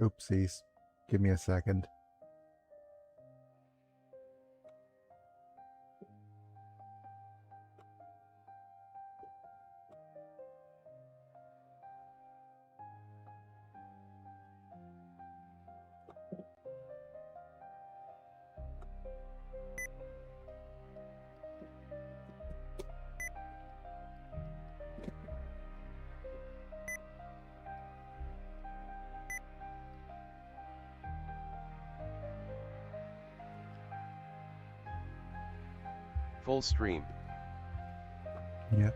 Oopsies. Give me a second. Full stream. Yeah.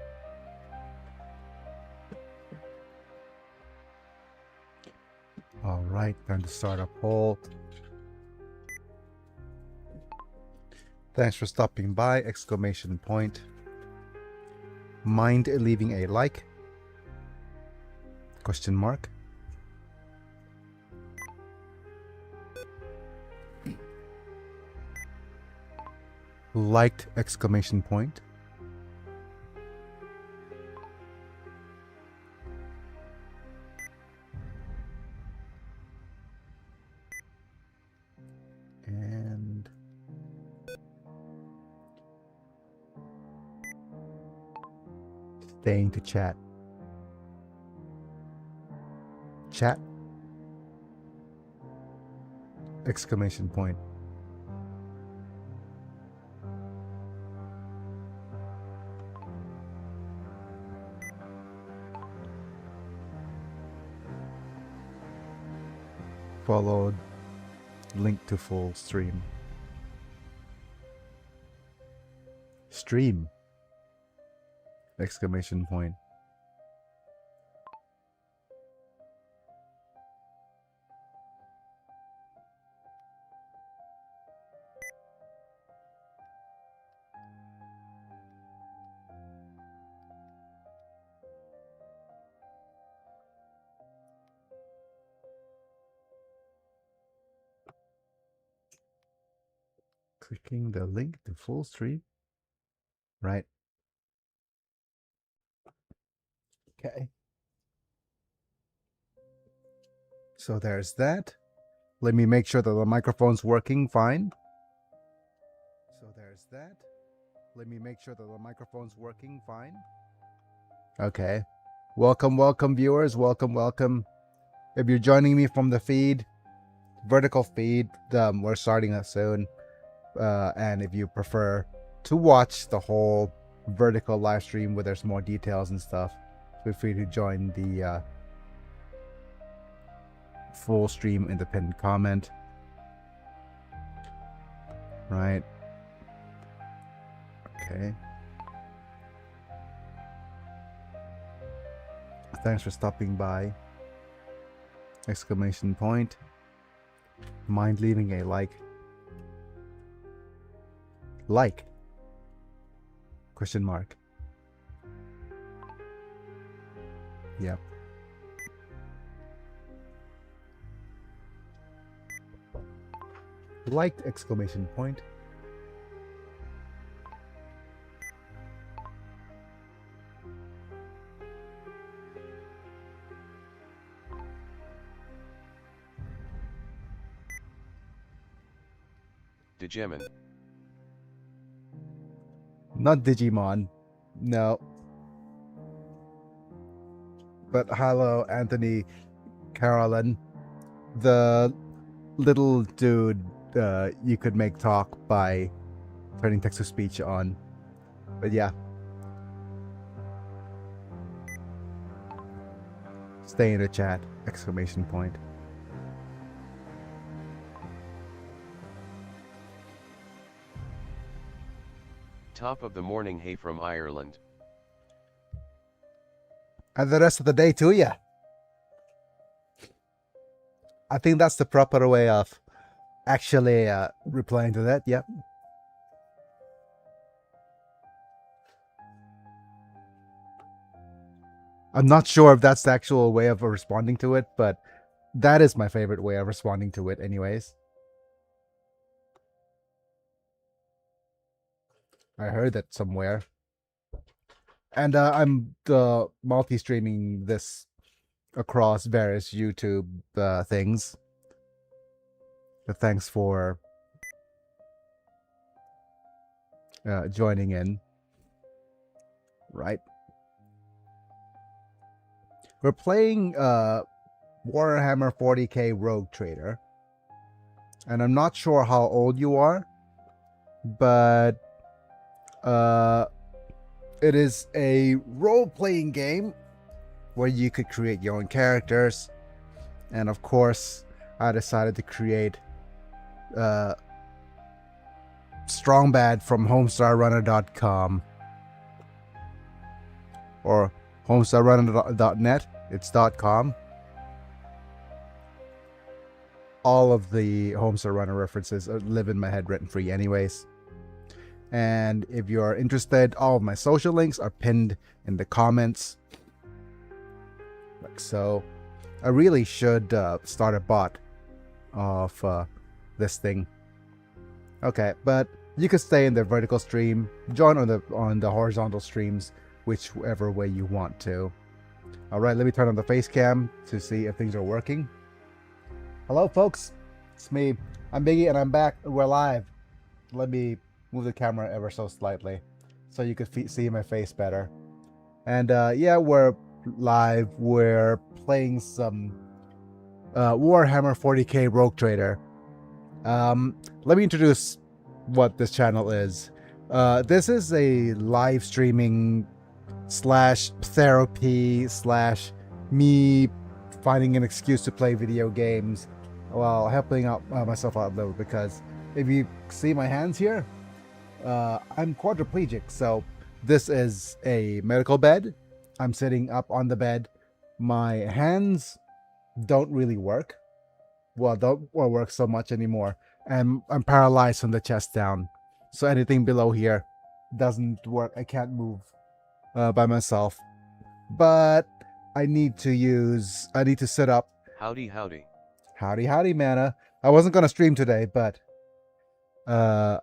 All right, time to start a poll. Thanks for stopping by! Exclamation point. Mind leaving a like? Question mark. Liked! Exclamation point. And staying to chat. Chat! Exclamation point. Followed link to full stream. Stream! Exclamation point. Clicking the link to full stream. Right. Okay. So there's that. Let me make sure that the microphone's working fine. So there's that. Let me make sure that the microphone's working fine. Okay. Welcome, welcome viewers. Welcome, welcome. If you're joining me from the feed, vertical feed, we're starting it soon. And if you prefer to watch the whole vertical live stream where there's more details and stuff, feel free to join the full stream in the pinned comment. Right. Okay. Thanks for stopping by! Exclamation point. Mind leaving a like? Like? Question mark. Yep. Liked! Exclamation point. Digimon. Not Digimon. No. But hello, Anthony Carolyn. The little dude you could make talk by turning text to speech on. But yeah. Stay in the chat! Exclamation point. Top of the morning, hey from Ireland. And the rest of the day to ya! I think that's the proper way of actually replying to that. Yep. I'm not sure if that's the actual way of responding to it, but that is my favorite way of responding to it anyways. I heard that somewhere. And I'm multi-streaming this across various YouTube things. But thanks for joining in. Right. We're playing Warhammer 40K Rogue Trader. And I'm not sure how old you are, but it is a role-playing game where you could create your own characters. And of course, I decided to create Strongbad from homestarrunner.com or homestarrunner.net. It's .com. All of the Homestar Runner references live in my head written free anyways. And if you're interested, all of my social links are pinned in the comments. Like so. I really should start a bot of this thing. Okay, but you could stay in the vertical stream, join on the horizontal streams, whichever way you want to. Alright, let me turn on the face cam to see if things are working. Hello folks, it's me. I'm Biggie and I'm back. We're live. Let me move the camera ever so slightly so you could see my face better. And yeah, we're live. We're playing some Warhammer 40K Rogue Trader. Let me introduce what this channel is. This is a live streaming slash therapy slash me finding an excuse to play video games while helping out myself out a little, because if you see my hands here, I'm quadriplegic, so this is a medical bed. I'm sitting up on the bed. My hands don't really work. Well, don't work so much anymore. And I'm paralyzed from the chest down, so anything below here doesn't work. I can't move by myself. But I need to sit up. Howdy, howdy. Howdy, howdy, Mana. I wasn't gonna stream today, but I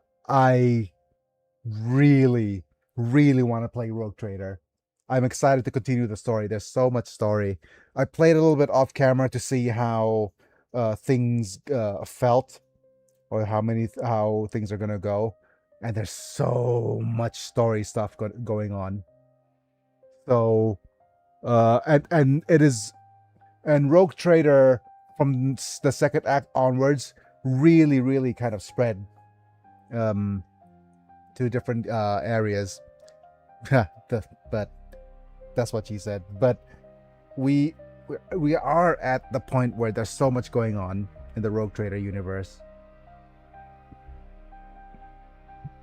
really want to play Rogue Trader. I'm excited to continue the story. There's so much story. I played a little bit off camera to see how things felt, or how things are gonna go, and there's so much story stuff going on. So and Rogue Trader from the second act onwards really kind of spread to different areas. But that's what she said. But we are at the point where there's so much going on in the Rogue Trader universe.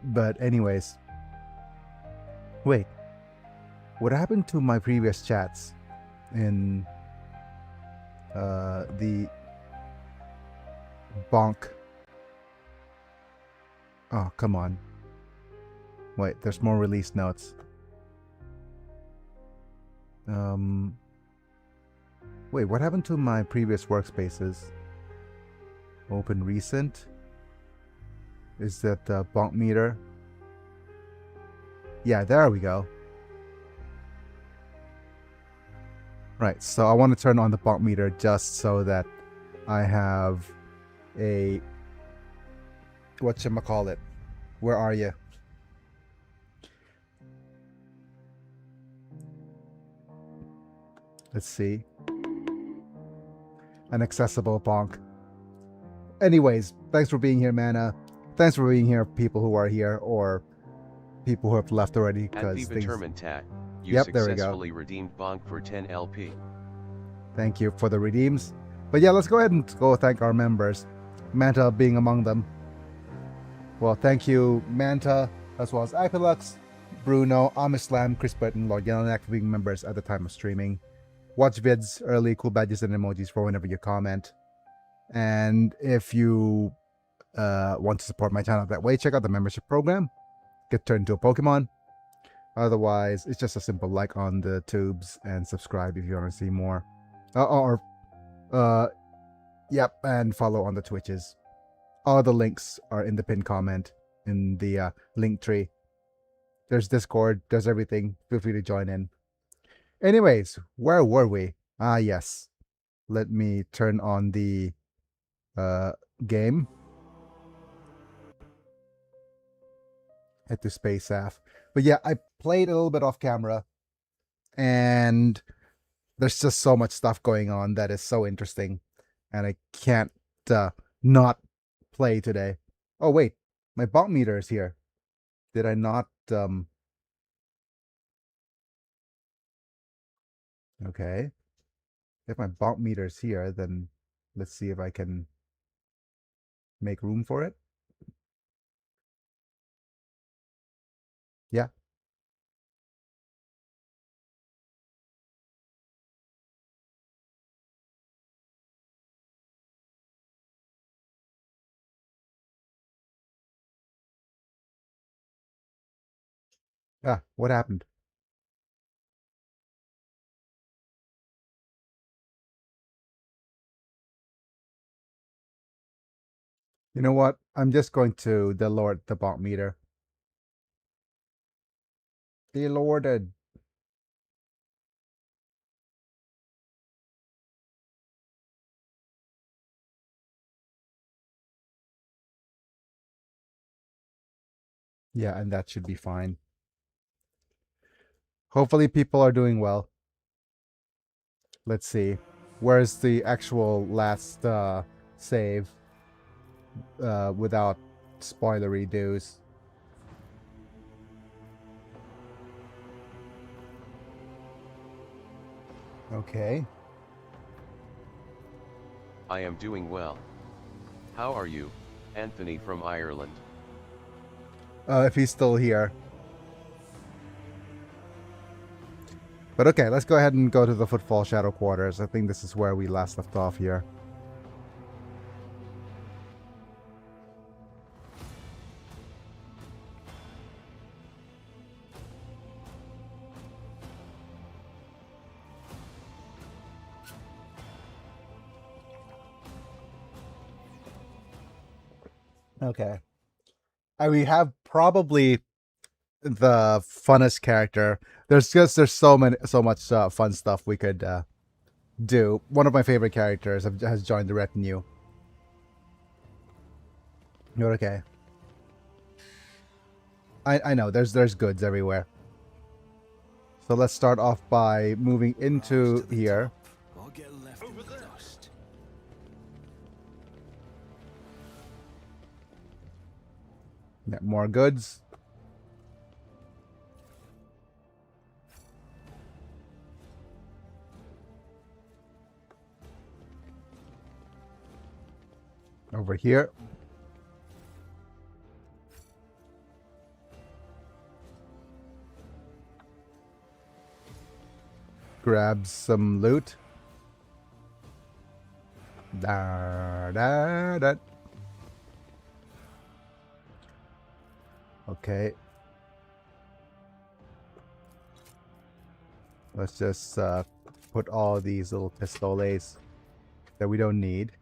But anyways, wait, what happened to my previous chats in the bonk? Oh, come on. Wait, there's more release notes. Wait, what happened to my previous workspaces? Open recent. Is that the bonk meter? Yeah, there we go. Right, so I want to turn on the bonk meter just so that I have a... whatchamacallit? Where are you? Let's see. An accessible bonk. Anyways, thanks for being here, Mana. Thanks for being here, people who are here, or people who have left already. At the determined tat, you Yep, there we go. successfully redeemed bonk for 10 LP. Thank you for the redeems. But yeah, let's go ahead and go thank our members. Manta being among them. Well, thank you, Manta, as well as Apilux, Bruno, Amislam, Chris Burton, Lord Yellowneck for being members at the time of streaming. Watch vids early, cool badges and emojis for whenever you comment. And if you want to support my channel that way, check out the membership program. Get turned into a Pokemon. Otherwise, it's just a simple like on the tubes and subscribe if you want to see more. Yep, and follow on the Twitches. All the links are in the pinned comment in the link tree. There's Discord, there's everything. Feel free to join in. Anyways, where were we? Ah, yes. Let me turn on the game. Head to Space AF. But yeah, I played a little bit off camera, and there's just so much stuff going on that is so interesting, and I can't not play today. Oh wait, my bot meter is here. Did I not? Okay. If my bot meter is here, then let's see if I can make room for it. Yeah. Ah, what happened? You know what? I'm just going to delord the bot meter. Delorded. Yeah, and that should be fine. Hopefully people are doing well. Let's see. Where's the actual last save without spoilery do's? Okay. I am doing well. How are you, Anthony from Ireland? If he's still here. But okay, let's go ahead and go to the Footfall Shadow Quarters. I think this is where we last left off here. Okay. We have probably the funnest character. There's so much fun stuff we could do. One of my favorite characters has joined the retinue. You're okay. I know there's goods everywhere. So let's start off by moving into here. Yeah, more goods. Over here. Grab some loot. Da, da, da. Okay. Let's just put all these little pistoles that we don't need.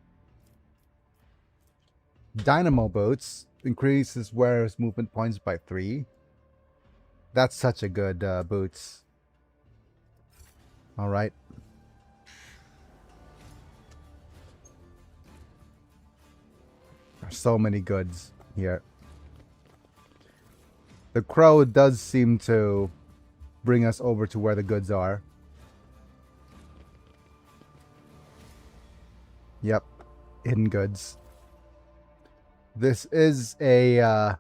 Dynamo boots increases wearer's movement points by 3. That's such a good boots. All right. There's so many goods here. The crow does seem to bring us over to where the goods are. Yep. Hidden goods. This is a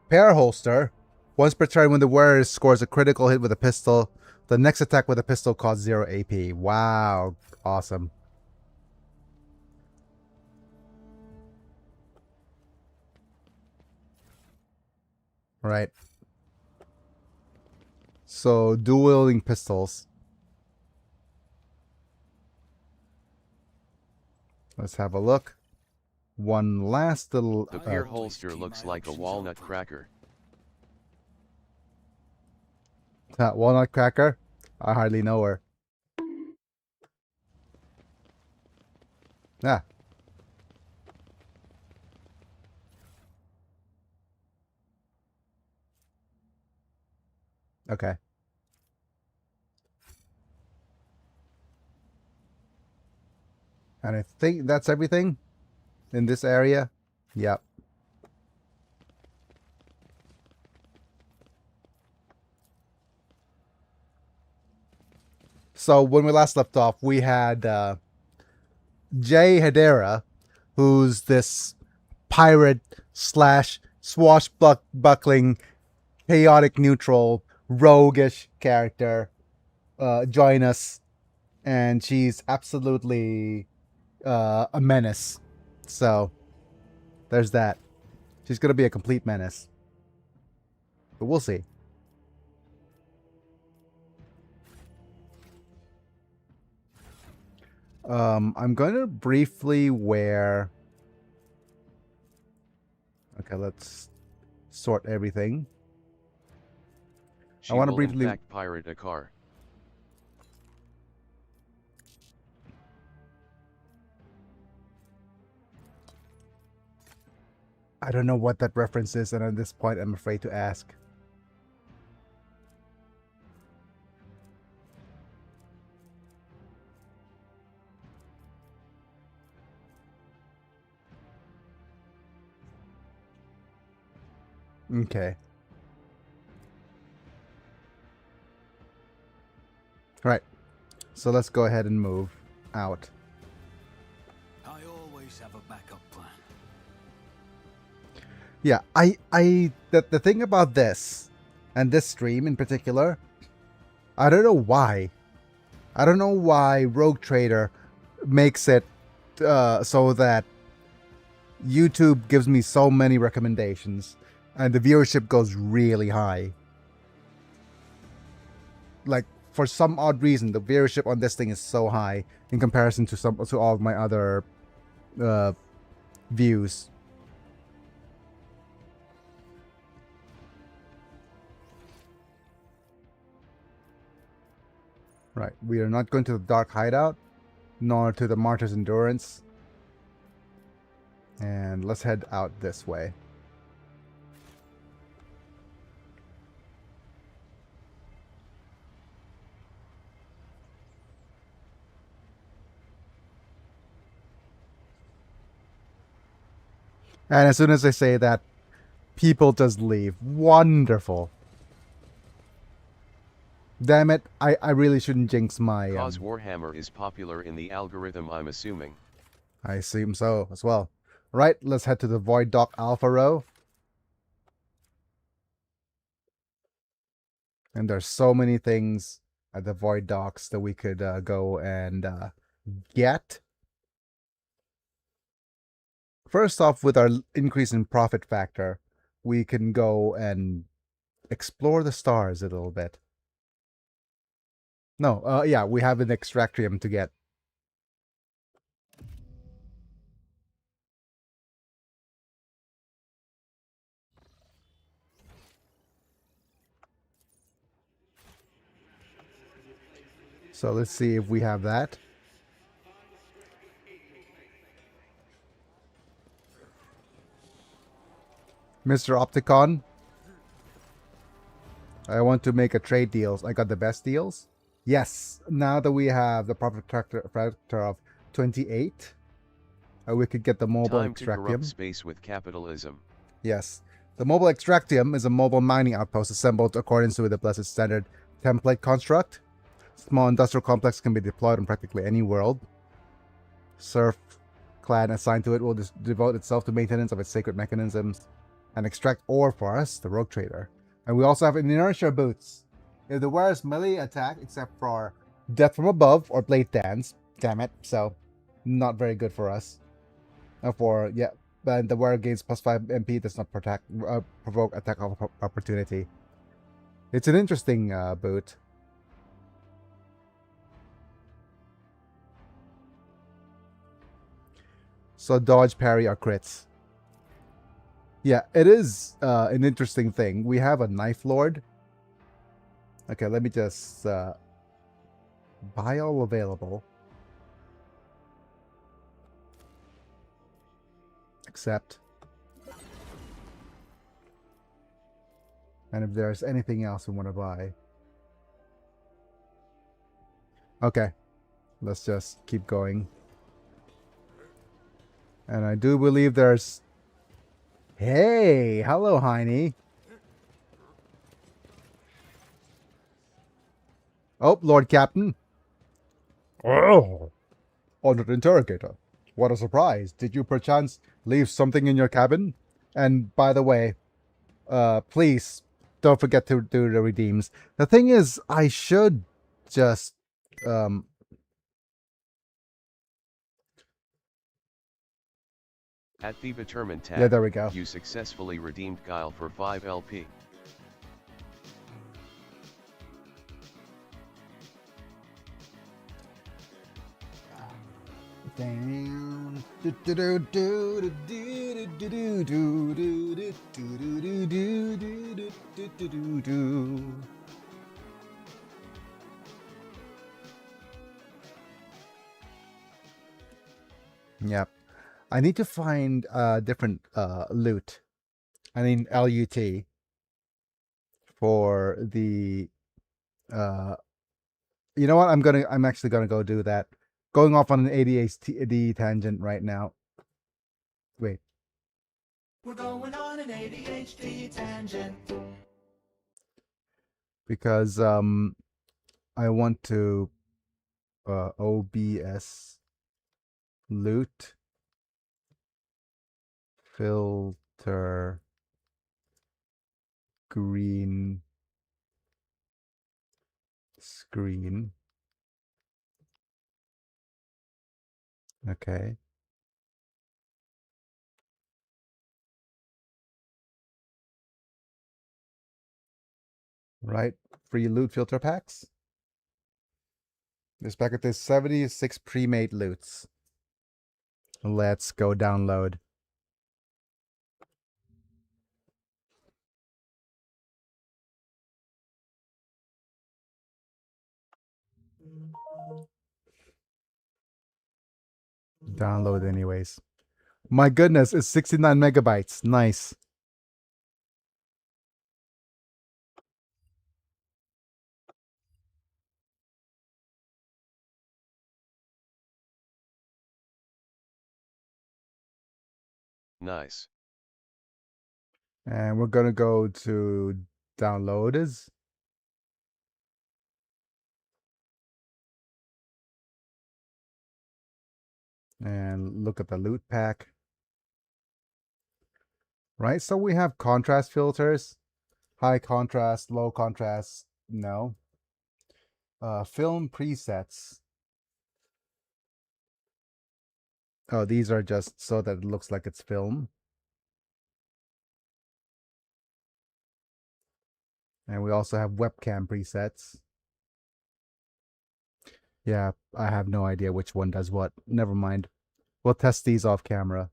pair holster. Once per turn, when the wearer scores a critical hit with a pistol, the next attack with a pistol costs 0 AP. Wow. Awesome. Right. So, dual-wielding pistols. Let's have a look. One last little... The peer holster looks like a walnut cracker. walnut cracker? I hardly know her. Ah. Okay. And I think that's everything in this area. Yep. So when we last left off, we had Jay Hedera, who's this pirate slash swashbuckling, chaotic neutral, roguish character, join us, and she's absolutely a menace. So there's that. She's gonna be a complete menace, but we'll see. I'm going to briefly wear... Okay, let's sort everything. She I want to will briefly... in fact pirate a car. I don't know what that reference is, and at this point I'm afraid to ask. Okay. Right. So let's go ahead and move out. I always have a backup plan. Yeah, the thing about this, and this stream in particular, I don't know why. I don't know why Rogue Trader makes it so that YouTube gives me so many recommendations, and the viewership goes really high. Like, for some odd reason, the viewership on this thing is so high in comparison to all of my other views. Right, we are not going to the Dark Hideout, nor to the Martyr's Endurance. And let's head out this way. And as soon as I say that, people just leave. Wonderful. Damn it, I really shouldn't jinx my... Cause Warhammer is popular in the algorithm, I'm assuming. I assume so as well. Right, let's head to the Void Dock Alpha Row. And there's so many things at the Void Docks that we could go and get. First off, with our increase in profit factor, we can go and explore the stars a little bit. No, yeah, we have an Extractrium to get. So let's see if we have that. Mr. Opticon, I want to make a trade deals. I got the best deals. Yes, now that we have the profit factor of 28, we could get the mobile Time to corrupt Extractium. space with capitalism. Yes. The mobile Extractium is a mobile mining outpost assembled according to the Blessed Standard template construct. Small industrial complex can be deployed on practically any world. Serf clan assigned to it will devote itself to maintenance of its sacred mechanisms and extract ore for us, the Rogue Trader. And we also have an inertia boots. If the wearer's melee attack, except for Death from Above or Blade Dance, damn it, so not very good for us. But the wearer gains +5 MP, does not provoke attack opportunity. It's an interesting boot. So dodge, parry, or crits. Yeah, it is an interesting thing. We have a Knife Lord. Okay, let me just buy all available. Accept. And if there's anything else we want to buy. Okay, let's just keep going. And I do believe there's... Hey! Hello, Heine. Oh, Lord Captain. Oh! Honored interrogator. What a surprise. Did you perchance leave something in your cabin? And by the way, please don't forget to do the redeems. The thing is, I should just At the Determined tab, yeah, there we go. you successfully redeemed Guile for 5 LP. Yep. I need to find different loot. I mean LUT for the you know what? I'm actually gonna go do that. Going off on an ADHD tangent right now. Wait. We're going on an ADHD tangent. Because I want to OBS loot filter green screen. Okay. Right, free loot filter packs. This packet is 76 pre-made loots. Let's go download. Download anyways. My goodness, it's 69 megabytes. Nice. Nice. And we're gonna go to downloaders. And look at the loot pack. Right, so we have contrast filters. High contrast, low contrast, no. Film presets. Oh, these are just so that it looks like it's film. And we also have webcam presets. Yeah, I have no idea which one does what. Never mind. We'll test these off camera.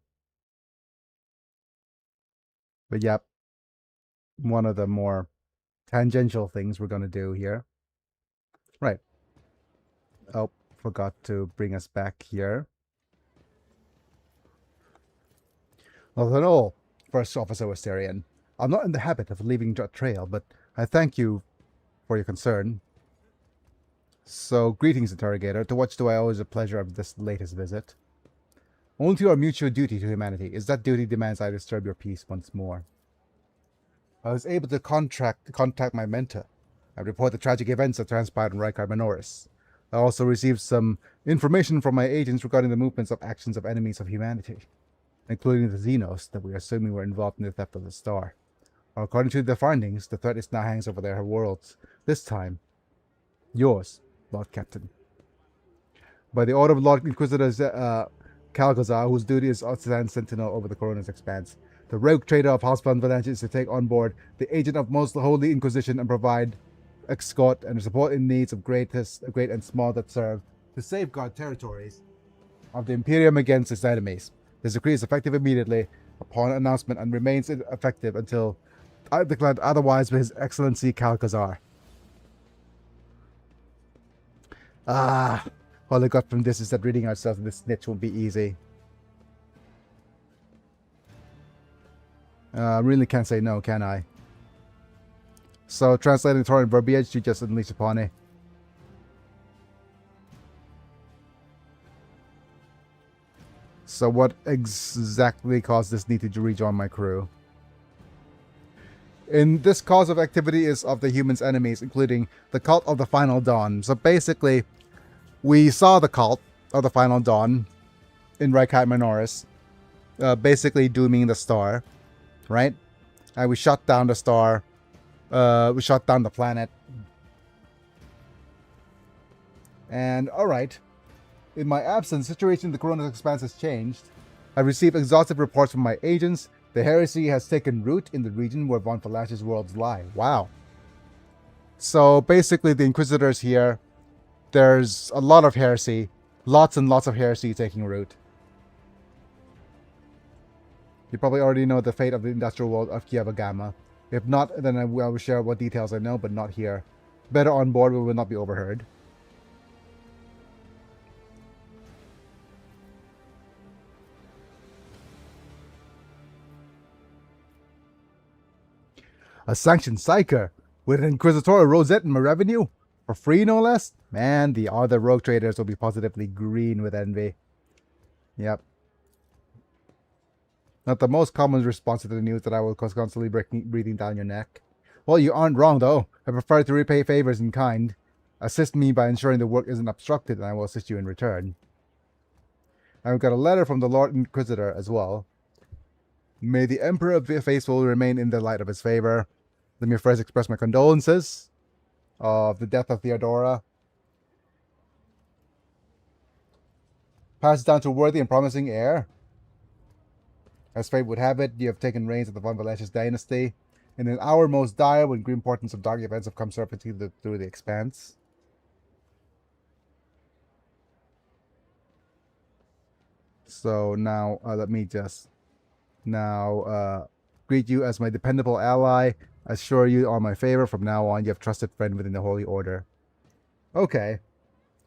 But yep, one of the more tangential things we're going to do here. Right. Oh, forgot to bring us back here. Hello, First Officer Westarian. I'm not in the habit of leaving a trail, but I thank you for your concern. So, greetings, interrogator. To what do I owe the pleasure of this latest visit? Only to our mutual duty to humanity. Is that duty demands I disturb your peace once more. I was able to contact my mentor and report the tragic events that transpired in Rykar Minoris. I also received some information from my agents regarding the movements of actions of enemies of humanity, including the Xenos that we are assuming were involved in the theft of the star. According to the findings, the threat is now hangs over their worlds. This time, yours, Lord Captain. By the order of Lord Inquisitor Calgazar, whose duty is to stand sentinel over the Corona's expanse, the rogue trader of Housebound Valanche is to take on board the agent of Most Holy Inquisition and provide escort and support in needs of great and small that serve to safeguard territories of the Imperium against its enemies. This decree is effective immediately upon announcement and remains effective until declared otherwise by His Excellency Calgazar. All I got from this is that reading ourselves in this snitch won't be easy. Really can't say no, can I? So, translating torrent verbiage to just unleash upon it. So what exactly caused this need to rejoin my crew? In this cause of activity is of the humans' enemies, including the Cult of the Final Dawn. So basically, we saw the Cult of the Final Dawn in Raikai Minoris, basically dooming the star, right? And we shut down the star. We shut down the planet. And alright. In my absence, the situation in the Corona's expanse has changed. I received exhaustive reports from my agents. The heresy has taken root in the region where Von Falash's worlds lie. Wow. So basically the Inquisitors here, there's a lot of heresy. Lots and lots of heresy taking root. You probably already know the fate of the industrial world of Kieva Gamma. If not, then I will share what details I know, but not here. Better on board, we will not be overheard. A sanctioned psyker with an inquisitorial rosette in my revenue? For free, no less? Man, the other rogue traders will be positively green with envy. Yep. Not the most common response to the news that I will constantly breathing down your neck. Well, you aren't wrong, though. I prefer to repay favors in kind. Assist me by ensuring the work isn't obstructed, and I will assist you in return. And we've got a letter from the Lord Inquisitor as well. May the Emperor of the Faithful remain in the light of his favor. Let me first express my condolences of the death of Theodora. Pass down to worthy and promising heir. As fate would have it, you have taken reins of the Von Valentius dynasty. In an hour most dire, when grim portents of dark events have come surfacing through the expanse. So now, let me just greet you as my dependable ally. Assure you on my favor. From now on, you have trusted friend within the Holy Order. Okay.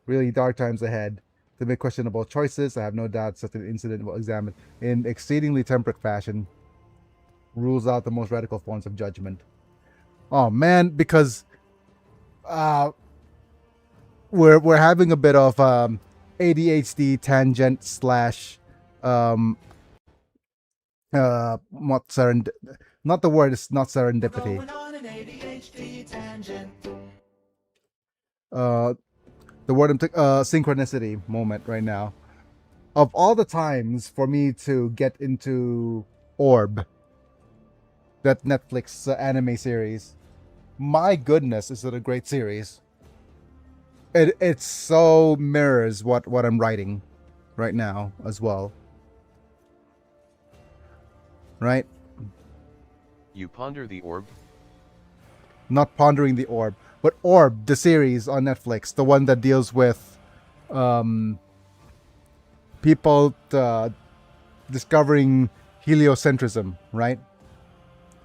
Really dark times ahead. To make questionable choices, I have no doubt such an incident will examine in exceedingly temperate fashion. Rules out the most radical forms of judgment. Oh man, because we're having a bit of ADHD tangent slash not the word is not serendipity. Going on an ADHD tangent. The word synchronicity moment right now. Of all the times for me to get into Orb, that Netflix anime series, my goodness, is it a great series. It so mirrors what I'm writing right now as well. Right? You ponder the orb? Not pondering the orb, but Orb, the series on Netflix, the one that deals with people discovering heliocentrism, right?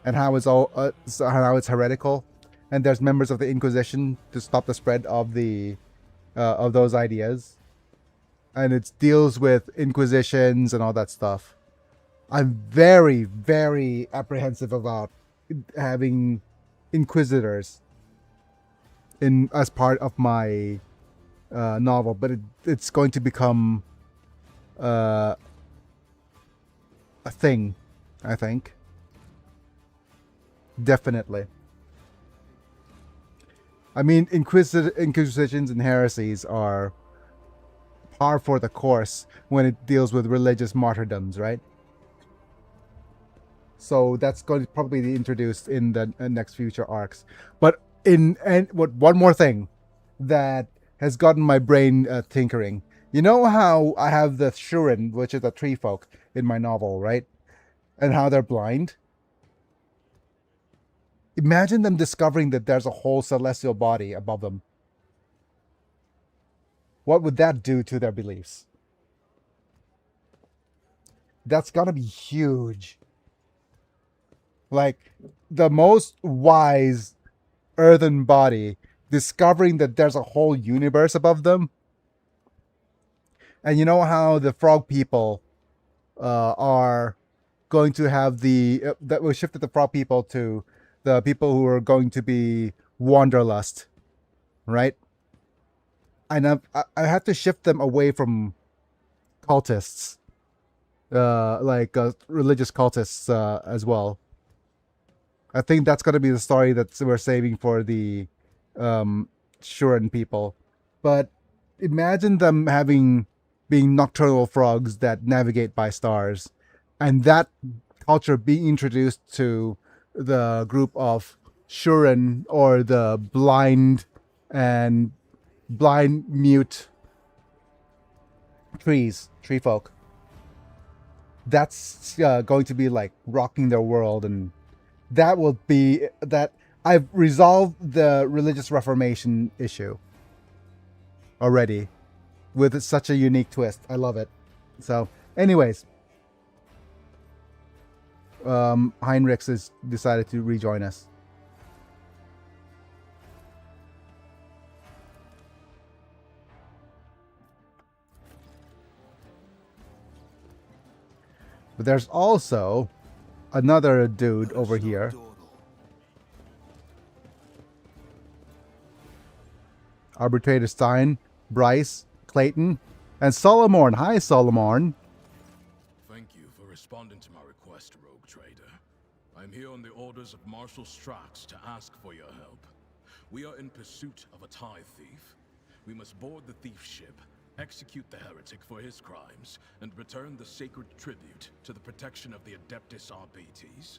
And how it's all how it's heretical, and there's members of the Inquisition to stop the spread of the of those ideas, and it deals with inquisitions and all that stuff. I'm very, very apprehensive about having Inquisitors in as part of my novel, but it's going to become a thing, I think. Definitely. I mean, inquisitions and heresies are par for the course when it deals with religious martyrdoms, right? So that's going to probably be introduced in the next future arcs. But one more thing that has gotten my brain tinkering. You know how I have the Shurin, which is a tree folk in my novel, right? And how they're blind. Imagine them discovering that there's a whole celestial body above them. What would that do to their beliefs? That's gonna be huge. Like, the most wise earthen body discovering that there's a whole universe above them. And you know how the frog people are going to have that will shifted the frog people to the people who are going to be wanderlust, right? And I have to shift them away from cultists religious cultists as well. I think that's gonna be the story that we're saving for the Shuren people. But imagine them being nocturnal frogs that navigate by stars, and that culture being introduced to the group of Shuren, or the blind mute tree folk. That's going to be like rocking their world, and that will be that. I've resolved the religious reformation issue already with such a unique twist. I love it. So, anyways, Heinrichs has decided to rejoin us. But there's also another dude over here. Arbitrator Stein, Bryce, Clayton, and Solomon. Hi, Solomon. Thank you for responding to my request, Rogue Trader. I'm here on the orders of Marshal Strax to ask for your help. We are in pursuit of a TIE thief. We must board the thief ship, execute the heretic for his crimes, and return the sacred tribute to the protection of the Adeptus Arbites.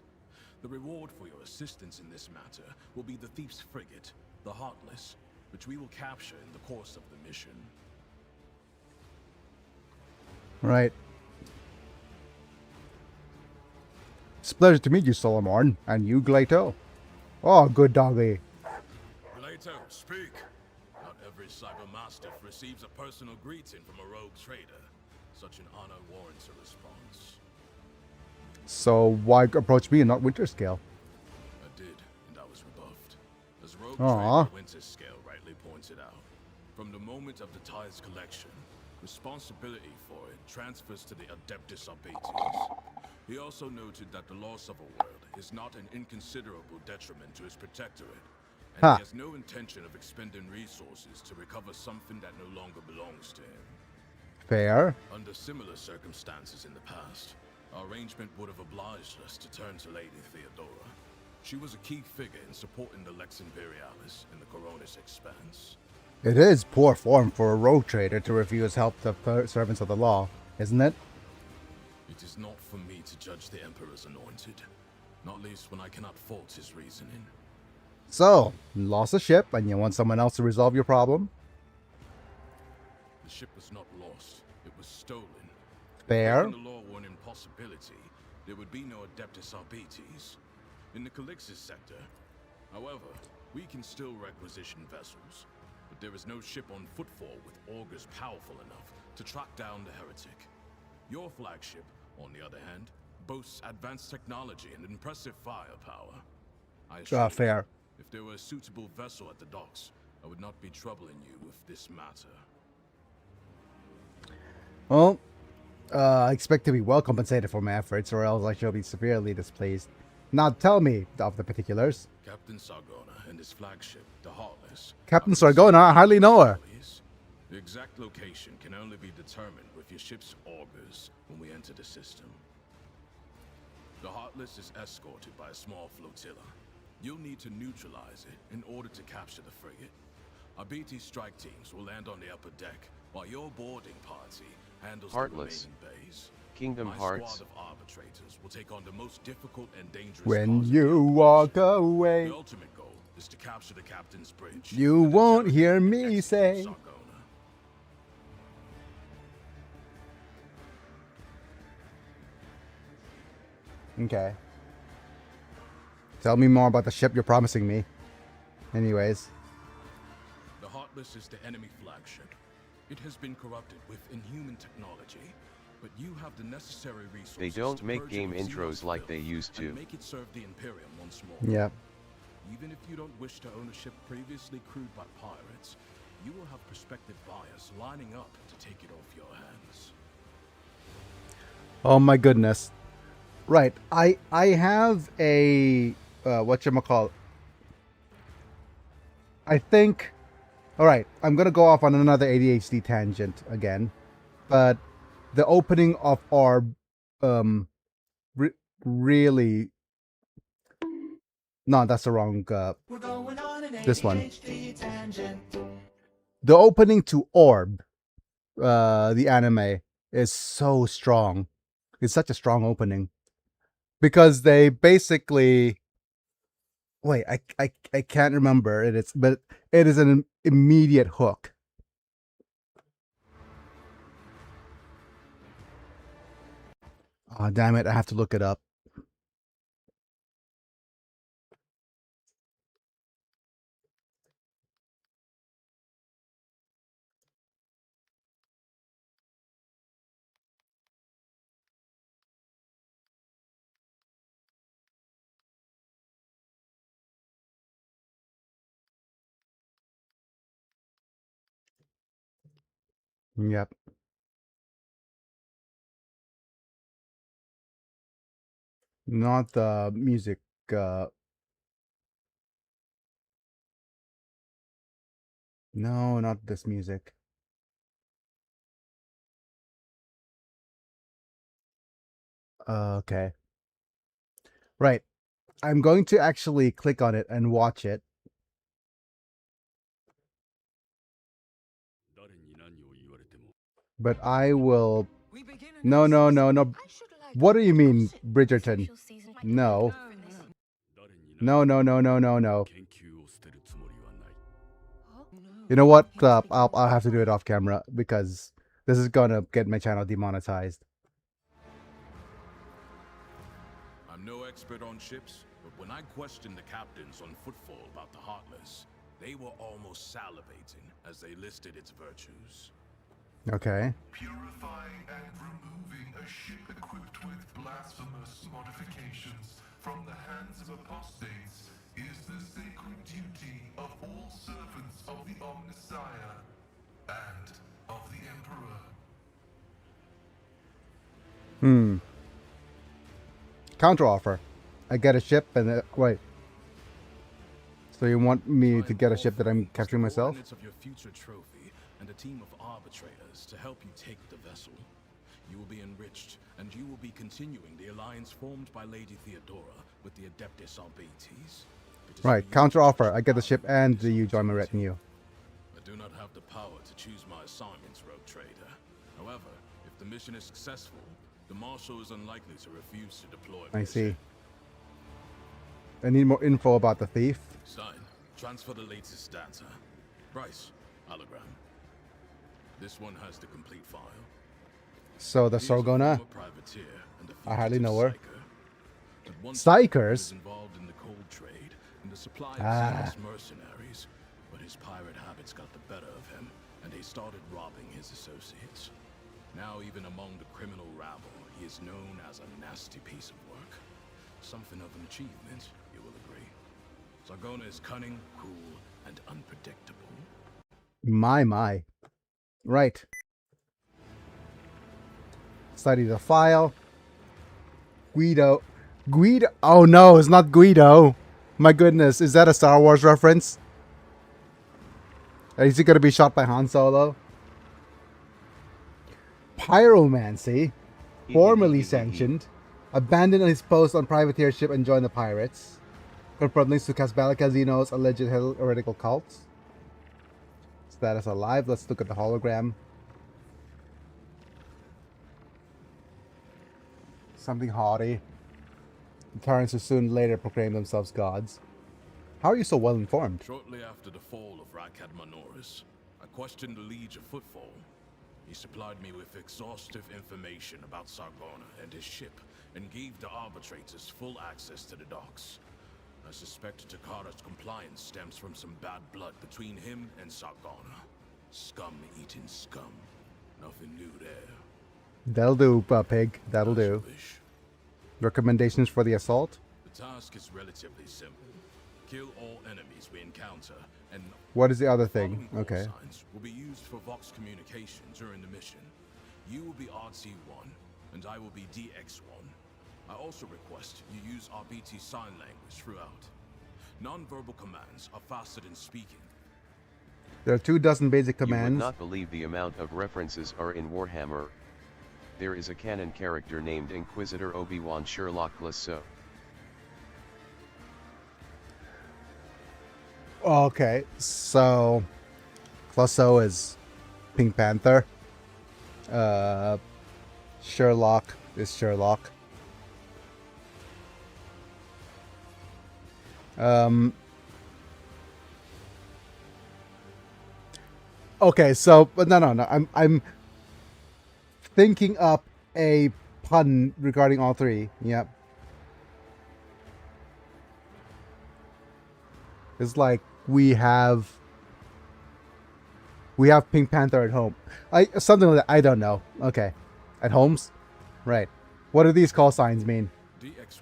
The reward for your assistance in this matter will be the thief's frigate, the Heartless, which we will capture in the course of the mission. Right. It's a pleasure to meet you, Solomon. And you, Glato. Oh, good doggy. Glato, speak. Not every cybermastiff receives a personal greeting from a rogue trader. Such an honor warrants a response. So why approach me and not Winterscale? I did, and I was rebuffed. As Rogue Aww. Trader Winterscale rightly pointed out, from the moment of the tie's collection, responsibility for it transfers to the Adeptus Arbites. He also noted that the loss of a world is not an inconsiderable detriment to his protectorate, and he has no intention of expending resources to recover something that no longer belongs to him. Fair. Under similar circumstances in the past, our arrangement would have obliged us to turn to Lady Theodora. She was a key figure in supporting the Lex Imperialis in the Coronis Expanse. It is poor form for a rogue trader to refuse help to servants of the law, isn't it? It is not for me to judge the Emperor's anointed, not least when I cannot fault his reasoning. So, you lost a ship and you want someone else to resolve your problem? The ship was not lost, it was stolen. Fair. If the law were an impossibility, there would be no Adeptus Arbites. In the Calixis sector, however, we can still requisition vessels, but there is no ship on footfall with augurs powerful enough to track down the heretic. Your flagship, on the other hand, boasts advanced technology and impressive firepower. I assure you, Fair. if there were a suitable vessel at the docks, I would not be troubling you with this matter. Well, I expect to be well compensated for my efforts, or else I shall be severely displeased. Now tell me of the particulars. Captain Sargona and his flagship, the Heartless. Captain Sargona, I hardly know her. The exact location can only be determined with your ship's augurs when we enter the system. The Heartless is escorted by a small flotilla. You'll need to neutralize it in order to capture the frigate. Our BT strike teams will land on the upper deck, while your boarding party handles Heartless. the remaining bays. Kingdom My Hearts. squad of arbitrators will take on the most difficult and dangerous When parts of you the walk operation. away, The ultimate goal is to capture the captain's bridge. you and won't interrogate hear and me execute say. Sargona. Okay. Tell me more about the ship you're promising me. Anyways. The Heartless is the enemy flagship. It has been corrupted with inhuman technology, but you have the necessary resources. They don't to make purge game it of Xenos intros like they filth used and to. make it serve the Imperium once more. Yeah. Even if you don't wish to own a ship previously crewed by pirates, you will have prospective buyers lining up to take it off your hands. Oh my goodness. Right. I have a whatchamacallit. I think, alright, I'm gonna go off on another ADHD tangent again. But the opening of our re- really. No, that's the wrong. We're going on an This one. ADHD tangent. The opening to Orb, the anime, is so strong. It's such a strong opening because they basically. Wait, I can't remember it. But it is an immediate hook. Oh, damn it! I have to look it up. Yep. Not the music. No, not this music. Okay. Right. I'm going to actually click on it and watch it. But I will. No. What do you mean, Bridgerton? No. No. You know what? I'll have to do it off camera because this is gonna get my channel demonetized. I'm no expert on ships, but when I questioned the captains on Footfall about the Heartless, they were almost salivating as they listed its virtues. Okay. Purifying and removing a ship equipped with blasphemous modifications from the hands of apostates is the sacred duty of all servants of the Omnissiah and of the Emperor. Counteroffer. I get a ship and wait. So you want me to get a ship that I'm capturing myself? Of your future trophy and a team of arbitrators to help you take the vessel. You will be enriched, and you will be continuing the alliance formed by Lady Theodora with the Adeptus Arbates. Right, counteroffer. I get the ship and you join my retinue. I do not have the power to choose my assignments, Rogue Trader. However, if the mission is successful, the Marshal is unlikely to refuse to deploy. I see. I need more info about the thief. Sign. Transfer the latest data. Price. Hologram. This one has the complete file. So the He is a Sorgona. former privateer and a I hardly know her. fugitive psyker. At one Psychers? point, he was involved in the cold trade and the supply of zealous mercenaries, but his pirate habits got the better of him, and he started robbing his associates. Now, even among the criminal rabble, he is known as a nasty piece of work. Something of an achievement, you will agree. Sargona is cunning, cool, and unpredictable. My. Right. Study the file. Guido. Oh no, it's not Guido. My goodness, is that a Star Wars reference? Is he gonna be shot by Han Solo? Pyromancy. Formally sanctioned. Abandoned his post on privateer ship and joined the pirates. Confront links to Casbala Casino's alleged heretical cults. Status alive. Let's look at the hologram. Something haughty. The Terrans who soon later proclaim themselves gods. How are you so well informed? Shortly after the fall of Rakad Manoris, I questioned the Liege of Footfall. He supplied me with exhaustive information about Sargona and his ship, and gave the arbitrators full access to the docks. I suspect Takara's compliance stems from some bad blood between him and Sargona. Scum-eating scum. Nothing new there. That'll do, pig. That'll do. Recommendations for the assault? The task is relatively simple. Kill all enemies we encounter, and what is the other thing? following call Okay. signs will be used for Vox communication during the mission. You will be RT1, and I will be DX1. I also request you use RBT sign language throughout. Non-verbal commands are faster than speaking. There are 24 basic You would commands. not believe the amount of references are in Warhammer. There is a canon character named Inquisitor Obi-Wan Sherlock Lasso. Okay, so Clouseau is Pink Panther. Sherlock is Sherlock. Okay, so but no. I'm thinking up a pun regarding all three. Yep. It's like we have Pink Panther at home. Something like that. I don't know. Okay. At homes? Right. What do these call signs mean? DX1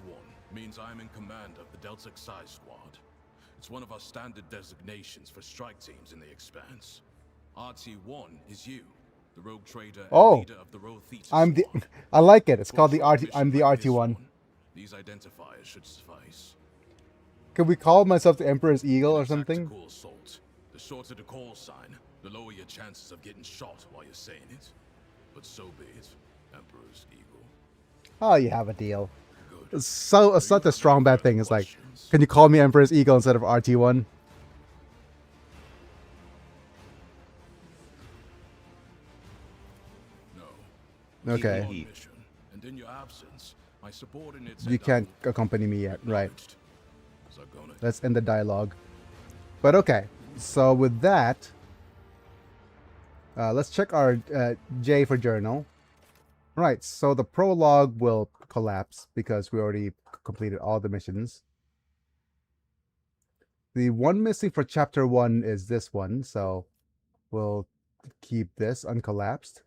means I'm in command of the Delta Xi Squad. It's one of our standard designations for strike teams in the Expanse. RT1 is you, the rogue trader and leader of the Roe Thetis Squad. I like it. It's For called a the short RT. I'm the mission like this RT1. one, these identifiers should suffice. Could we call myself the Emperor's Eagle or In a something? tactical assault, the shorter the call sign, the lower your chances of getting shot while you're saying it. But so be it, Emperor's Eagle. Oh, you have a deal. Good. It's such a strong bad thing. It's like, Questions? can you call me Emperor's Eagle instead of RT1? No. Okay. On mission, and in your absence, my subordinates You and can't I accompany me yet. Right. acknowledged. Zagona. Let's end the dialogue. But okay. So with that, let's check our J for journal. Right. So the prologue will collapse because we already completed all the missions. The one missing for chapter 1 is this one, so we'll keep this uncollapsed.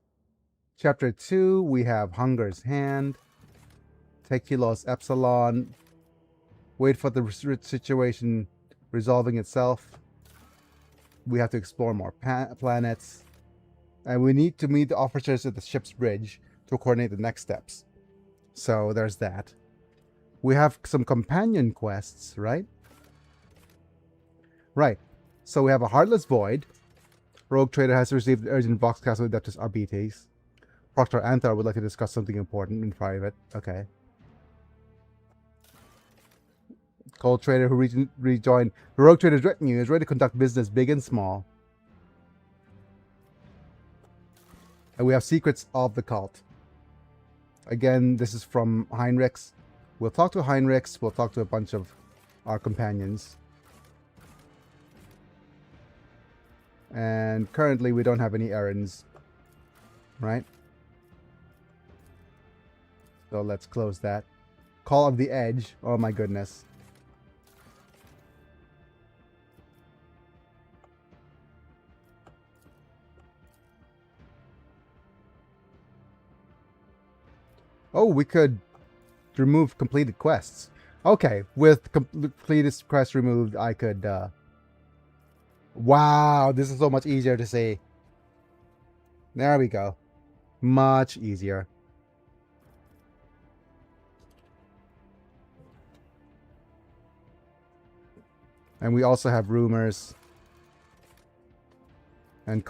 Chapter 2, we have Hunger's Hand, Tequilos Epsilon, wait for the situation resolving itself. We have to explore more planets, and we need to meet the officers at the ship's bridge to coordinate the next steps. So there's that. We have some companion quests, right? Right. So we have a Heartless Void. Rogue Trader has received urgent Voxcast with Adeptus Arbites. Proctor Anthar would like to discuss something important in private. Okay. Cold Trader who rejoined the Rogue Trader's retinue is ready to conduct business big and small. And we have Secrets of the Cult. Again, this is from Heinrichs. We'll talk to Heinrichs. We'll talk to a bunch of our companions. And currently we don't have any errands. Right? So let's close that. Call of the Edge. Oh my goodness. Oh, we could remove completed quests. Okay, with completed quests removed, I could... Wow, this is so much easier to say. There we go. Much easier. And we also have rumors. And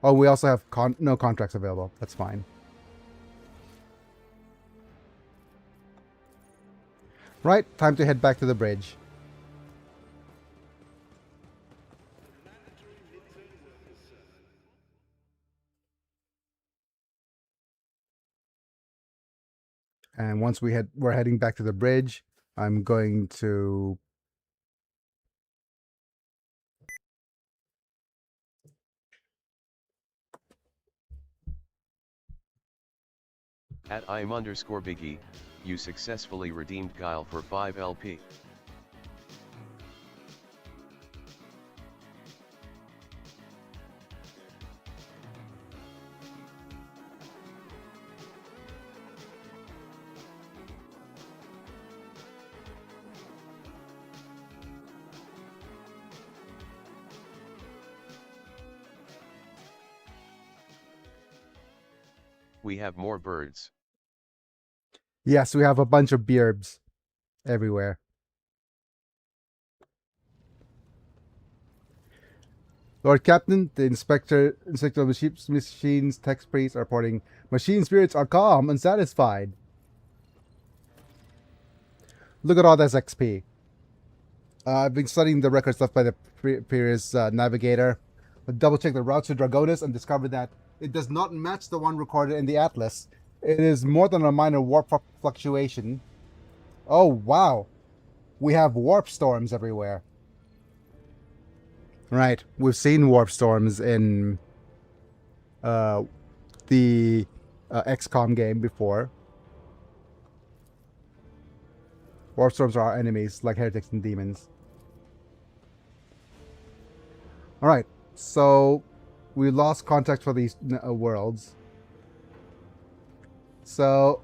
we also have no contracts available. That's fine. Right, time to head back to the bridge. And once we're heading back to the bridge, I'm going to At im_Biggie, you successfully redeemed Guile for 5 LP. We have more birds. Yes, we have a bunch of bearbs everywhere. Lord Captain, the Inspector of the Ship's Machines text priests are reporting Machine spirits are calm and satisfied. Look at all this XP. I've been studying the records left by the previous navigator. Double check the routes to Dragonis and discovered that it does not match the one recorded in the Atlas. It is more than a minor warp fluctuation. Oh, wow. We have warp storms everywhere. Right, we've seen warp storms in the XCOM game before. Warp storms are our enemies, like heretics and demons. Alright, so we lost contact for these worlds. So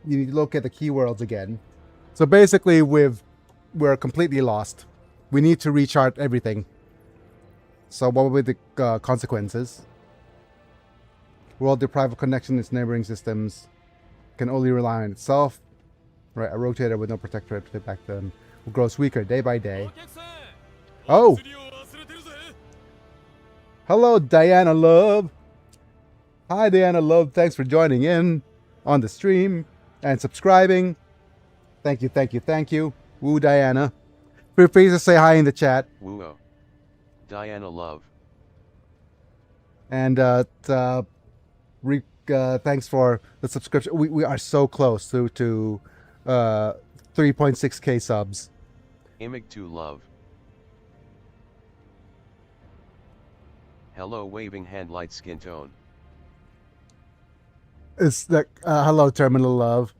you need to locate the key worlds again. So basically we're completely lost. We need to rechart everything. So what will be the consequences? World deprived of connection to its neighboring systems. Can only rely on itself. Right, a rotator with no protectorate to back them will grow weaker day by day. Oh! Hello, Diana Love! Hi, Diana Love. Thanks for joining in on the stream and subscribing. Thank you, thank you, thank you. Woo, Diana. Feel free to say hi in the chat. Woo-oh. Diana Love. And thanks for the subscription. We are so close to 3.6k subs. Imig to love. Hello waving hand light skin tone. It's like hello Terminal Love.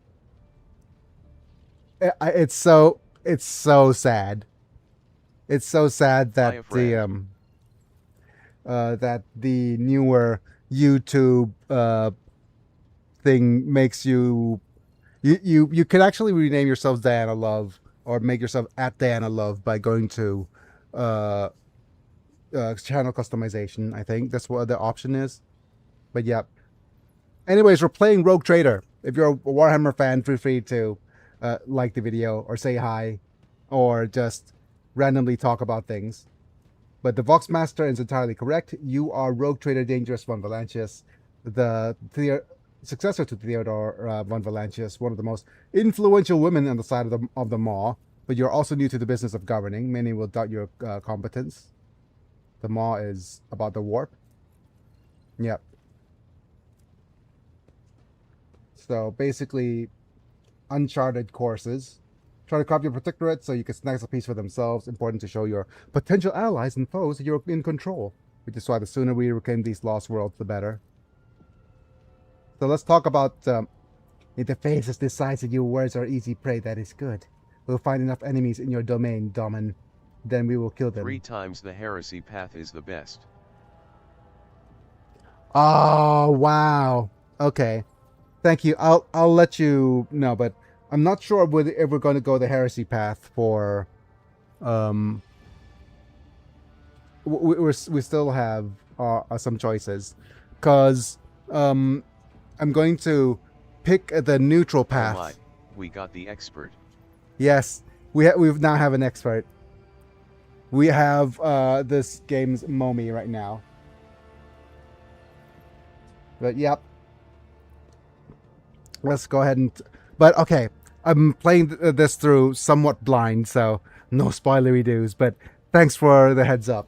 It's so sad. It's so sad that the newer YouTube thing makes you can actually rename yourself Diana Love or make yourself at Diana Love by going to channel customization. I think that's what the option is. But yeah. Anyways, we're playing Rogue Trader. If you're a Warhammer fan, feel free to like the video or say hi or just randomly talk about things. But the Voxmaster is entirely correct. You are Rogue Trader Dangerous von Valancius, the successor to Theodore von Valancius, one of the most influential women on the side of the Maw. But you're also new to the business of governing. Many will doubt your competence. The Maw is about the warp. Yep. So basically, uncharted courses. Try to copy your protectorate so you can snag a piece for themselves. Important to show your potential allies and foes that you're in control. Which is why the sooner we reclaim these lost worlds, the better. So let's talk about if the faces decides that your words are easy prey, that is good. We'll find enough enemies in your domain, Domin. Then we will kill them. 3 times the heresy path is the best. Oh, wow. Okay. Thank you. I'll let you know, but I'm not sure if we're going to go the heresy path for we still have some choices, because I'm going to pick the neutral path. Oh my, we got the expert. Yes, we now have an expert. We have this game's Momi right now. But yep. Let's go ahead and... But okay, I'm playing this through somewhat blind, so no spoilery do's, but thanks for the heads up.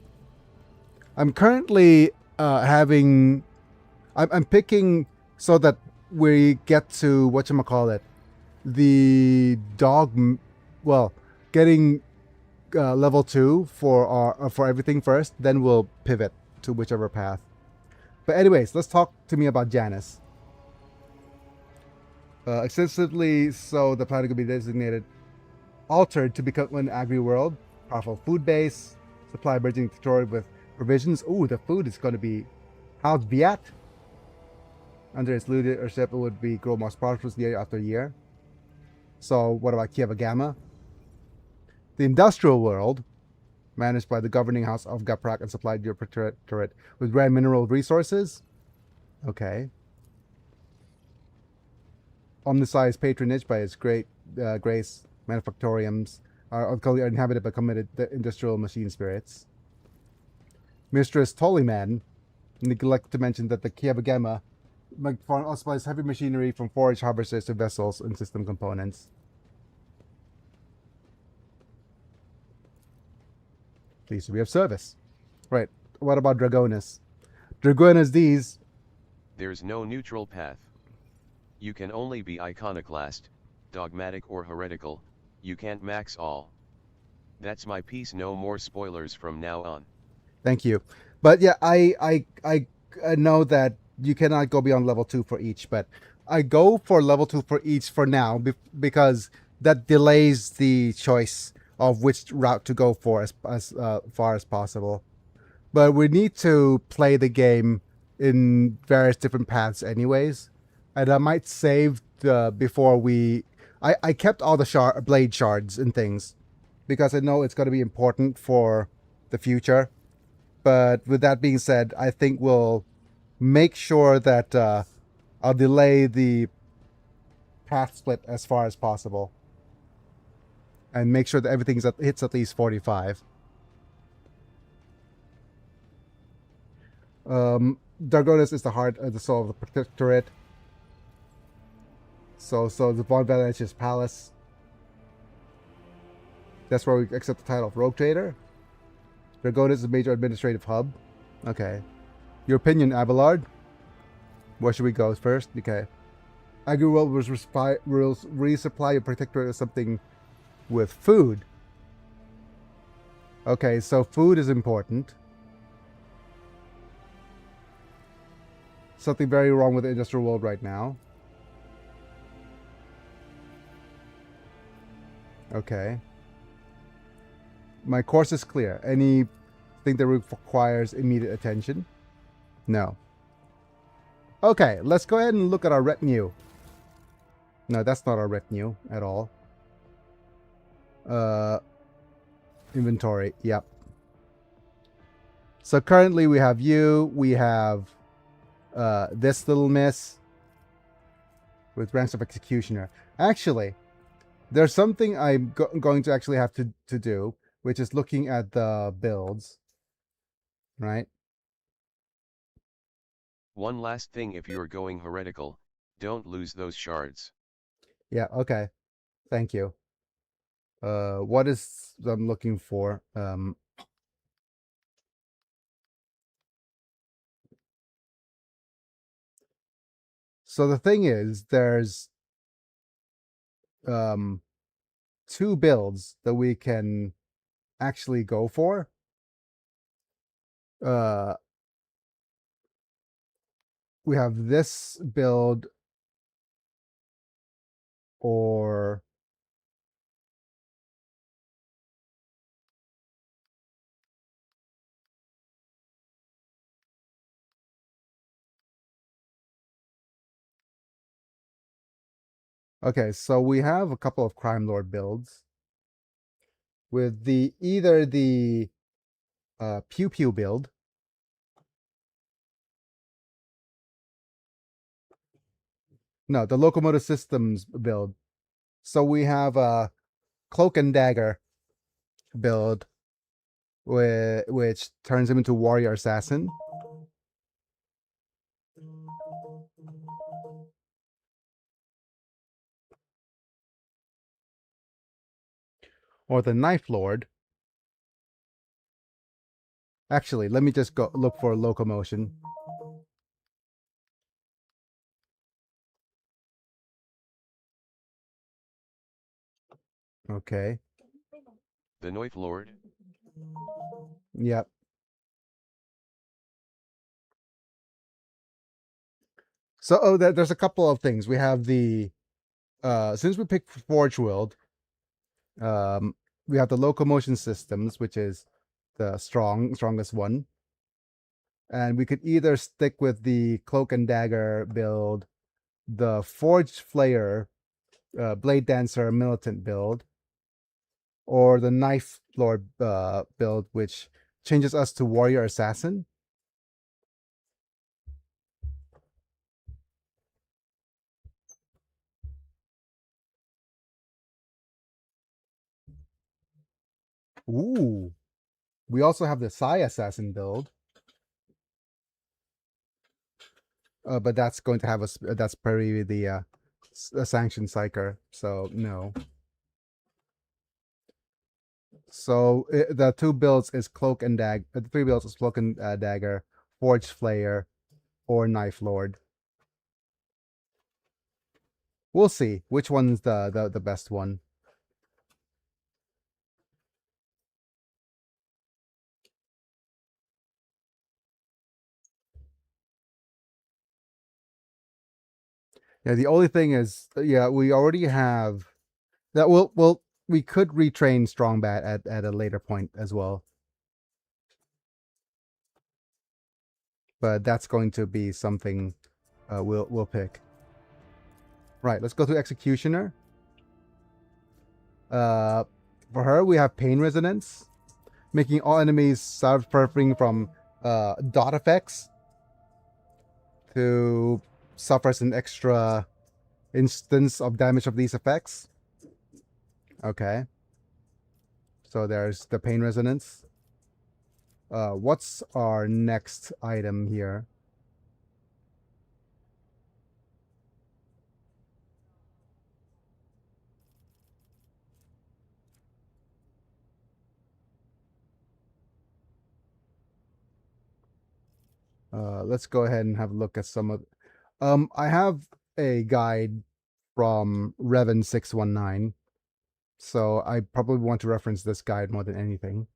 I'm currently I'm picking so that we get to, whatchamacallit, the dog... Well, getting level 2 for everything first, then we'll pivot to whichever path. But anyways, let's talk to me about Janus. Extensively, so the planet could be designated altered to become an agri-world. Powerful food base, supply burgeoning territory with provisions. Ooh, the food is going to be house Viat. Under its leadership, it would be grow more prosperous year after year. So, what about Kieva Gamma? The industrial world, managed by the governing house of Gaprak and supplied your protectorate with rare mineral resources. Okay. Omnisci's patronage by his great grace manufactoriums are inhabited by committed industrial machine spirits. Mistress Tollyman, neglect to mention that the Kieva Gamma Farm supplies heavy machinery from forage harvesters to vessels and system components. Please, we have service. Right. What about Dragonis? Dragonis these. There's no neutral path. You can only be iconoclast, dogmatic or heretical, you can't max all. That's my piece, no more spoilers from now on. Thank you. But yeah, I know that you cannot go beyond level 2 for each, but I go for level 2 for each for now because that delays the choice of which route to go for as far as possible. But we need to play the game in various different paths anyways. And I might save before we... I kept all the blade shards and things because I know it's going to be important for the future. But with that being said, I think we'll make sure that I'll delay the path split as far as possible. And make sure that everything hits at least 45. Dargonis is the heart of the soul of the Protectorate. So the Von Valentius Palace. That's where we accept the title of Rogue Trader. Dragonis is a major administrative hub. Okay. Your opinion, Abelard? Where should we go first? Okay. Agri-World will resupply your Protectorate with something with food. Okay, so food is important. Something very wrong with the industrial world right now. Okay. My course is clear. Anything that requires immediate attention? No. Okay, let's go ahead and look at our retinue. No, that's not our retinue at all. Inventory, yep. So currently we have you, we have this little miss with ranks of executioner. Actually, there's something I'm going to actually have to do, which is looking at the builds, right? One last thing, if you're going heretical, don't lose those shards. Yeah, okay. Thank you. What is I'm looking for? So the thing is, there's 2 builds that we can actually go for. We have this build or okay, so we have a couple of Crime Lord builds with either the Pew Pew build. No, the Locomotive Systems build. So we have a Cloak and Dagger build, which turns him into Warrior Assassin. Or the Knife Lord. Actually, let me just go look for Locomotion. Okay. The Knife Lord? Yep. So, there's a couple of things. We have the since we picked Forge World, we have the Locomotion Systems, which is the strongest one. And we could either stick with the Cloak and Dagger build, the Forged Flayer, Blade Dancer Militant build, or the Knife Lord build, which changes us to Warrior Assassin. Ooh. We also have the Psy Assassin build. But that's going to have that's per the sanction psyker, so no. So the two builds is cloak and the three builds is cloak and dagger, forge flayer, or knife lord. We'll see which one's the best one. Yeah, the only thing is, yeah, we already have that. We could retrain Strongbat at a later point as well, but that's going to be something we'll pick. Right, let's go to Executioner. For her, we have Pain Resonance, making all enemies suffering from dot effects to suffers an extra instance of damage of these effects. Okay. So there's the Pain Resonance. What's our next item here? Let's go ahead and have a look at some of. I have a guide from Revan 619, so I probably want to reference this guide more than anything.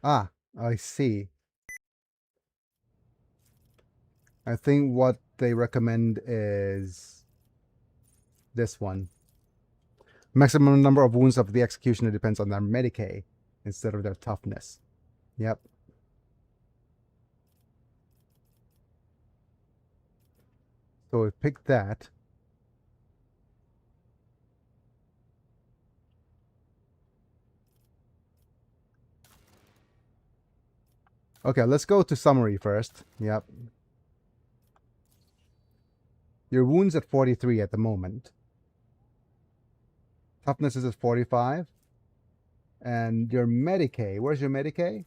Ah, I see. I think what they recommend is this one. Maximum number of wounds of the executioner depends on their Medicae instead of their toughness. Yep. So we picked that. Okay, let's go to summary first. Yep. Your wounds at 43 at the moment. Toughness is at 45. And your Medicae, where's your Medicae?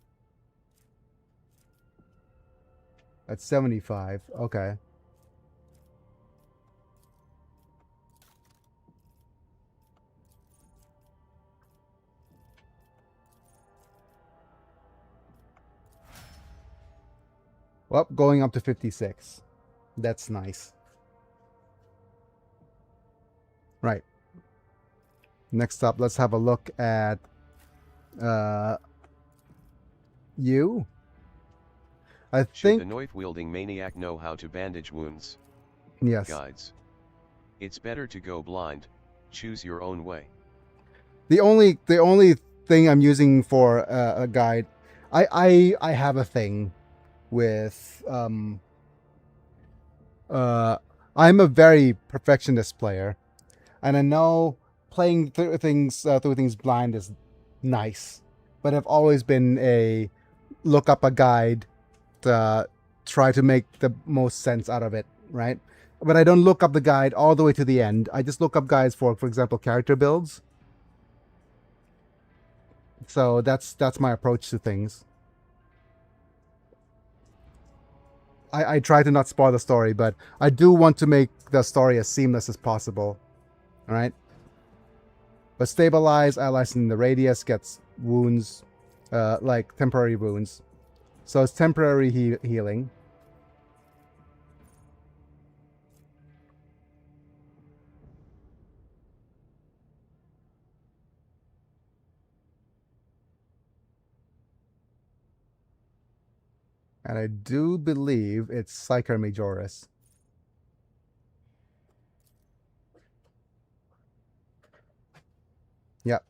At 75. Okay. Well, going up to 56. That's nice. Right. Next up, let's have a look at you. I Should think the knife-wielding maniac know how to bandage wounds? yes. Guides. It's better to go blind. Choose your own way. The only thing I'm using for a guide, I have a thing with I'm a very perfectionist player, and I know playing through things blind is nice, but I've always been a look up a guide to try to make the most sense out of it, right? But I don't look up the guide all the way to the end. I just look up guides for example, character builds. So that's my approach to things. I try to not spoil the story, but I do want to make the story as seamless as possible. All right. But stabilize allies in the radius gets wounds, like temporary wounds. So it's temporary healing. And I do believe it's Psyker Majoris. Yep.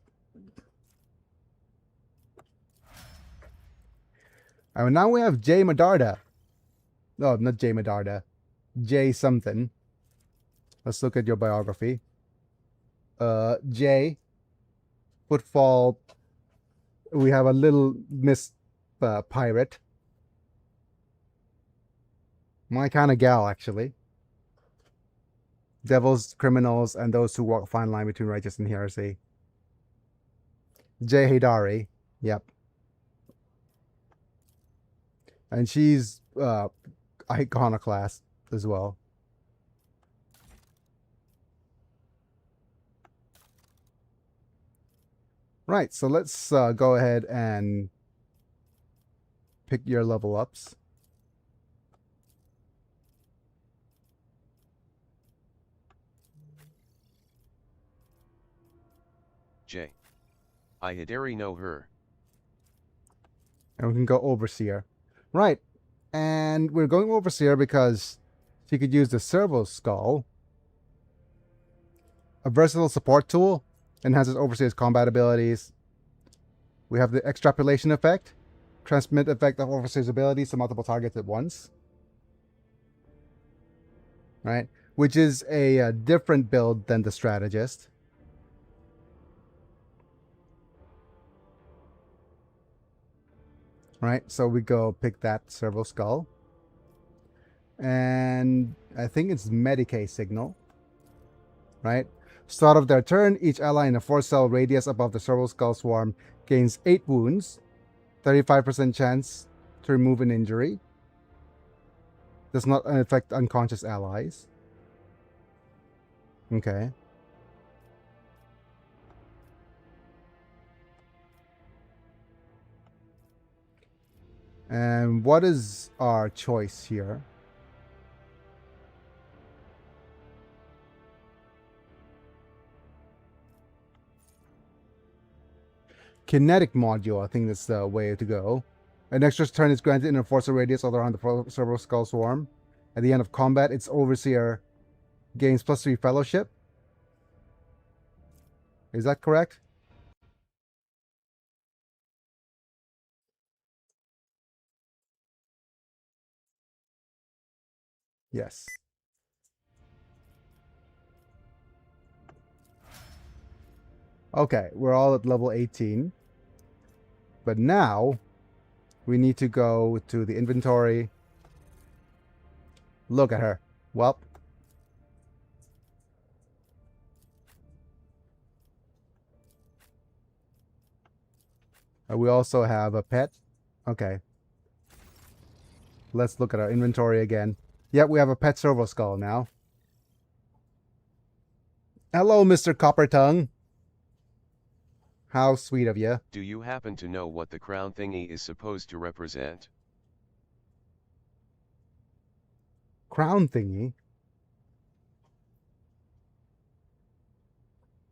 And now we have Jay Medarda. No, not Jay Medarda. Jay something. Let's look at your biography. Jay. Footfall. We have a little Miss Pirate. My kind of gal, actually. Devils, criminals, and those who walk a fine line between righteous and heresy. Jay Haydari. Yep. And she's iconoclast as well. Right, so let's go ahead and pick your level ups. J. I Hidari know her. And we can go Overseer. Right, and we're going Overseer because she could use the Servo Skull, a versatile support tool, enhances Overseer's combat abilities. We have the Extrapolation effect, transmit effect of Overseer's abilities to multiple targets at once. Right, which is a different build than the Strategist. Right, so we go pick that Servo Skull. And I think it's Medicae signal. Right? Start of their turn, each ally in a 4-cell radius above the Servo Skull swarm gains 8 wounds, 35% chance to remove an injury. Does not affect unconscious allies. Okay. And what is our choice here? Kinetic module, I think that's the way to go. An extra turn is granted in a force radius all around the Servo Skull swarm. At the end of combat, its Overseer gains +3 fellowship. Is that correct? Yes. Okay, we're all at level 18. But now, we need to go to the inventory. Look at her. Well. We also have a pet. Okay. Let's look at our inventory again. Yep, we have a pet Servo Skull now. Hello, Mr. Copper Tongue. How sweet of you. Do you happen to know what the crown thingy is supposed to represent? Crown thingy?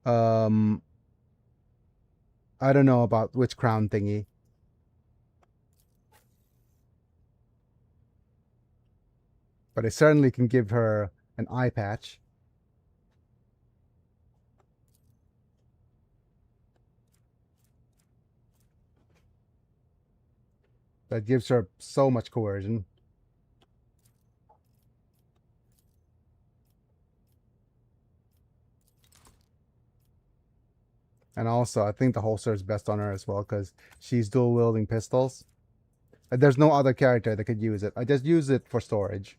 I don't know about which crown thingy. But I certainly can give her an eye patch. That gives her so much coercion. And also, I think the holster is best on her as well because she's dual-wielding pistols. And there's no other character that could use it. I just use it for storage,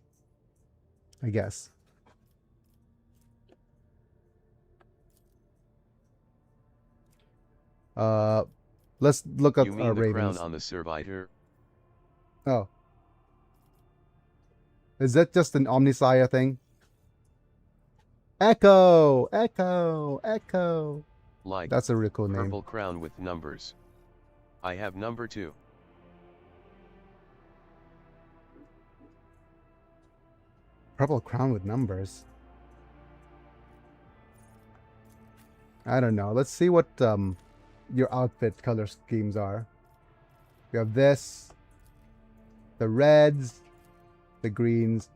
I guess. Let's look at You mean our the ravens. crown on the servitor? Oh. Is that just an Omniscient thing? Echo! Echo! Echo! Like, That's a really cool name. purple crown with numbers. I have number 2. Purple crown with numbers. I don't know. Let's see what your outfit color schemes are. We have this. The reds. The greens.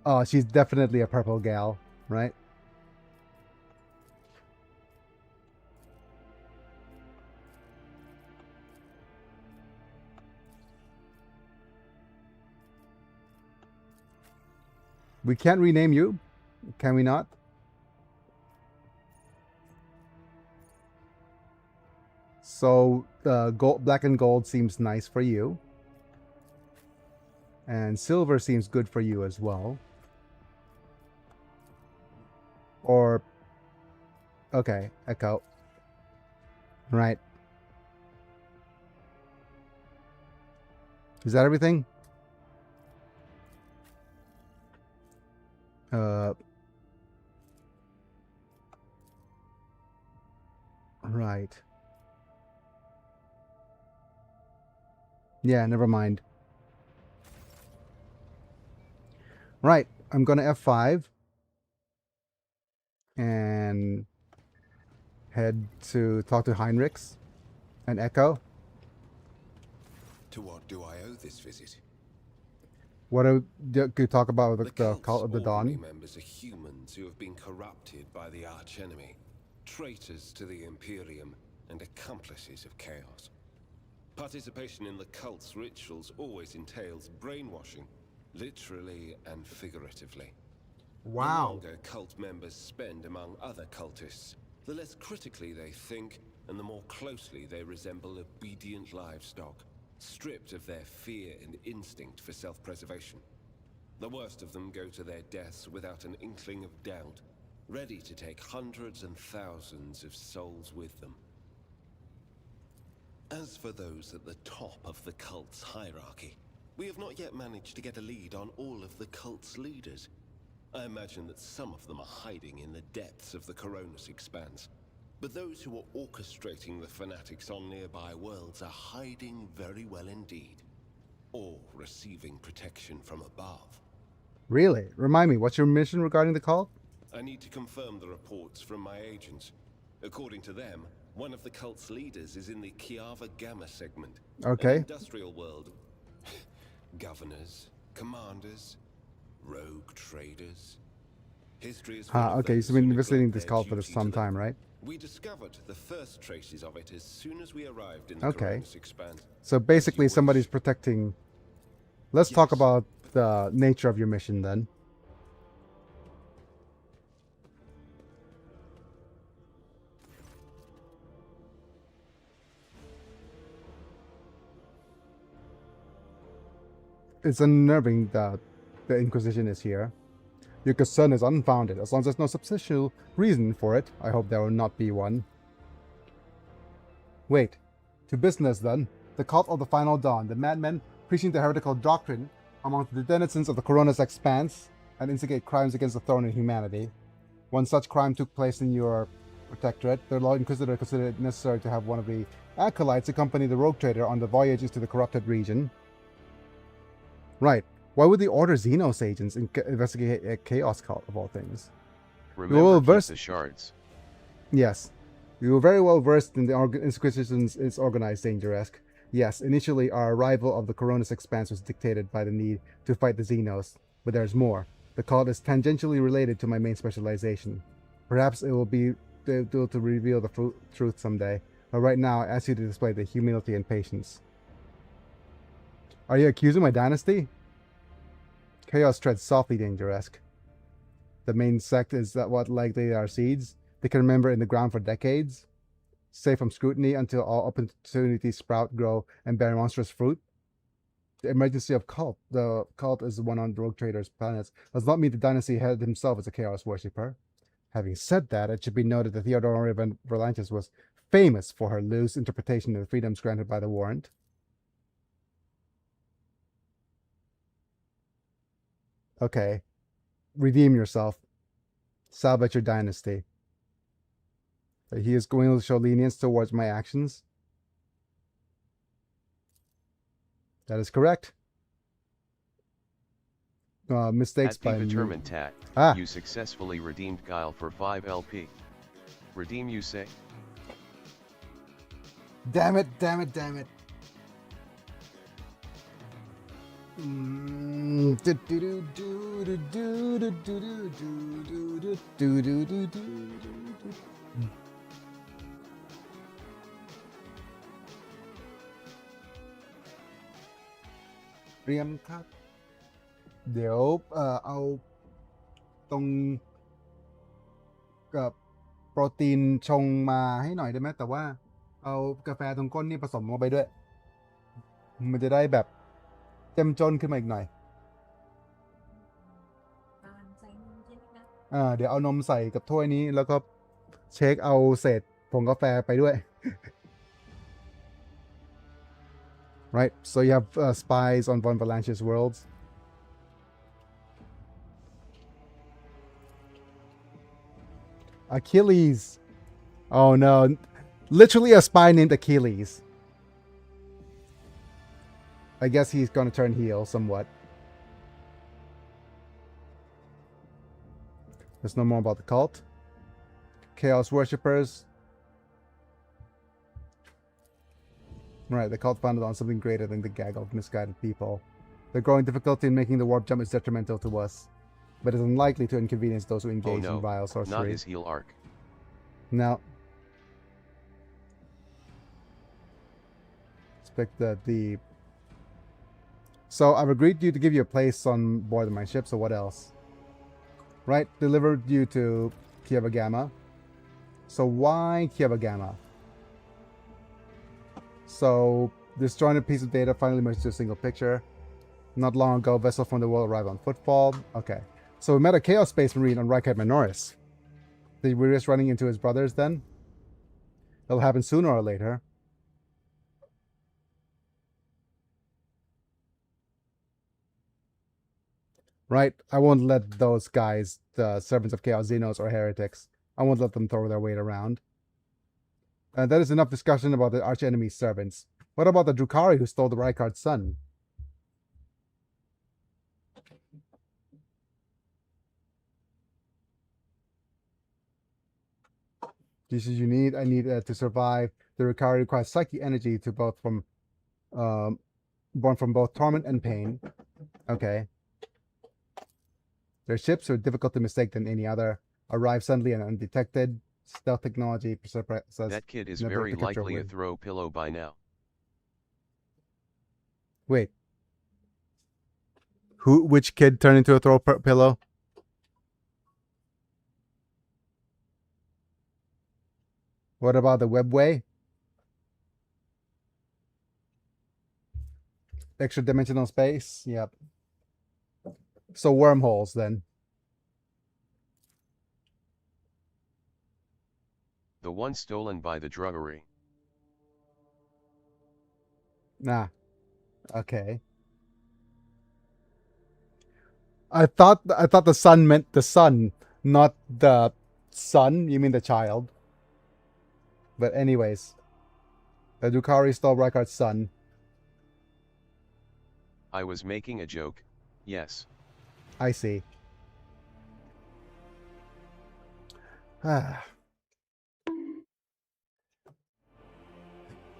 Oh, she's definitely a purple gal, right? We can't rename you, can we not? So black and gold seems nice for you. And silver seems good for you as well. Or, okay, Echo. Right. Is that everything? Right. Yeah, never mind. Right, I'm gonna F5 and head to talk to Heinrichs and Echo. To what do I owe this visit? What could you talk about the cult's Cult of the ordinary Dawn? members are humans who have been corrupted by the archenemy, traitors to the Imperium, and accomplices of chaos. Participation in the cult's rituals always entails brainwashing, literally and figuratively. The longer cult members spend among other cultists, the less critically they think, and the more closely they resemble obedient livestock, stripped of their fear and instinct for self-preservation. The worst of them go to their deaths without an inkling of doubt, ready to take hundreds and thousands of souls with them. As for those at the top of the cult's hierarchy, we have not yet managed to get a lead on all of the cult's leaders. I imagine that some of them are hiding in the depths of the Coronis Expanse. But those who are orchestrating the fanatics on nearby worlds are hiding very well indeed. Or receiving protection from above. Really? Remind me, what's your mission regarding the cult? I need to confirm the reports from my agents. According to them, one of the cult's leaders is in the Kiava Gamma segment. Okay. An industrial world. Governors, commanders, rogue traders. History is full of Okay, those so you've who been visiting neglect this their cult for duty some to them. time, right? We discovered the first traces of it as soon as we arrived in the Okay. Coronis Expanse. So basically As you somebody's wish. protecting... Let's talk Yes. about the nature of your mission then. It's unnerving that the Inquisition is here. Your concern is unfounded. As long as there's no substantial reason for it, I hope there will not be one. Wait. To business then. The Cult of the Final Dawn, the madmen preaching the heretical doctrine among the denizens of the Coronis Expanse and instigate crimes against the throne and humanity. One such crime took place in your protectorate. The Lord Inquisitor considered it necessary to have one of the acolytes accompany the rogue trader on the voyages to the corrupted region. Right. Why would they order Xenos agents investigate a chaos cult of all things? Remember, keep versed- the shards. Yes. We were very well versed in the Inquisition's organized danger-esque. Yes, initially our arrival of the Coronis Expanse was dictated by the need to fight the Xenos, but there's more. The cult is tangentially related to my main specialization. Perhaps it will be able to reveal the truth someday, but right now I ask you to display the humility and patience. Are you accusing my dynasty? Chaos treads softly, danger-esque. The main sect is that what likely are seeds they can remember in the ground for decades, safe from scrutiny until all opportunities sprout, grow, and bear monstrous fruit. The emergency of cult. The cult is the one on Rogue Trader's planets. Does not mean the dynasty head himself is a chaos worshipper. Having said that, it should be noted that Theodora van Verlantis was famous for her loose interpretation of the freedoms granted by the warrant. Okay. Redeem yourself. Salvage your dynasty. He is going to show lenience towards my actions. That is correct. Mistakes At the by me. Determined Tat, Ah. you successfully redeemed Guile for 5 LP. Redeem, you say? Damn it, damn it, damn it.เตรียมครับ เดี๋ยวเอาตรงกับโปรตีนชงมาให้หน่อยได้ไหมแต่ว่าเอากาแฟตรงก้นนี่ผสมลงไปด้วย มันจะได้แบบเต็มจนขึ้นมาอีกหน่อย เดี๋ยวเอานมใส่กับถ้วยนี้แล้วก็เช็คเอาเศษผงกาแฟไปด้วย Right, so you have spies on Von Valanche's worlds. Achilles. Oh no. Literally a spy named Achilles. I guess he's gonna turn heel somewhat. There's no more about the cult. Chaos worshippers. Right, the cult founded on something greater than the gaggle of misguided people. The growing difficulty in making the warp jump is detrimental to us, but is unlikely to inconvenience those who engage in vile sorcery. Not his heel arc. Now, expect the. So I've agreed to give you a place on board my ship. So what else? Right, delivered you to Kiavagama. So why Kiavagama? So destroying a piece of data finally merged to a single picture. Not long ago, vessel from the world arrived on footfall. Okay, so we met a Chaos Space Marine on Rykite Minoris. Did we risk running into his brothers then? It'll happen sooner or later. Right? I won't let those guys, the servants of Chaos Xenos or heretics, I won't let them throw their weight around. That is enough discussion about the archenemy servants. What about the Drukhari who stole the Rykard's son? This is you need. I need to survive. The Drukhari requires psychic energy to both from, born from both torment and pain. Okay. Their ships are difficult to mistake than any other. Arrive suddenly and undetected. Stealth technology. That kid is very likely a throw pillow by now. Wait. Which kid turned into a throw pillow? What about the webway? Extra dimensional space? Yep. So wormholes then. The one stolen by the druggery. Nah. Okay. I thought the son meant the son, not the son. You mean the child. But anyways. The Drukhari stole Rykard's son. I was making a joke. Yes. I see. Ah.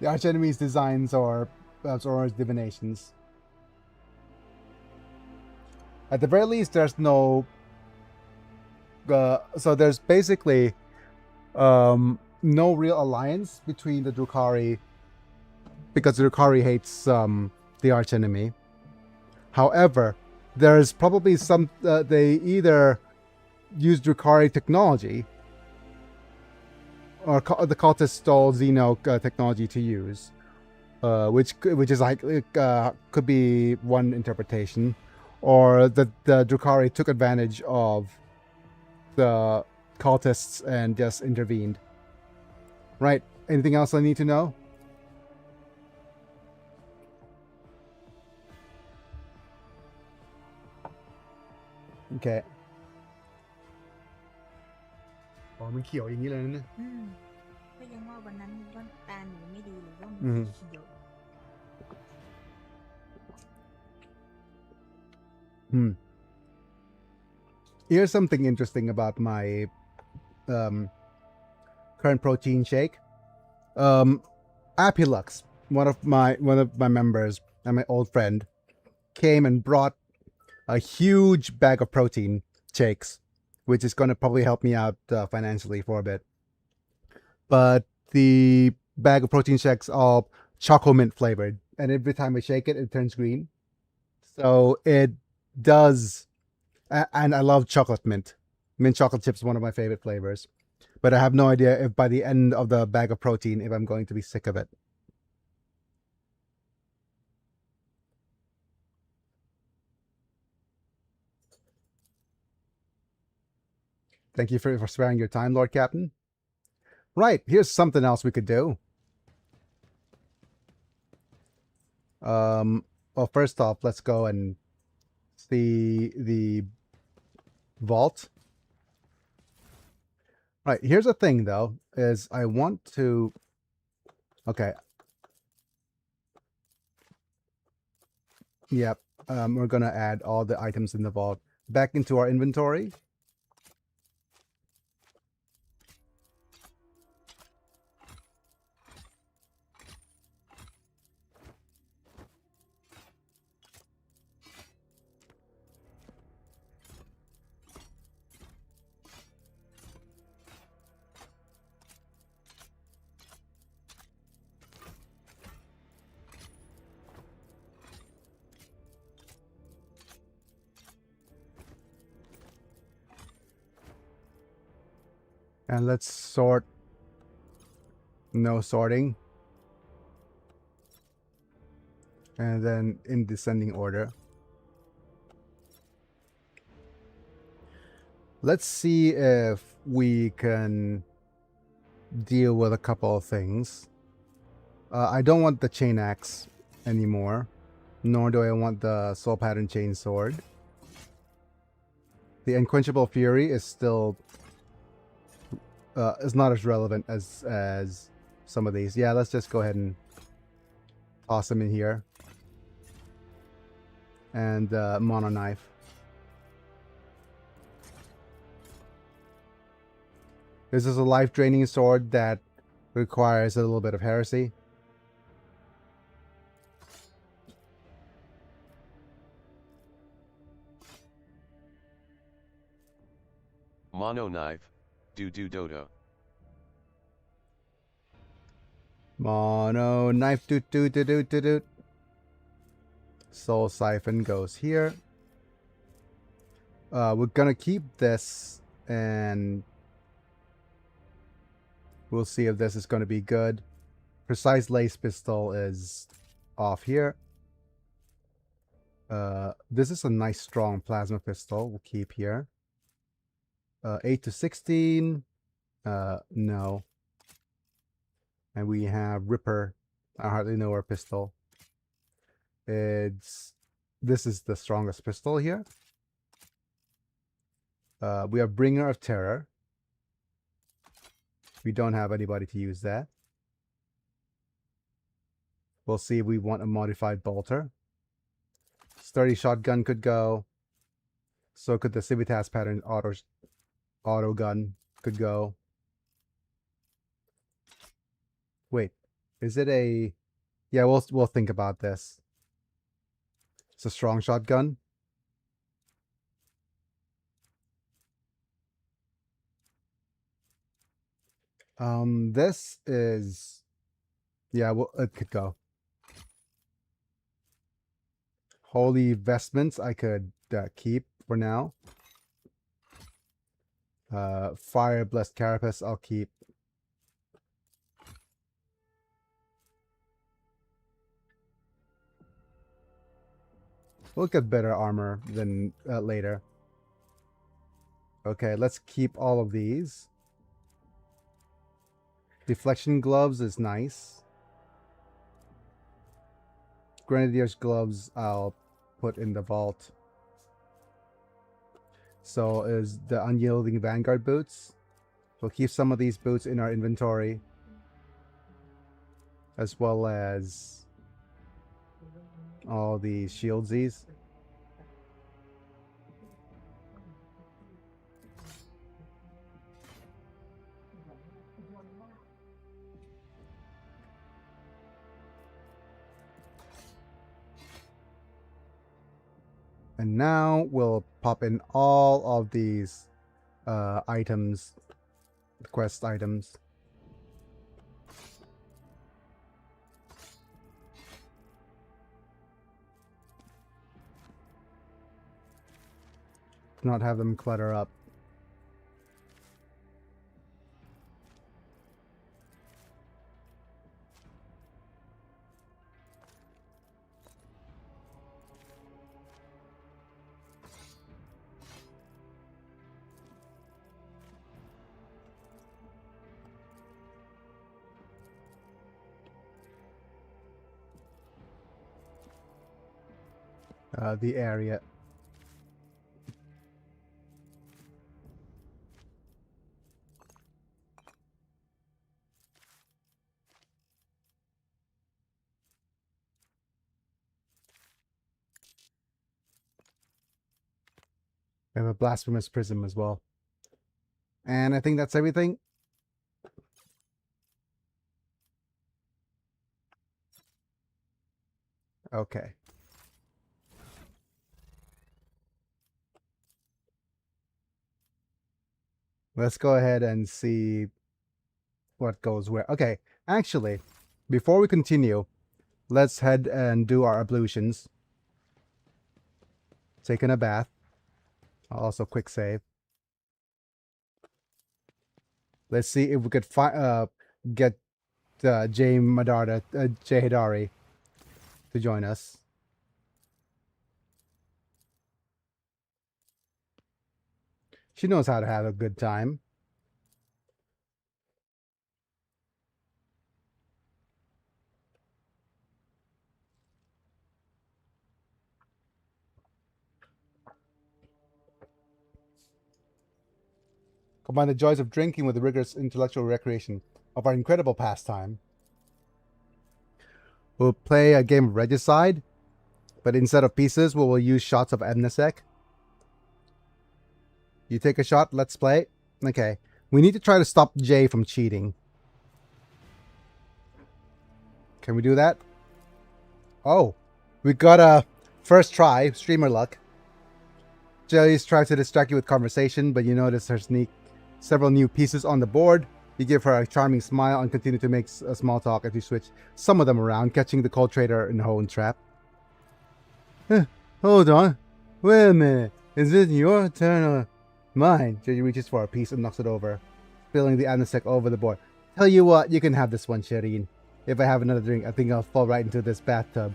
The archenemy's designs are Aurora's divinations. At the very least, there's no. So there's basically no real alliance between the Drukhari, because the Drukhari hates the archenemy. However, there's probably some. They either use Drukhari technology, or the cultists stole Xeno technology to use, which is like could be one interpretation, or the Drukhari took advantage of the cultists and just intervened. Right? Anything else I need to know? Okay. อ๋อมันเขียวอย่างนี้เลยนะเนี่ย ก็ยังว่าวันนั้นว่าตาหนูไม่ดีหรือว่ามันเขียว Here's something interesting about my current protein shake. Apilux, one of my members and my old friend, came and brought a huge bag of protein shakes, which is going to probably help me out financially for a bit. But the bag of protein shakes are chocolate mint flavored, and every time I shake it, it turns green. So it does, and I love chocolate mint. Mint chocolate chips is one of my favorite flavors. But I have no idea if by the end of the bag of protein, if I'm going to be sick of it. Thank you for sparing your time, Lord Captain. Right, here's something else we could do. Well, first off, let's go and see the vault. Right, here's the thing though, is I want to... Okay. Yep, we're gonna add all the items in the vault back into our inventory. And let's sort. No sorting. And then in descending order. Let's see if we can deal with a couple of things. I don't want the chain axe anymore, nor do I want the soul pattern chain sword. The unquenchable fury is still is not as relevant as some of these. Yeah, let's just go ahead and toss them in here. And mono knife. This is a life draining sword that requires a little bit of heresy. Mono knife, dodo. Mono knife, do. Soul siphon goes here. We're gonna keep this, and we'll see if this is gonna be good. Precise lace pistol is off here. This is a nice strong plasma pistol. We'll keep here. 8 to 16. No. And we have Ripper. I hardly know our pistol. This is the strongest pistol here. We have Bringer of Terror. We don't have anybody to use that. We'll see if we want a modified bolter. Sturdy shotgun could go. So could the Civitas pattern auto gun could go. Wait, is it a... Yeah, we'll think about this. It's a strong shotgun. This is... Yeah, well, it could go. Holy Vestments I could keep for now. Fire Blessed Carapace I'll keep. We'll get better armor than later. Okay, let's keep all of these. Deflection gloves is nice. Grenadier's gloves I'll put in the vault. So is the unyielding Vanguard boots. We'll keep some of these boots in our inventory, as well as all the shieldsies. And now we'll pop in all of these items, quest items. Not have them clutter up. The area. We have a blasphemous prism as well. And I think that's everything. Okay. Let's go ahead and see what goes where. Okay, actually, before we continue, let's head and do our ablutions. Taking a bath. I'll also quick save. Let's see if we could get Jay Hidari to join us. She knows how to have a good time. Combine the joys of drinking with the rigorous intellectual recreation of our incredible pastime. We'll play a game of Regicide, but instead of pieces, we will use shots of Amnesec. You take a shot, let's play. Okay. We need to try to stop Jay from cheating. Can we do that? Oh, we got a first try, streamer luck. Jay tries to distract you with conversation, but you notice her sneak several new pieces on the board. You give her a charming smile and continue to make a small talk as you switch some of them around, catching the cold trader in her own trap. Hold on. Wait a minute. Is it your turn or mine? Jay reaches for a piece and knocks it over, spilling the Amnesec over the board. Tell you what, you can have this one, Shireen. If I have another drink, I think I'll fall right into this bathtub.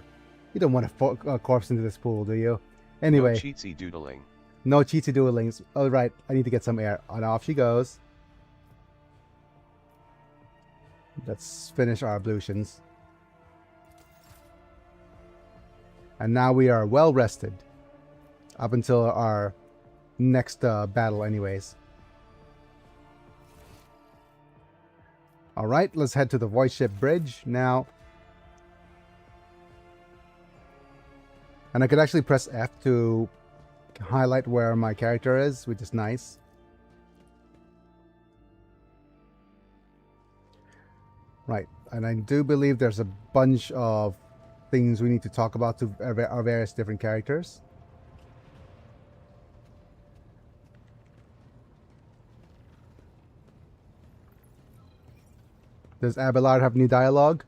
You don't want to corpse into this pool, do you? Anyway. No cheatsy doodling. No cheatsy doodlings. All right, I need to get some air. And off she goes. Let's finish our ablutions. And now we are well rested. Up until our next battle anyways. Alright, let's head to the voice ship bridge now. And I could actually press F to highlight where my character is, which is nice. Right, and I do believe there's a bunch of things we need to talk about to our various different characters. Does Abelard have new dialogue?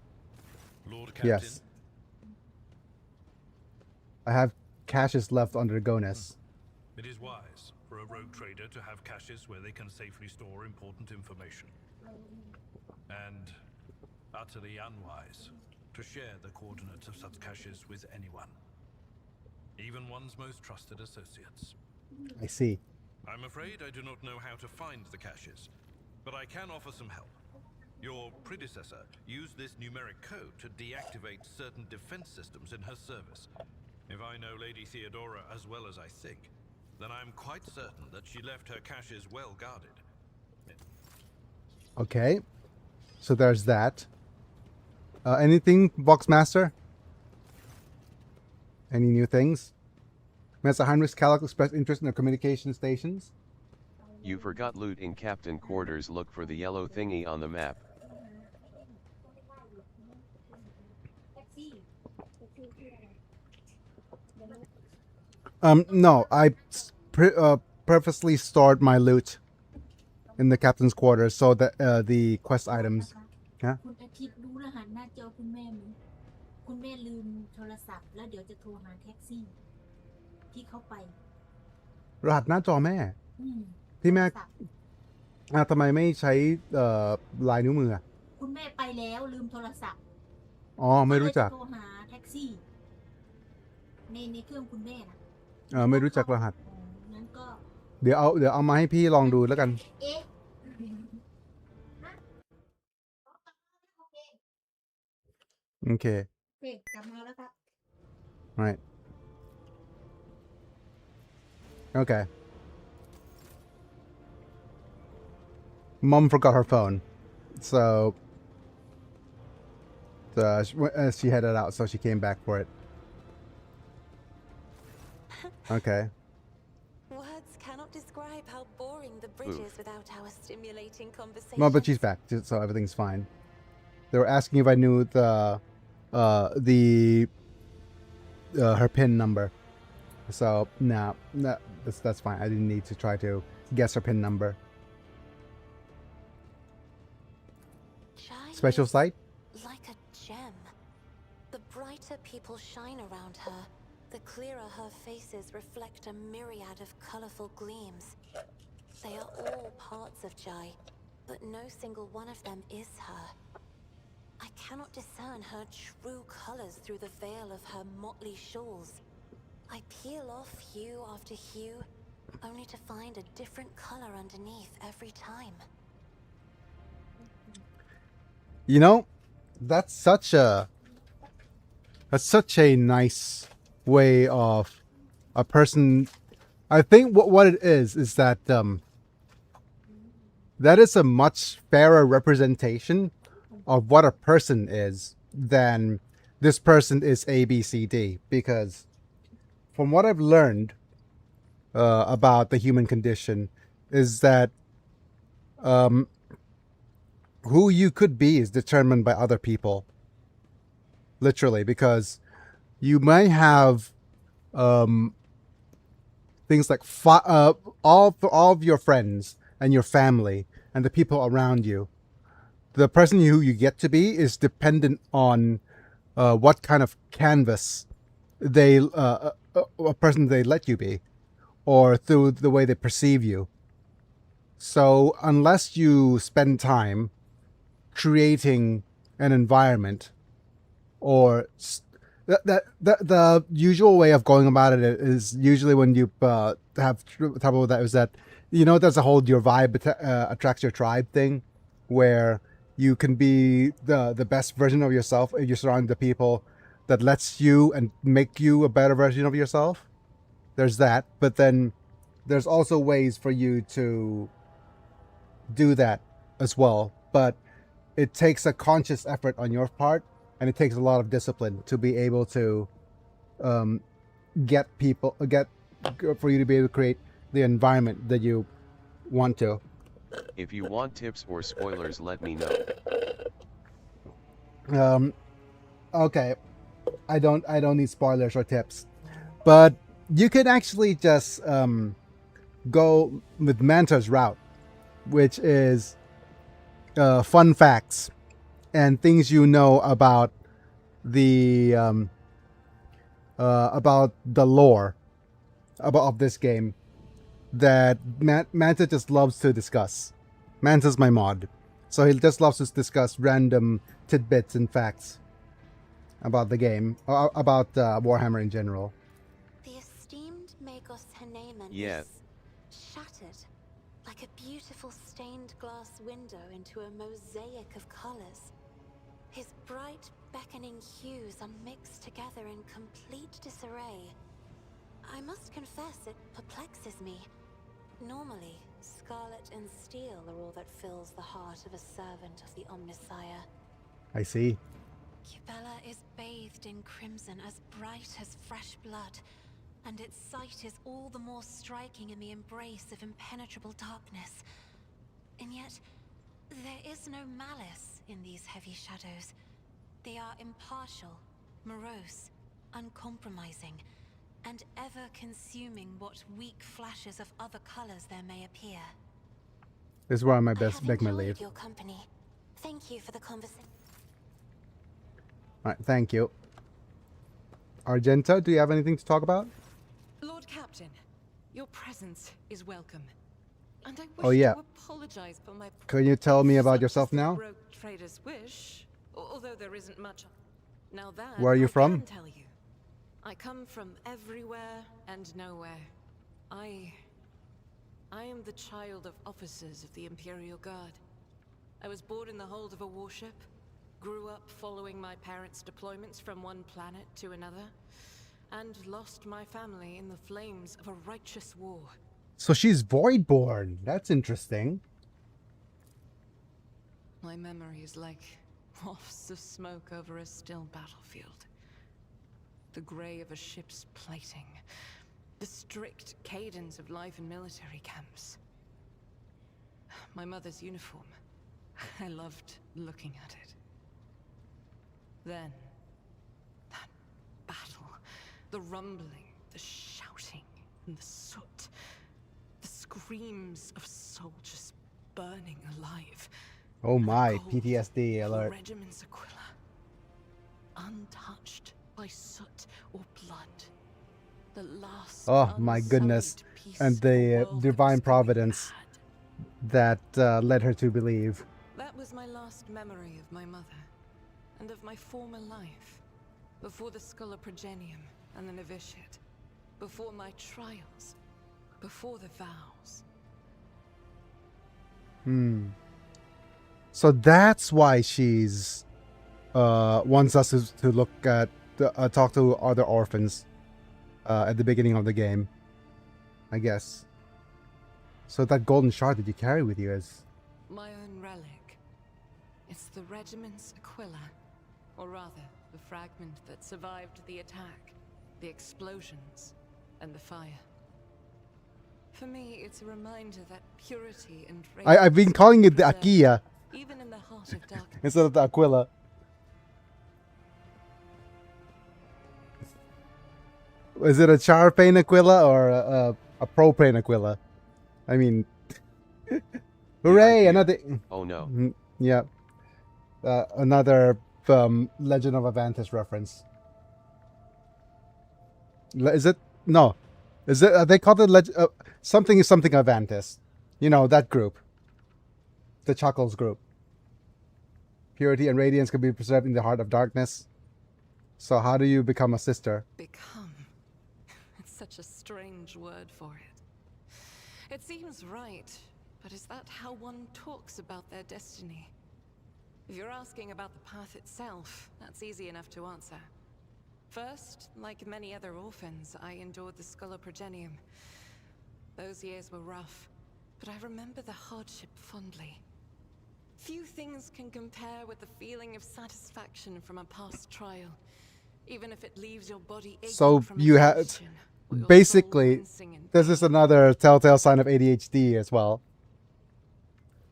Lord Captain. Yes. I have caches left under Gonus. It is wise for a rogue trader to have caches where they can safely store important information. And utterly unwise to share the coordinates of such caches with anyone. Even one's most trusted associates. I see. I'm afraid I do not know how to find the caches, but I can offer some help. Your predecessor used this numeric code to deactivate certain defense systems in her service. If I know Lady Theodora as well as I think, then I'm quite certain that she left her caches well guarded. Okay. So there's that. Anything, Boxmaster? Any new things? Master Heinrich Calic expressed interest in the communication stations. You forgot loot in Captain Quarters. Look for the yellow thingy on the map. No, I purposely stored my loot in the captain's quarters so that the quest items. Huh? คุณอาทิตย์รู้รหัสหน้าจอคุณแม่ไหมคุณแม่ลืมโทรศัพท์แล้วเดี๋ยวจะโทรหาแท็กซี่ที่เขาไป รหัสหน้าจอแม่ อืม ที่แม่ โทรศัพท์ ทำไมไม่ใช้ลายนิ้วมืออะ คุณแม่ไปแล้วลืมโทรศัพท์ อ๋อไม่รู้จัก ก็เลยจะโทรหาแท็กซี่ในเครื่องคุณแม่นะ ไม่รู้จักรหัส อ๋องั้นก็ เดี๋ยวเอามาให้พี่ลองดูแล้วกัน เอ๊ะ โอเค โอเคกลับมาแล้วครับ Right. Okay. Mom forgot her phone, so she headed out, so she came back for it. Okay. What's bridges without our stimulating conversation. No, but she's back, so everything's fine. They were asking if I knew her PIN number. So no, that's fine. I didn't need to try to guess her PIN number. Jai Special is sight? like a gem. The brighter people shine around her, the clearer her faces reflect a myriad of colorful gleams. They are all parts of Jai, but no single one of them is her. I cannot discern her true colors through the veil of her motley shawls. I peel off hue after hue, only to find a different color underneath every time. You know, that's such a nice way of a person. I think what it is that that is a much fairer representation of what a person is than this person is A, B, C, D. Because from what I've learned about the human condition is that who you could be is determined by other people. Literally, because you may have things like all of your friends and your family and the people around you. The person who you get to be is dependent on what kind of canvas a person they let you be, or through the way they perceive you. So unless you spend time creating an environment, or the usual way of going about it is usually when you have trouble with that is that, you know, there's a whole your vibe attracts your tribe thing, where you can be the best version of yourself if you surround the people that lets you and make you a better version of yourself. There's that, but then there's also ways for you to do that as well, but it takes a conscious effort on your part, and it takes a lot of discipline to be able to get for you to be able to create the environment that you want to. If you want tips or spoilers, let me know. Okay, I don't need spoilers or tips, but you could actually just go with Manta's route, which is fun facts and things you know about the lore of this game that Manta just loves to discuss. Manta's my mod, so he just loves to discuss random tidbits and facts about the game, about Warhammer in general. The esteemed Magos Haneman Yeah. is shattered, like a beautiful stained glass window into a mosaic of colors. His bright, beckoning hues are mixed together in complete disarray. I must confess it perplexes me. Normally, scarlet and steel are all that fills the heart of a servant of the Omnissiah. I see. Cubella is bathed in crimson as bright as fresh blood, and its sight is all the more striking in the embrace of impenetrable darkness. And yet, there is no malice in these heavy shadows. They are impartial, morose, uncompromising, and ever consuming what weak flashes of other colors there may appear. This is where I might I best have beg my enjoyed leave. your company. Thank you for the conversation. All right, thank you. Argenta, do you have anything to talk about? Lord Captain, your presence is welcome. And I wish Oh, yeah. to apologize for my... Can you tell me about Such yourself is the now? rogue trader's wish, although there isn't much. Now that Where are you I from? can tell you. I come from everywhere and nowhere. I am the child of officers of the Imperial Guard. I was born in the hold of a warship, grew up following my parents' deployments from one planet to another, and lost my family in the flames of a righteous war. So she's Voidborn. That's interesting. My memory is like wafts of smoke over a still battlefield. The grey of a ship's plating. The strict cadence of life in military camps. my mother's uniform. I loved looking at it. Then, that battle, the rumbling, the shouting, and the soot, the screams of soldiers burning alive. Oh my, Gold PTSD alert. Regiment's Aquila, untouched by soot or blood. The last Oh my goodness. unsullied piece And of the world that divine was going providence bad. that led her to believe. That was my last memory of my mother, and of my former life, before the Scholar Progenium and the novitiate, before my trials, before the vows. So that's why she's wants us to look at talk to other orphans at the beginning of the game, I guess. So that golden shard that you carry with you is My own relic. It's the regiment's Aquila, or rather, the fragment that survived the attack, the explosions, and the fire. For me, it's a reminder that purity and I've been calling it the preserved, Akia even in the heart of darkness. instead of the Aquila. Is it a Charpain Aquila or a Propane Aquila? I mean, hooray! Yeah. Another. Oh no. Yeah. Another Legend of Avantis reference. Is it? No. Is it? They called it something is something Avantis. You know, that group. The Chuckles group. Purity and radiance can be preserved in the heart of darkness. So how do you become a sister? Become. It's such a strange word for it. It seems right, but is that how one talks about their destiny? If you're asking about the path itself, that's easy enough to answer. First, like many other orphans, I endured the Scholar Progenium. Those years were rough, but I remember the hardship fondly. Few things can compare with the feeling of satisfaction from a past trial, even if it leaves your body aching So from you had exhaustion, or your soul basically wincing in this is pain. another telltale sign of ADHD as well.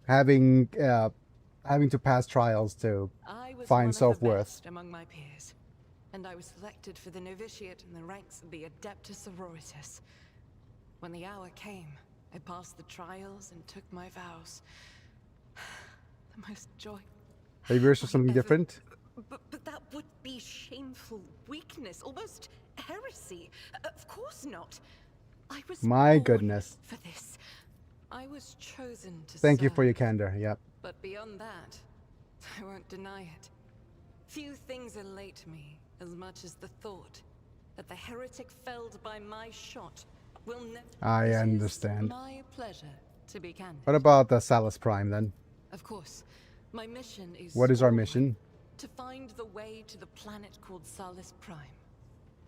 Having to pass trials to I was find one of the self-worth. best among my peers, and I was selected for the novitiate in the ranks of the Adeptus Sororitas. When the hour came, I passed the trials and took my vows. The most joy. Are you yours for something ever- different? But that would be shameful weakness, almost heresy. Of course not. I was My born goodness. for this. I was chosen to Thank you for serve. your candor. Yep. But beyond that, I won't deny it. Few things elate me as much as the thought that the heretic felled by my shot will never. I It is understand. my pleasure to be candid. What about the Salus Prime then? Of course, my mission is. What is our always mission? To find the way to the planet called Salus Prime.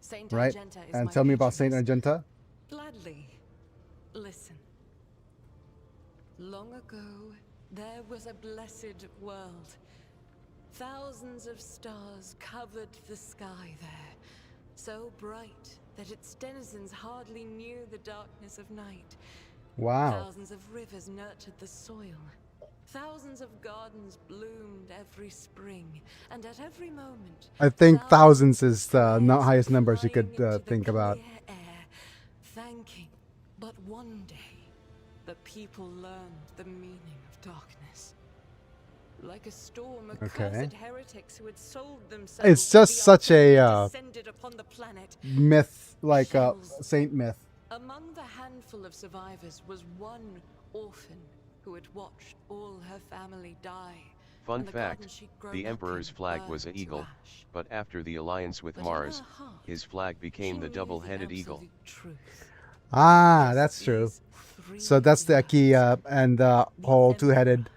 Saint Right? Argenta is And my tell me about Saint patroness. Argenta. Gladly. Listen. Long ago, there was a blessed world. Thousands of stars covered the sky there, so bright that its denizens hardly knew the darkness of night. Wow. Thousands of rivers nurtured the soil. Thousands of gardens bloomed every spring, and at every moment, I think thousands is the prayers highest numbers you could flying into the think about. clear air, thanking. But one day, the people learned the meaning of darkness. Like a storm, accursed heretics who had sold themselves It's to just the such a archangel descended upon the planet. myth, like a Shells. saint myth. Among the handful of survivors was one orphan who had watched all her family die. Fun and the garden fact, she'd grown the up Emperor's in flag was burned an to eagle, ash. but after the alliance with But in Mars, her heart, his flag became she the knew double-headed eagle. absolute truth. Ah, that's true. These three So that's the words, Akia and the whole two-headed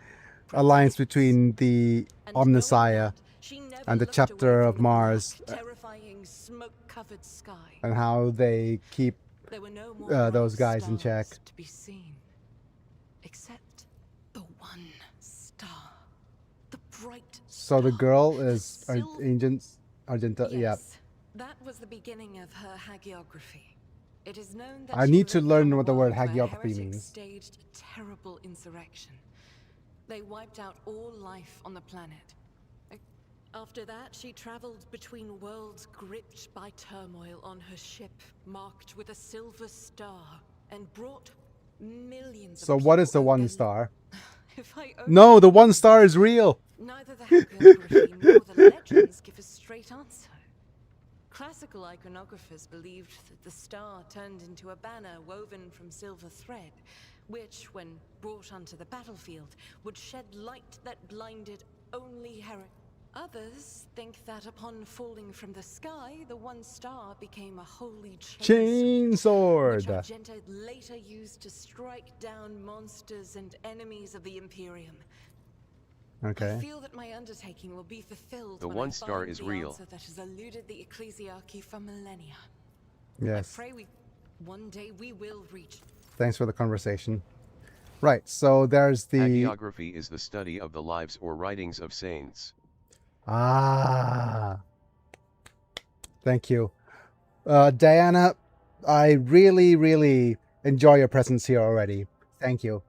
alliance between the and knowing Omnissiah that, she never and the looked away chapter from of the Mars, black, terrifying smoke-covered sky. and how they keep There were no more those bright guys in check. stars to be seen, except the one star, the bright. So the star, girl is silver- Argenta. Yeah. Yes, that was the beginning of her hagiography. It is known that I she need to lived learn on a what the word world where hagiography heretics means. staged a terrible insurrection, They wiped out all life on the planet. After that, she traveled between worlds gripped by turmoil on her ship, marked with a silver star, and brought millions of So what is the people one their star? If I No, the one star is real. Neither the hagiography nor the legends give a straight answer. Classical iconographers believed that the star turned into a banner woven from silver thread, which, when brought onto the battlefield, would shed light that blinded only heresy. Others think that upon falling from the sky, the one star became a holy Chain sword. which Argenta later used to strike down monsters and enemies of the Imperium. Okay. I feel that my undertaking will be fulfilled The when one I star find is the real. answer that has eluded the ecclesiarchy for millennia. Yes. I pray one day we will reach. Thanks for the conversation. Right, so there's the... Hagiography is the study of the lives or writings of saints. Ah. Thank you. Diana, I really, really enjoy your presence here already. Thank you.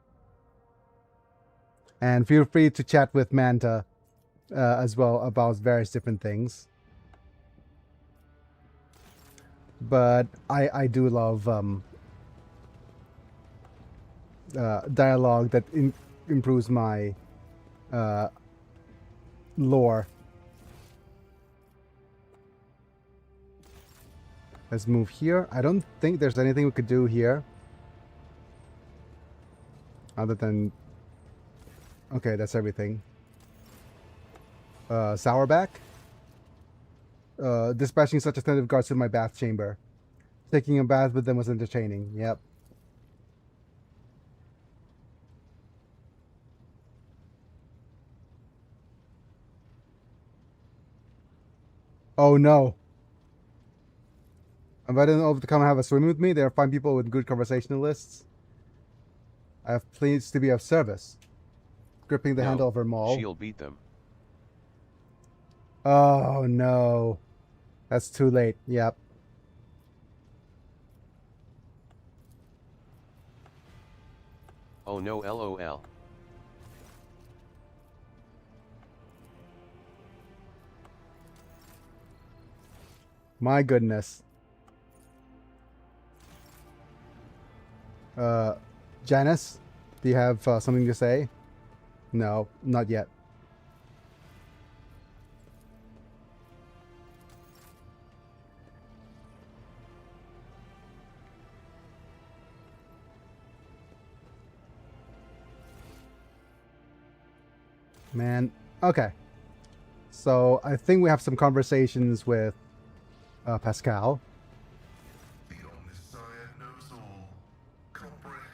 And feel free to chat with Manta as well about various different things. But I do love dialogue that improves my lore. Let's move here. I don't think there's anything we could do here. Other than... Okay, that's everything. Sourback? Dispatching such attentive guards to my bath chamber. Taking a bath with them was entertaining. Yep. Oh no. Invited them over to come and have a swim with me. They are fine people with good conversationalists. I have pleased to be of service. Gripping the handle of her maul. She'll beat them. Oh no. That's too late. Yep. Oh no, lol. My goodness. Janice, do you have something to say? No, not yet. Man, okay. So I think we have some conversations with Pascal. The Omnissiah knows all,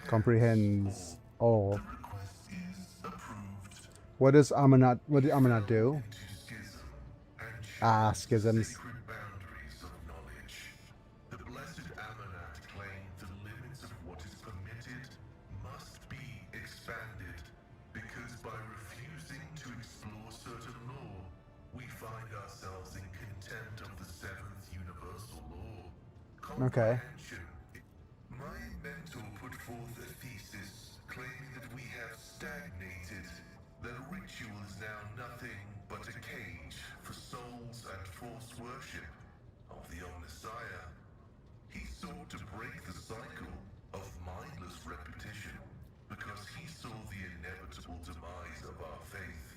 Comprehends all. The request is approved. What does Amanat? What did Amanat do? Into schism and Ah, choose the schisms. sacred boundaries of knowledge. The blessed Amanat claimed the limits of what is permitted must be expanded, because by refusing to explore certain law, we find ourselves in contempt of the seventh universal law. Okay. Comprehension. My mentor put forth a thesis claiming that we have stagnated, that ritual is now nothing but a cage for souls and false worship of the Omnissiah. He sought to break the cycle of mindless repetition because he saw the inevitable demise of our faith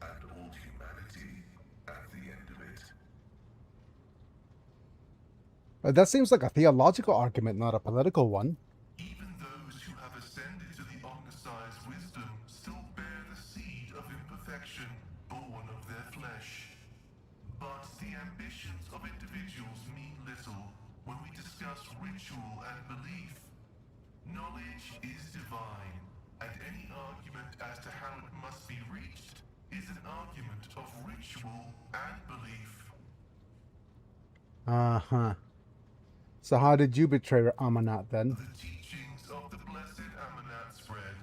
and all humanity at the end of it. That seems like a theological argument, not a political one. Even those who have ascended to the Omnissiah's wisdom still bear the seed of imperfection born of their flesh. But the ambitions of individuals mean little when we discuss ritual and belief. Knowledge is divine, and any argument as to how it must be reached is an argument of ritual and belief. Uh-huh. So how did you betray Amanat then? The teachings of the blessed Amanat spread,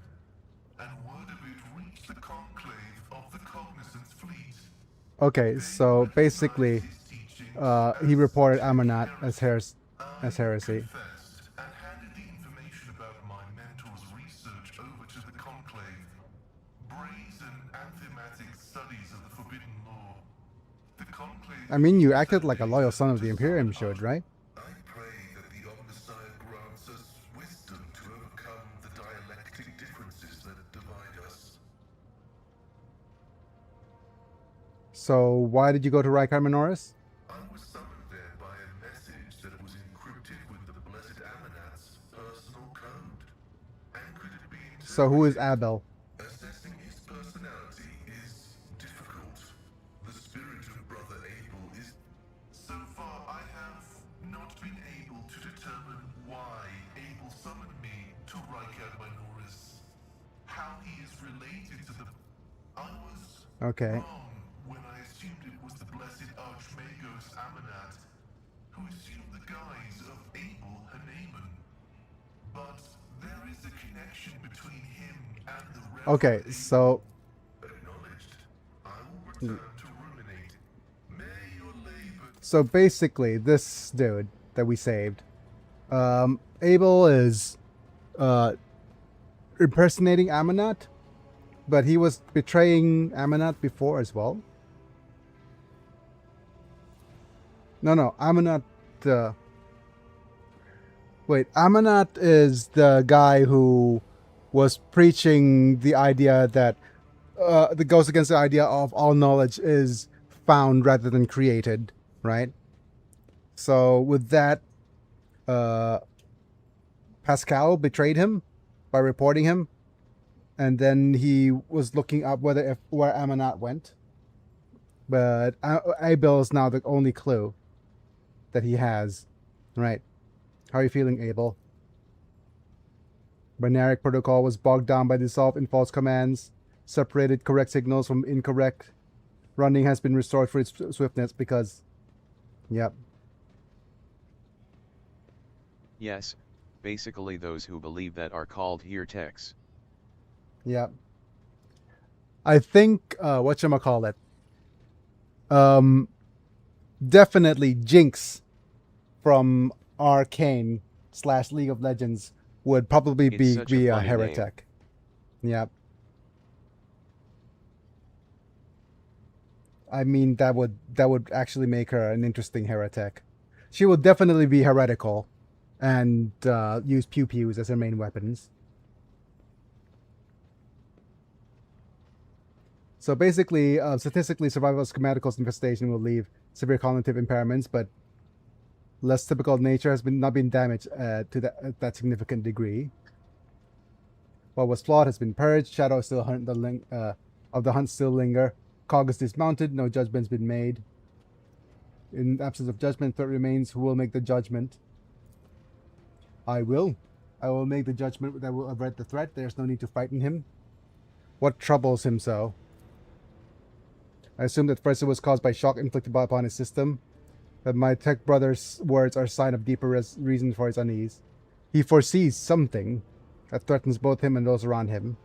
and word of it reached the conclave of the Cognizance fleet. Okay, so basically, he reported Amanat as heresy. Confessed and handed the information about my mentor's research over to the conclave. Brazen I mean, you acted like a loyal son of the Imperium should, right? I pray that the Omnissiah grants us wisdom to overcome the dialectic differences that divide us. So why did you go to Rykar Minoris? I was summoned there by a message that was encrypted with the Blessed Amanat's personal code. And could it be So who is Abel? Assessing his personality is difficult. The spirit of Brother Abel is... So far, I have not been able to determine why Abel summoned me to Rykar Minoris. How he is related to the... I was Okay. wrong when I assumed it was the Blessed Archmagos Amanat, who assumed the guise of Abel Haneman. But there is a connection between him and the Reverend Okay, so Acknowledged. I will return to ruminate. May your labor... so basically, this dude that we saved, Abel is impersonating Amanat, but he was betraying Amanat before as well. No, Amanat. Wait, Amanat is the guy who was preaching the idea that that goes against the idea of all knowledge is found rather than created, right? So with that, Pascal betrayed him by reporting him, and then he was looking up where Amanat went. But Abel is now the only clue that he has, right? How are you feeling, Abel? Binaric protocol was bogged down by dissolved in false commands, separated correct signals from incorrect. Running has been restored for its swiftness because... Yep. Yes, basically those who believe that are called heretics. Yep. I think, whatchamacallit, definitely Jinx from Arcane / League of Legends would probably It's such be a a funny heretic. Yep. I mean, that would actually make her an interesting heretic. She would definitely be heretical and use pew-pews as her main weapons. So basically, statistically, survival of schematicals infestation will leave severe cognitive impairments, but less typical nature has not been damaged to that significant degree. What was flawed has been purged. Shadow still hunt of the hunt still linger. Cog is dismounted. No judgment's been made. In absence of judgment, threat remains. Who will make the judgment? I will. I will make the judgment that will avert the threat. There's no need to frighten him. What troubles him so? I assume that first it was caused by shock inflicted upon his system. That my tech brother's words are a sign of deeper reason for his unease. He foresees something that threatens both him and those around him.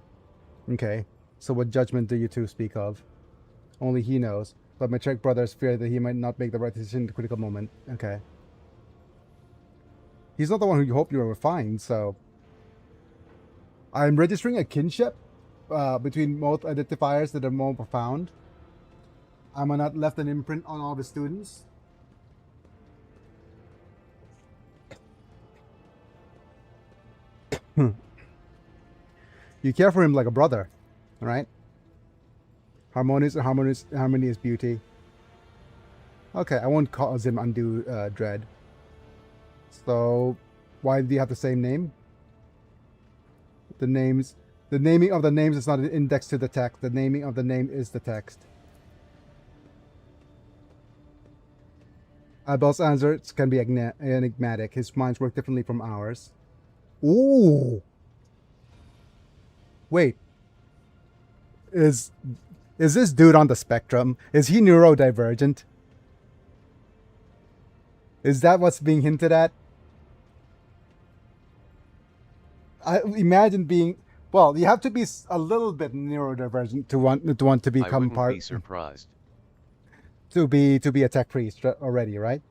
Okay, so what judgment do you two speak of? Only he knows. But my tech brothers fear that he might not make the right decision in the critical moment. Okay. He's not the one who you hope you will find, so... I'm registering a kinship between both identifiers that are more profound. Amanat left an imprint on all of his students. You care for him like a brother, right? Harmonious beauty. Okay, I won't cause him undue dread. So, why do you have the same name? The naming of the names is not an index to the text. The naming of the name is the text. Abel's answers can be enigmatic. His minds work differently from ours. Ooh! Wait. Is this dude on the spectrum? Is he neurodivergent? Is that what's being hinted at? I imagine being... Well, you have to be a little bit neurodivergent to want to become I wouldn't part... be surprised. To be a tech priest already, right?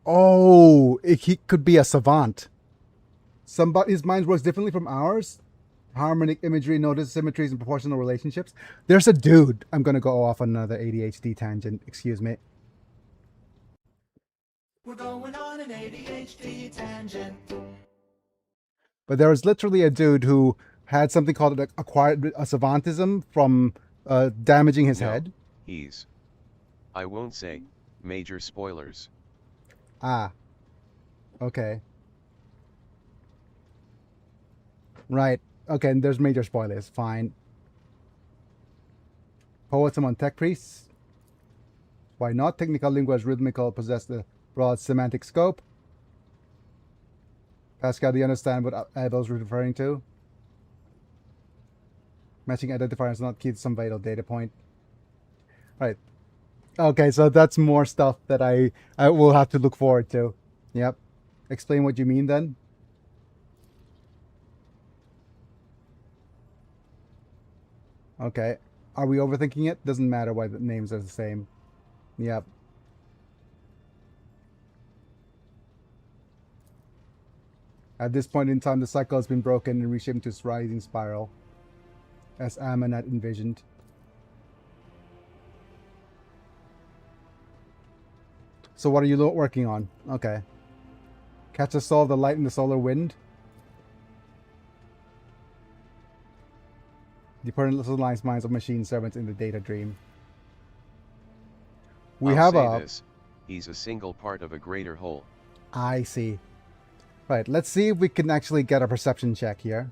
Oh, he could be a savant. His mind works differently from ours. harmonic imagery, notice symmetries and proportional relationships. There's a dude. I'm gonna go off on another ADHD tangent. Excuse me. We're going on an ADHD tangent. But there was literally a dude who had something called acquired a savantism from damaging his head. I won't say major spoilers. Ah. Okay. Right. Okay, and there's major spoilers. Fine. Poets among tech priests. Why not? Technical linguas rhythmical possess the broad semantic scope. Pascal, do you understand what Abel's referring to? Matching identifiers not key to some vital data point. Right. Okay, so that's more stuff that I will have to look forward to. Yep. Explain what you mean then. Okay. Are we overthinking it? Doesn't matter why the names are the same. Yep. At this point in time, the cycle has been broken and reshaped into its rising spiral, as Ammon had envisioned. So what are you working on? Okay. Catch the soul of the light in the solar wind. The little lines minds of machine servants in the data dream. I'll say this. He's a single part of a greater whole. I see. Right, let's see if we can actually get a perception check here.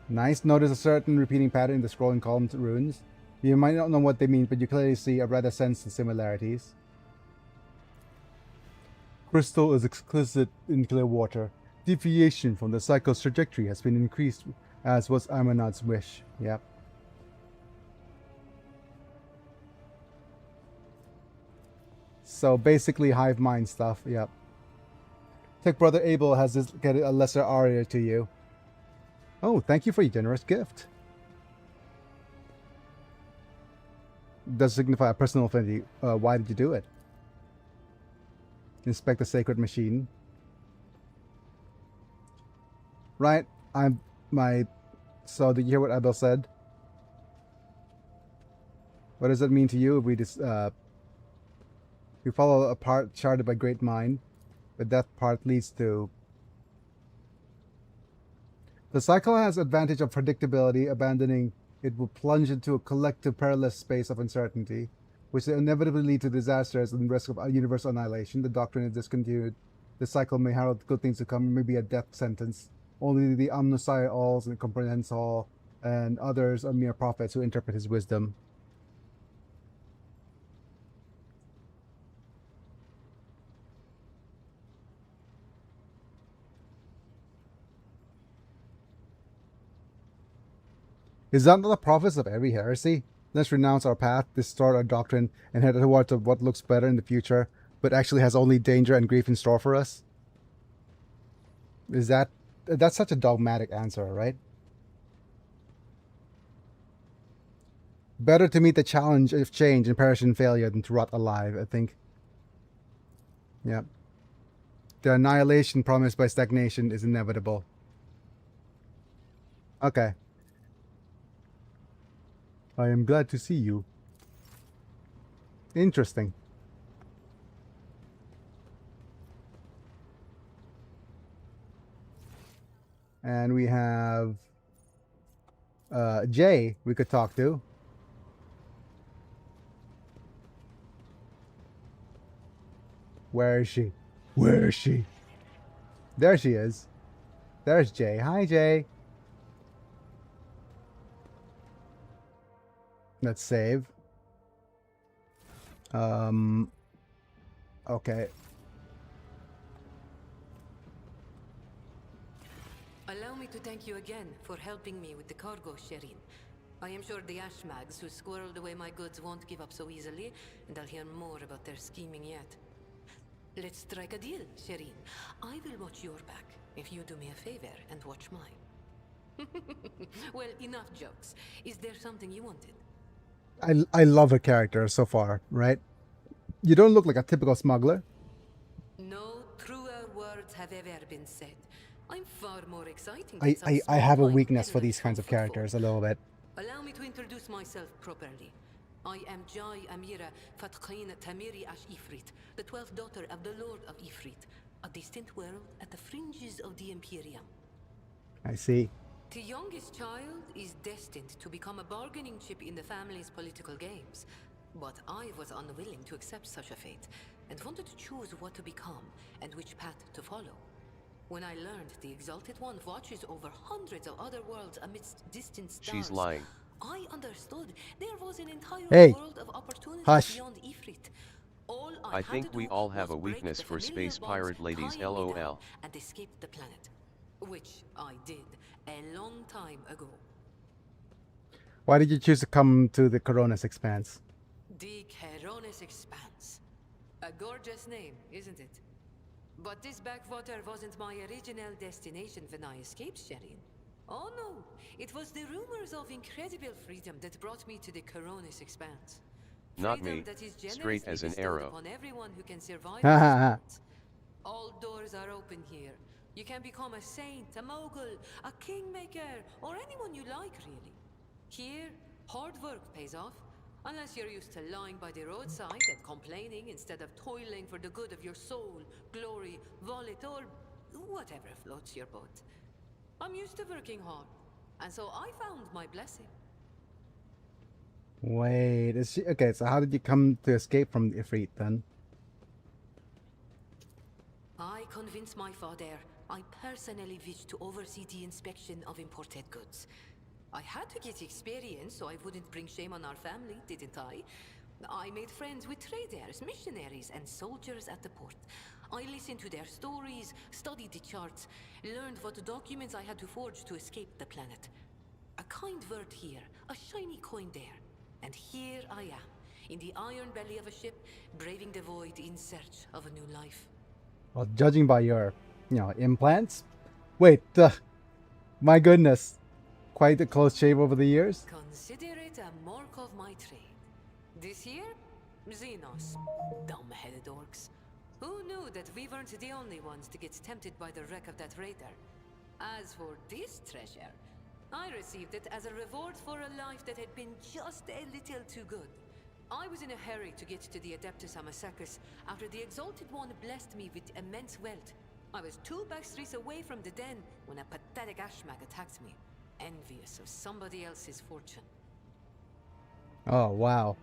Nice. Notice a certain repeating pattern in the scrolling columns runes. You might not know what they mean, but you clearly see a rather sense the similarities. Crystal is explicit in clear water. Deviation from the cycle's trajectory has been increased, as was Amonad's wish. Yep. So basically hive mind stuff. Yep. Tech Brother Abel has this get a lesser aria to you. Oh, thank you for your generous gift. Does signify a personal affinity. Why did you do it? Inspect the sacred machine. Right. So did you hear what Abel said? What does that mean to you if we just we follow a path charted by great mind, but that path leads to... The cycle has advantage of predictability. Abandoning it will plunge into a collective perilous space of uncertainty, which will inevitably lead to disasters and risk of universal annihilation. The doctrine is discontinued. The cycle may herald good things to come, it may be a death sentence. Only the omniscient alls and comprehends all, and others are mere prophets who interpret his wisdom. Is that not the prophets of every heresy? Let's renounce our path, distort our doctrine, and head towards what looks better in the future, but actually has only danger and grief in store for us? Is that... That's such a dogmatic answer, right? Better to meet the challenge of change and perish in failure than to rot alive, I think. Yep. The annihilation promised by stagnation is inevitable. Okay. I am glad to see you. Interesting. And we have Jay we could talk to. Where is she? Where is she? There she is. There's Jay. Hi, Jay. Let's save. Okay. Allow me to thank you again for helping me with the cargo, Sherin. I am sure the Ashmags who squirreled away my goods won't give up so easily, and I'll hear more about their scheming yet. Let's strike a deal, Sherin. I will watch your back if you do me a favor and watch mine. Well, enough jokes. Is there something you wanted? I love her character so far, right? You don't look like a typical smuggler. No truer words have ever been said. I'm far far more exciting I, than some I have a small-time weakness for peddlers these kinds from of characters a little bit. Allow me to introduce myself properly. I am Jai Amira Fatqin Tamiri Ash Ifrit, the 12th daughter of the Lord of Ifrit, a distant world at the fringes of the Imperium. I see. The youngest child is destined to become a bargaining chip in the family's political games. But I was unwilling to accept such a fate, and wanted to choose what to become and which path to follow. When I learned the Exalted One watches over hundreds of other worlds amidst distant stars, She's lying. I understood there was an entire Hey, world of opportunities hush. beyond Ifrit. All I had think to we do all have was a break weakness the for familial space bonds pirate ladies, tying me down LOL. and escape the planet, which I did a long time ago. Why did you choose to come to the Coronis Expanse? The Keronis Expanse. A gorgeous name, isn't it? But this backwater wasn't my original destination when I escaped Sherin. Oh no, it was the rumors of incredible freedom that brought me to the Keronis Expanse. Not Freedom me. that is Straight generously as an bestowed arrow. upon everyone who can survive Ha these ha ha. bonds. All doors are open here. You can become a saint, a mogul, a kingmaker, or anyone you like, really. Here, hard work pays off. Unless you're used to lying by the roadside and complaining instead of toiling for the good of your soul, glory, wallet, or whatever floats your boat. I'm used to working hard, and so I found my blessing. Wait, is she okay? So how did you come to escape from Ifrit then? I convinced my father I personally wished to oversee the inspection of imported goods. I had to get experience so I wouldn't bring shame on our family, didn't I? I made friends with traders, missionaries, and soldiers at the port. I listened to their stories, studied the charts, learned what documents I had to forge to escape the planet. A kind word here, a shiny coin there. And here I am, in the iron belly of a ship, braving the void in search of a new life. Well, judging by your, implants. Wait, my goodness, quite a close shave over the years. Consider it a mark of my trade. This year, Xenos. Dumb-headed orcs. Who knew that we weren't the only ones to get tempted by the wreck of that raider? As for this treasure, I received it as a reward for a life that had been just a little too good. I was in a hurry to get to the Adeptus Amasacus after the Exalted One blessed me with immense wealth. I was 2 backstreets away from the den when a pathetic ashmag attacked me, envious of somebody else's fortune. Oh wow.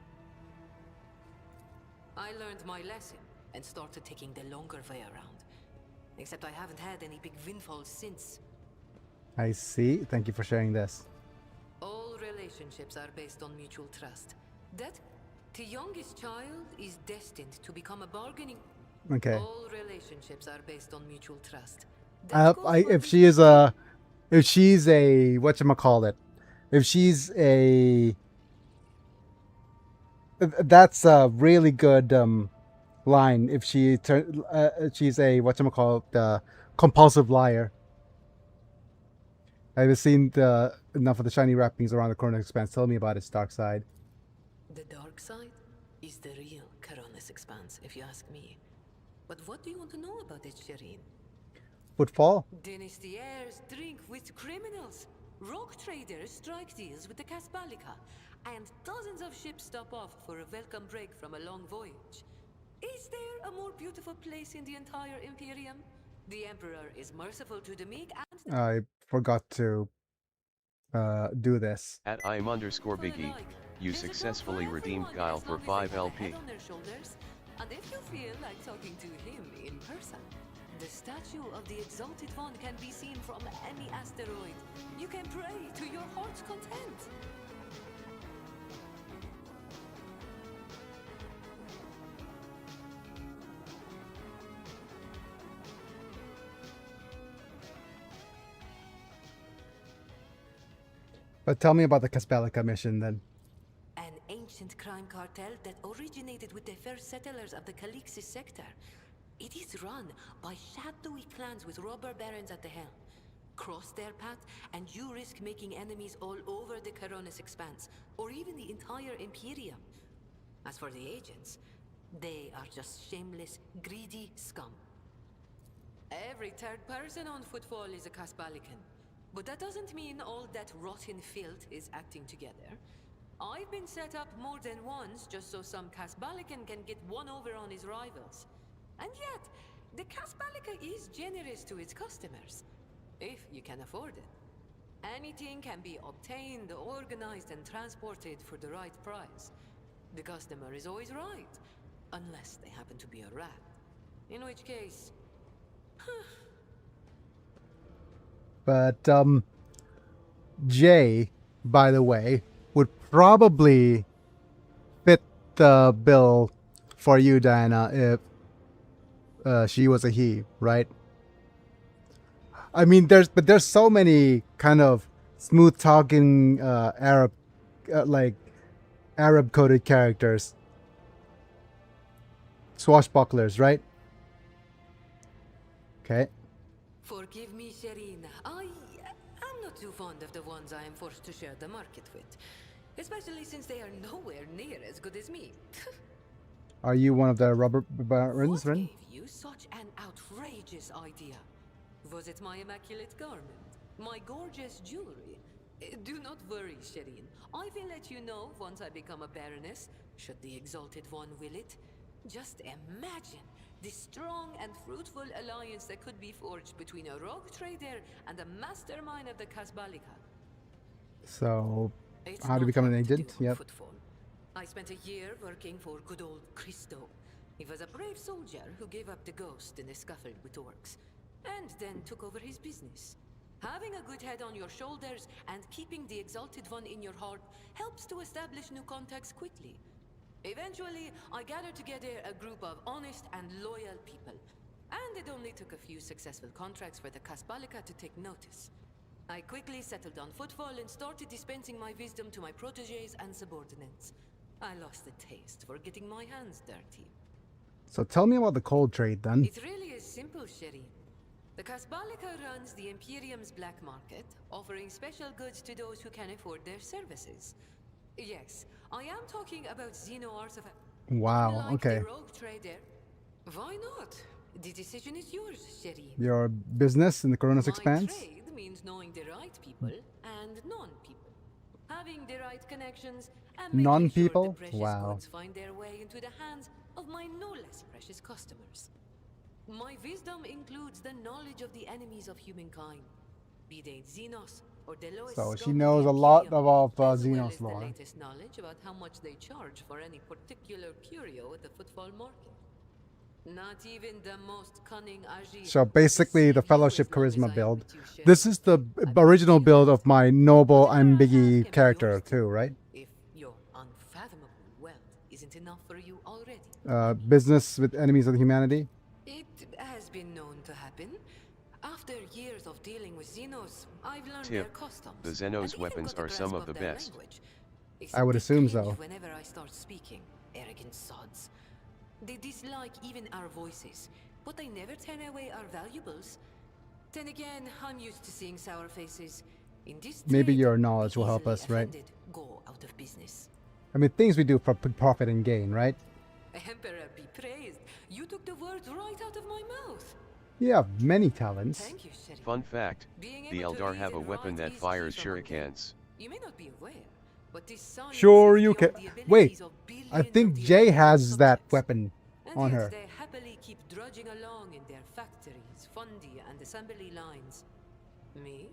I learned my lesson and started taking the longer way around. Except I haven't had any big windfalls since. I see. Thank you for sharing this. All relationships are based on mutual trust. That the youngest child is destined to become a bargaining. Okay. All relationships are based on mutual trust. If she's a whatchamacallit, if she's a that's a really good line. If she's a whatchamacallit, compulsive liar. I've seen enough of the shiny wrappings around the Coronis Expanse. Tell me about its dark side. The dark side is the real Coronis Expanse, if you ask me. But what do you want to know about it, Sherin? Footfall? Dynastiers drink with criminals. Rogue traders strike deals with the Caspalica. And dozens of ships stop off for a welcome break from a long voyage. Is there a more beautiful place in the entire Imperium? The Emperor is merciful to the meek and... I forgot to do this. At @im_biggie, you successfully redeemed Guile for 5 LP. And if you feel like talking to him in person, the statue of the Exalted One can be seen from any asteroid. You can pray to your heart's content. But tell me about the Caspalica mission then. An ancient crime cartel that originated with the first settlers of the Calixis sector. It is run by shadowy clans with robber barons at the helm. Cross their path and you risk making enemies all over the Coronis Expanse, or even the entire Imperium. As for the agents, they are just shameless, greedy scum. Every third person on footfall is a Casbalican. But that doesn't mean all that rotten filth is acting together. I've been set up more than once just so some Casbalican can get one over on his rivals. And yet, the Casbalica is generous to its customers, if you can afford it. Anything can be obtained, organized, and transported for the right price. The customer is always right, unless they happen to be a rat. In which case... But, Jay, by the way, would probably fit the bill for you, Diana, if she was a he, right? I mean, there's so many kind of smooth talking Arab, like Arab coded characters, swashbucklers, right? Okay. Forgive me, Shireen. I'm not too fond of the ones I am forced to share the market with, especially since they are nowhere near as good as me. Are you one of the rubber barons, What Ren? gave you such an outrageous idea? Was it my immaculate garment? My gorgeous jewelry? Do not worry, Shireen. I will let you know once I become a baroness, should the Exalted One will it. Just imagine the strong and fruitful alliance that could be forged between a rogue trader and a mastermind of the Casbalica. So, It's how to not become an hard to agent? do on Yep. footfall. I spent a year working for good old Christo. He was a brave soldier who gave up the ghost in a scuffle with orcs, and then took over his business. Having a good head on your shoulders and keeping the Exalted One in your heart helps to establish new contacts quickly. Eventually, I gathered together a group of honest and loyal people, and it only took a few successful contracts for the Casbalica to take notice. I quickly settled on footfall and started dispensing my wisdom to my protégés and subordinates. I lost the taste for getting my hands dirty. So tell me about the cold trade then. It really is simple, Shireen. The Casbalica runs the Imperium's black market, offering special goods to those who can afford their services. Yes, I am talking about Xeno artifacts. Wow, Unlike okay. the rogue trader, why not? The decision is yours, Shireen. Your business in the Coronas My Expanse? trade means knowing the right people and non-people. Having the right connections and making sure the Non-people? precious Wow. goods find their way into the hands of my no less precious customers. My wisdom includes the knowledge of the enemies of humankind, be they Xenos or the lowest So scum she of knows the a lot Imperium, about as well Xenos as the lore. latest knowledge about how much they charge for any particular curio at the footfall market. Not even the most cunning Ajit So will basically the deceive you Fellowship as long as I Charisma am build. with you, Shireen. This is the original build of my noble I'm Biggie character too, right? If your unfathomable wealth isn't enough for you already. Business with enemies of humanity. It has been known to happen. After years of dealing with Xenos, I've learned their Tip: customs. the and Xenos even weapons got a are some grasp of the their best. language. I Except would they assume cringe so. whenever I start speaking. Arrogant sods. They dislike even our voices, but they never turn away our valuables. Then again, I'm used to seeing sour faces. In this Maybe trade, your knowledge the will help easily us, right? offended go out of business. I mean, things we do for profit and gain, right? Emperor be praised. You took the words right out of my mouth. You have many talents. Thank you, Shireen. Fun fact: Being the able to Eldar read have a and weapon write that is fires key among them. shurikens. You may not be aware, but this sun Sure, exists you can. beyond the Wait, abilities of I billions think of the Jay Imperial has that subjects. weapon And on yet her. they happily keep drudging along in their factories, fundy, and assembly lines. Me?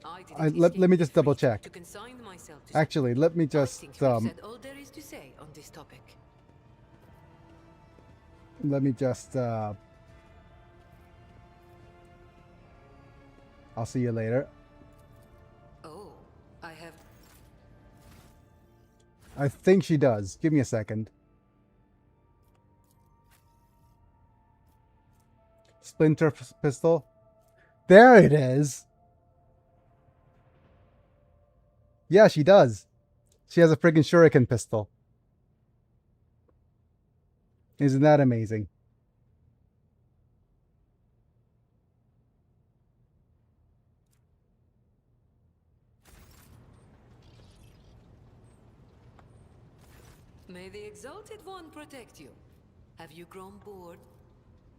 I didn't Let escape me the just double fleet check. to consign myself to Actually, let me I just think we've said all there is to say on this topic. I'll see you later. Oh, I have. I think she does. Give me a second. Splinter pistol. There it is. Yeah, she does. She has a friggin' shuriken pistol. Isn't that amazing? May the Exalted One protect you. Have you grown bored?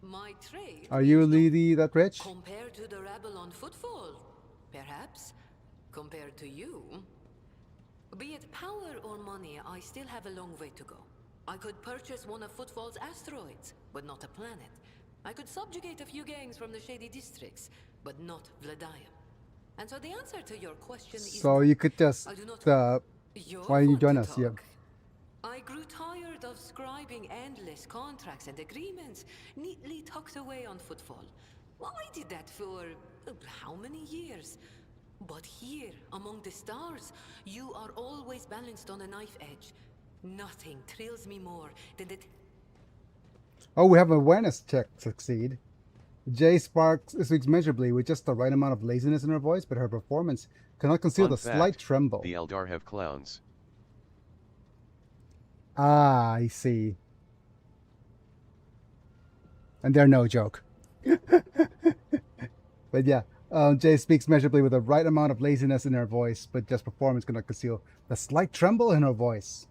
My trade. Are you means no- really that rich? Compared to the rabble on footfall, perhaps. Compared to you. Be it power or money, I still have a long way to go. I could purchase one of Footfall's asteroids, but not a planet. I could subjugate a few gangs from the shady districts, but not Vladium. And so the answer to your question is So no. you could just I do not. why don't you want join to us? Yeah. talk. I grew tired of scribing endless contracts and agreements neatly tucked away on Footfall. Well, I did that for how many years? But here, among the stars, you are always balanced on a knife edge. Nothing thrills me more than that. Oh, we have an awareness check succeed. Jay speaks measurably with just the right amount of laziness in her voice, but her performance cannot conceal Fun the slight fact, tremble. the Eldar have clowns. Ah, I see. And they're no joke. But yeah, Jay speaks measurably with the right amount of laziness in her voice, but just performance cannot conceal the slight tremble in her voice.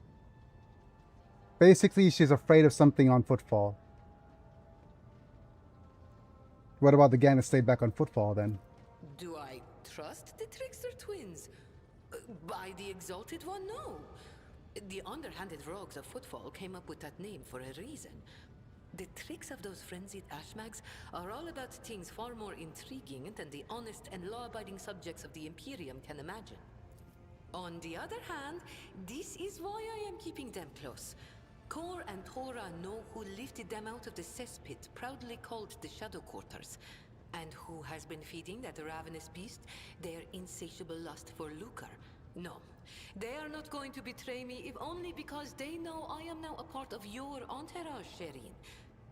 Basically, she's afraid of something on Footfall. What about the gang that stayed back on Footfall then? Do I trust the Trickster twins? By the Exalted One, no. The underhanded rogues of Footfall came up with that name for a reason. The tricks of those frenzied ashmags are all about things far more intriguing than the honest and law-abiding subjects of the Imperium can imagine. On the other hand, this is why I am keeping them close. Kor and Tora know who lifted them out of the cesspit proudly called the Shadow Quarters, and who has been feeding that ravenous beast their insatiable lust for lucre. No, they are not going to betray me if only because they know I am now a part of your entourage, Shireen.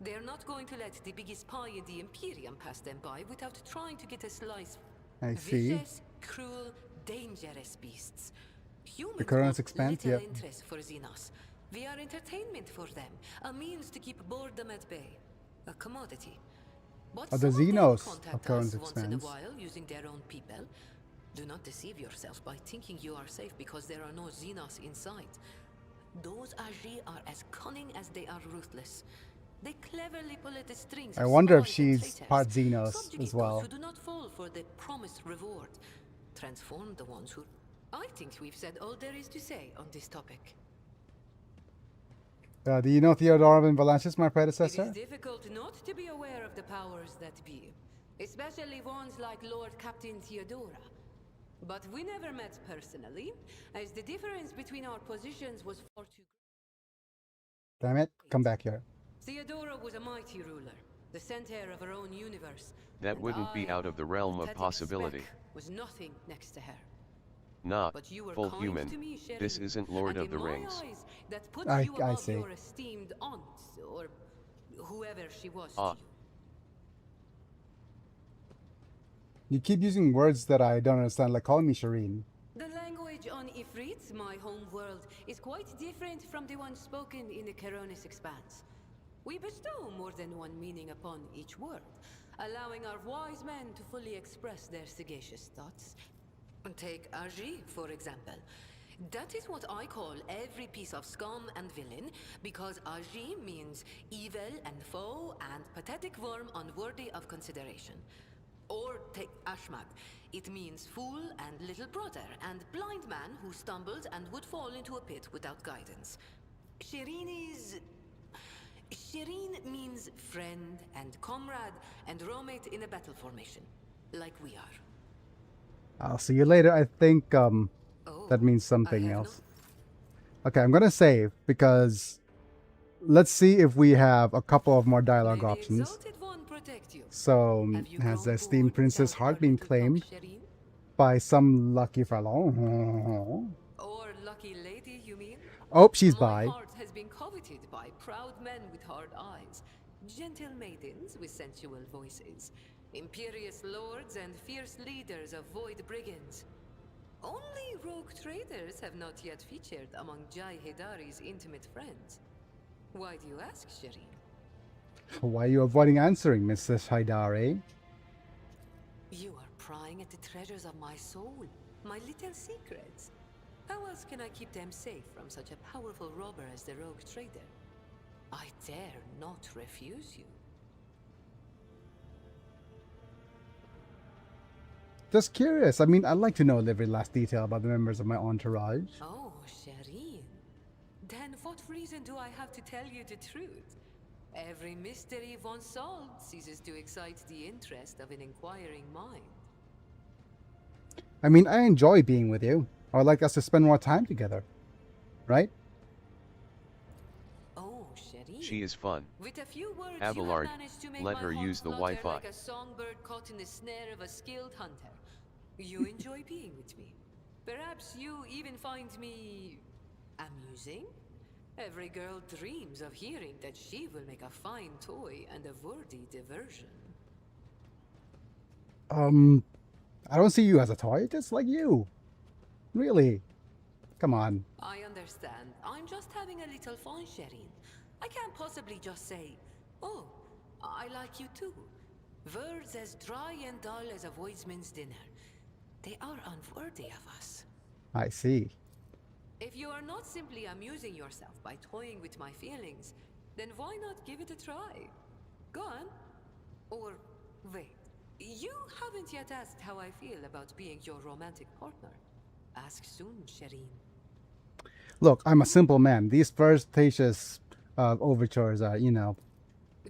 They're not going to let the biggest pie in the Imperium pass them by without trying to get a slice. I see. Vicious, cruel, dangerous beasts. Humans The current want expanse, little yep. interest for Xenos. We are entertainment for them, a means to keep boredom at bay, a commodity. But Oh, the some of them Xenos contact of current us once in a expanse. while using their own people. Do not deceive yourself by thinking you are safe because there are no Xenos inside. Those Agi are as cunning as they are ruthless. They cleverly pull at the strings I of wonder if spies and she's traitors, part Xenos subjugate as well. those who do not fall for the promised reward, transform the ones who... I think we've said all there is to say on this topic. Do you know Theodore of Avalanche is my It predecessor? is difficult not to be aware of the powers that be, especially ones like Lord Captain Theodora. But we never met personally, as the difference between our positions was far too great. Damn it, come back here. Theodora was a mighty ruler, the center of her own universe. That and wouldn't be I, out of the realm of pathetic possibility. speck, was nothing next to her. Not But you were full kind human. to me, Sheriff, This isn't Lord and of the in my Rings. eyes, that puts I you above see. your esteemed aunt, or whoever she was Ah. to you. You keep using words that I don't understand, like calling me Shireen. The language on Ifrit, my home world, is quite different from the one spoken in the Keronis Expanse. We bestow more than one meaning upon each word, allowing our wise men to fully express their sagacious thoughts. Take Agi, for example. That is what I call every piece of scum and villain, because Agi means evil and foe and pathetic worm unworthy of consideration. Or take Ashmag. It means fool and little brother and blind man who stumbles and would fall into a pit without guidance. Shireen is... Shireen means friend and comrade and roommate in a battle formation, like we are. I'll see you later. I think Oh, that means I something have else. Okay, I'm gonna save because let's see if we have a couple of more dialogue May the options. Exalted One protect you. So, Have you has the grown esteemed bored princess without our heart been little talk, claimed Shireen? by some lucky fellow? Or lucky lady, you mean? Oh, she's My by. heart has been coveted by proud men with hard eyes, gentle maidens with sensual voices, imperious lords and fierce leaders of void brigands. Only rogue traders have not yet featured among Jai Hedari's intimate friends. Why do you ask, Shireen? Why are you avoiding answering, Mrs. Haidari? You are prying at the treasures of my soul, my little secrets. How else can I keep them safe from such a powerful robber as the rogue trader? I dare not refuse you. Just curious. I mean, I'd like to know every last detail about the members of my entourage. Oh, Shireen. Then what reason do I have to tell you the truth? Every mystery once solved ceases to excite the interest of an inquiring mind. I mean, I enjoy being with you. I would like us to spend more time together. Right? Oh, Shireen. She is fun. With a few words, Abelard, you have managed to make let my her heart use the flutter Wi-Fi. like a songbird caught in the snare of a skilled hunter. You enjoy being with me. Perhaps you even find me amusing? Every girl dreams of hearing that she will make a fine toy and a worthy diversion. I don't see you as a toy, just like you. Really? Come on. I understand. I'm just having a little fun, Shireen. I can't possibly just say, oh, I like you too. Words as dry and dull as a woodsman's dinner. They are unworthy of us. I see. If you are not simply amusing yourself by toying with my feelings, then why not give it a try? Go on. Or, wait. You haven't yet asked how I feel about being your romantic partner. Ask soon, Shireen. Look, I'm a simple man. These flirtatious overtures are, you know.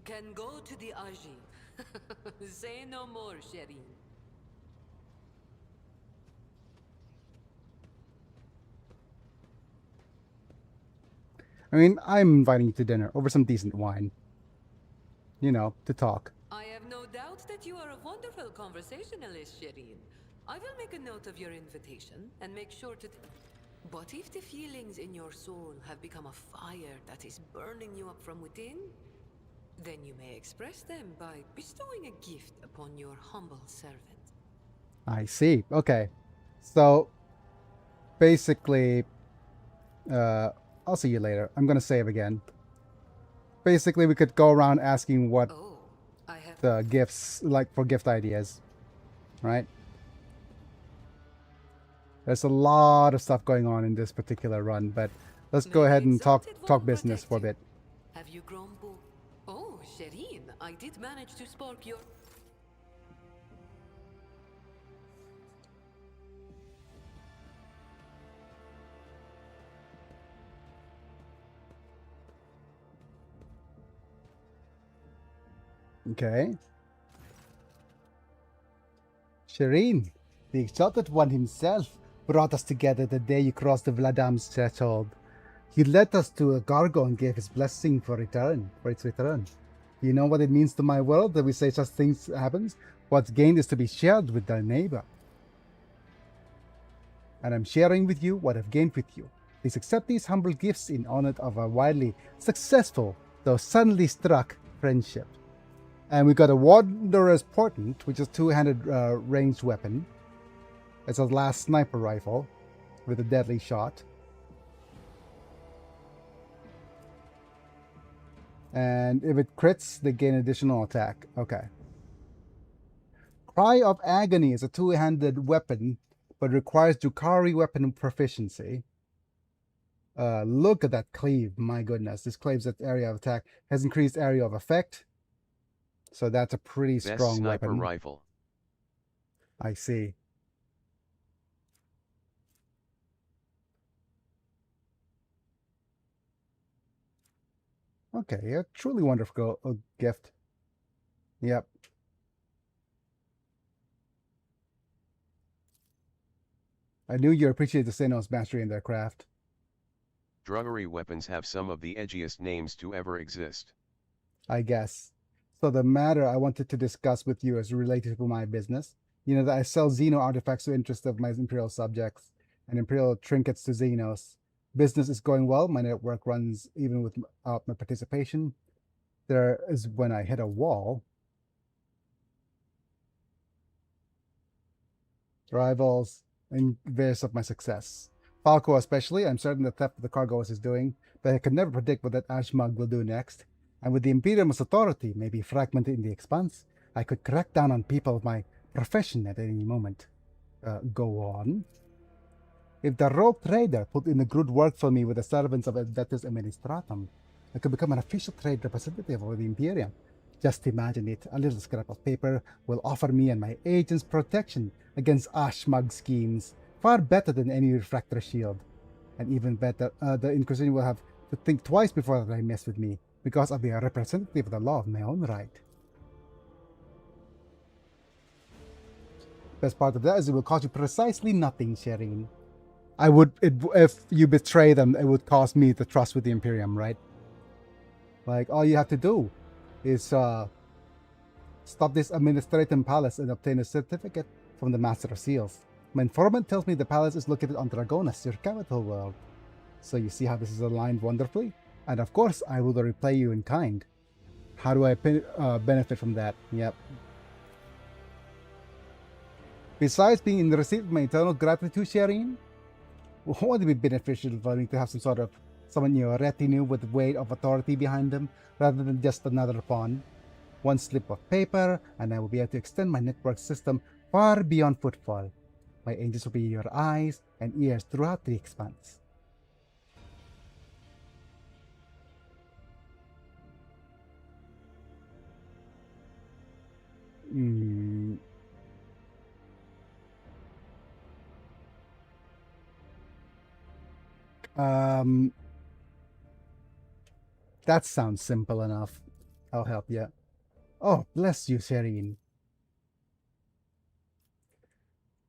Can go to the Aji. Say no more, Shireen. I mean, I'm inviting you to dinner over some decent wine. You know, to talk. I have no doubt that you are a wonderful conversationalist, Shireen. I will make a note of your invitation and make sure to... But if the feelings in your soul have become a fire that is burning you up from within, then you may express them by bestowing a gift upon your humble servant. I see. Okay. So, basically, I'll see you later. I'm gonna save again. Basically, we could go around asking what the gifts, like for gift ideas, right? There's a lot of stuff going on in this particular run, but let's go ahead and talk business for a bit. Have you grown bold? Oh, Shireen, I did manage to spark your... Okay. Shireen, the exalted one himself, brought us together the day you crossed the Vladam's threshold. He led us to a cargo and gave his blessing for its return. You know what it means to my world that we say such things happens? What's gained is to be shared with thy neighbor. And I'm sharing with you what I've gained with you. Please accept these humble gifts in honor of our widely successful, though suddenly struck, friendship. And we got a Wanderer's Portent, which is a two-handed ranged weapon. It's a last sniper rifle with a deadly shot. And if it crits, they gain additional attack. Okay. Cry of Agony is a two-handed weapon, but requires Drukhari weapon proficiency. Look at that cleave. My goodness. This cleaves at area of attack. Has increased area of effect. So that's a pretty strong sniper weapon. Rifle. I see. Okay, a truly wonderful gift. Yep. I knew you appreciated the Senos mastery in their craft. Druggery weapons have some of the edgiest names to ever exist. I guess. So the matter I wanted to discuss with you is related to my business. You know that I sell Xeno artifacts to interest of my Imperial subjects and Imperial trinkets to Xenos. Business is going well. My network runs even without my participation. There is when I hit a wall. Rivals and various of my success. Falco especially, I'm certain the theft of the cargo is doing, but I could never predict what that Ashmug will do next. And with the Imperium's authority maybe fragmented in the expanse, I could crack down on people of my profession at any moment. Go on. If the rogue trader put in a good work for me with the servants of Adeptus Administratum, I could become an official trade representative of the Imperium. Just imagine it. A little scrap of paper will offer me and my agents protection against Ashmug schemes, far better than any refractor shield. And even better, the Inquisition will have to think twice before they mess with me, because I'll be a representative of the law of my own right. Best part of that is it will cost you precisely nothing, Shireen. If you betray them, it would cost me the trust with the Imperium, right? Like, all you have to do is stop this administratum palace and obtain a certificate from the Master of Seals. My informant tells me the palace is located on Dragonas, your capital world. So you see how this is aligned wonderfully? And of course, I will repay you in kind. How do I benefit from that? Yep. Besides being in receipt of my eternal gratitude, Shireen, won't it be beneficial for me to have someone in your retinue with weight of authority behind them, rather than just another pawn? One slip of paper, and I will be able to extend my network system far beyond footfall. My angels will be your eyes and ears throughout the expanse. That sounds simple enough. I'll help you. Oh, bless you, Shireen.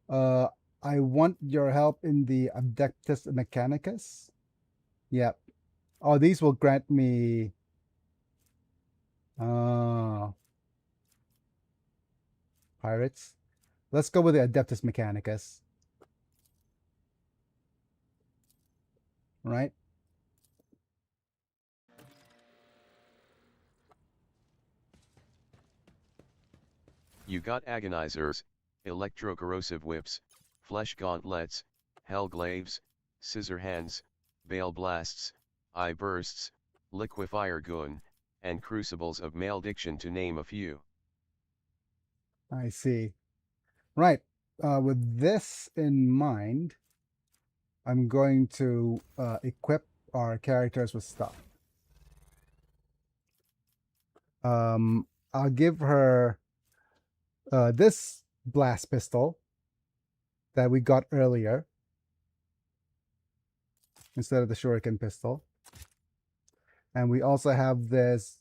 I want your help in the Adeptus Mechanicus. Yep. Oh, these will grant me... pirates. Let's go with the Adeptus Mechanicus. Right? You got agonizers, electrocorrosive whips, flesh gauntlets, hell glaives, scissor hands, bale blasts, eye bursts, liquefier gun, and crucibles of malediction, to name a few. I see. Right. With this in mind, I'm going to equip our characters with stuff. I'll give her this blast pistol that we got earlier instead of the shuriken pistol. And we also have this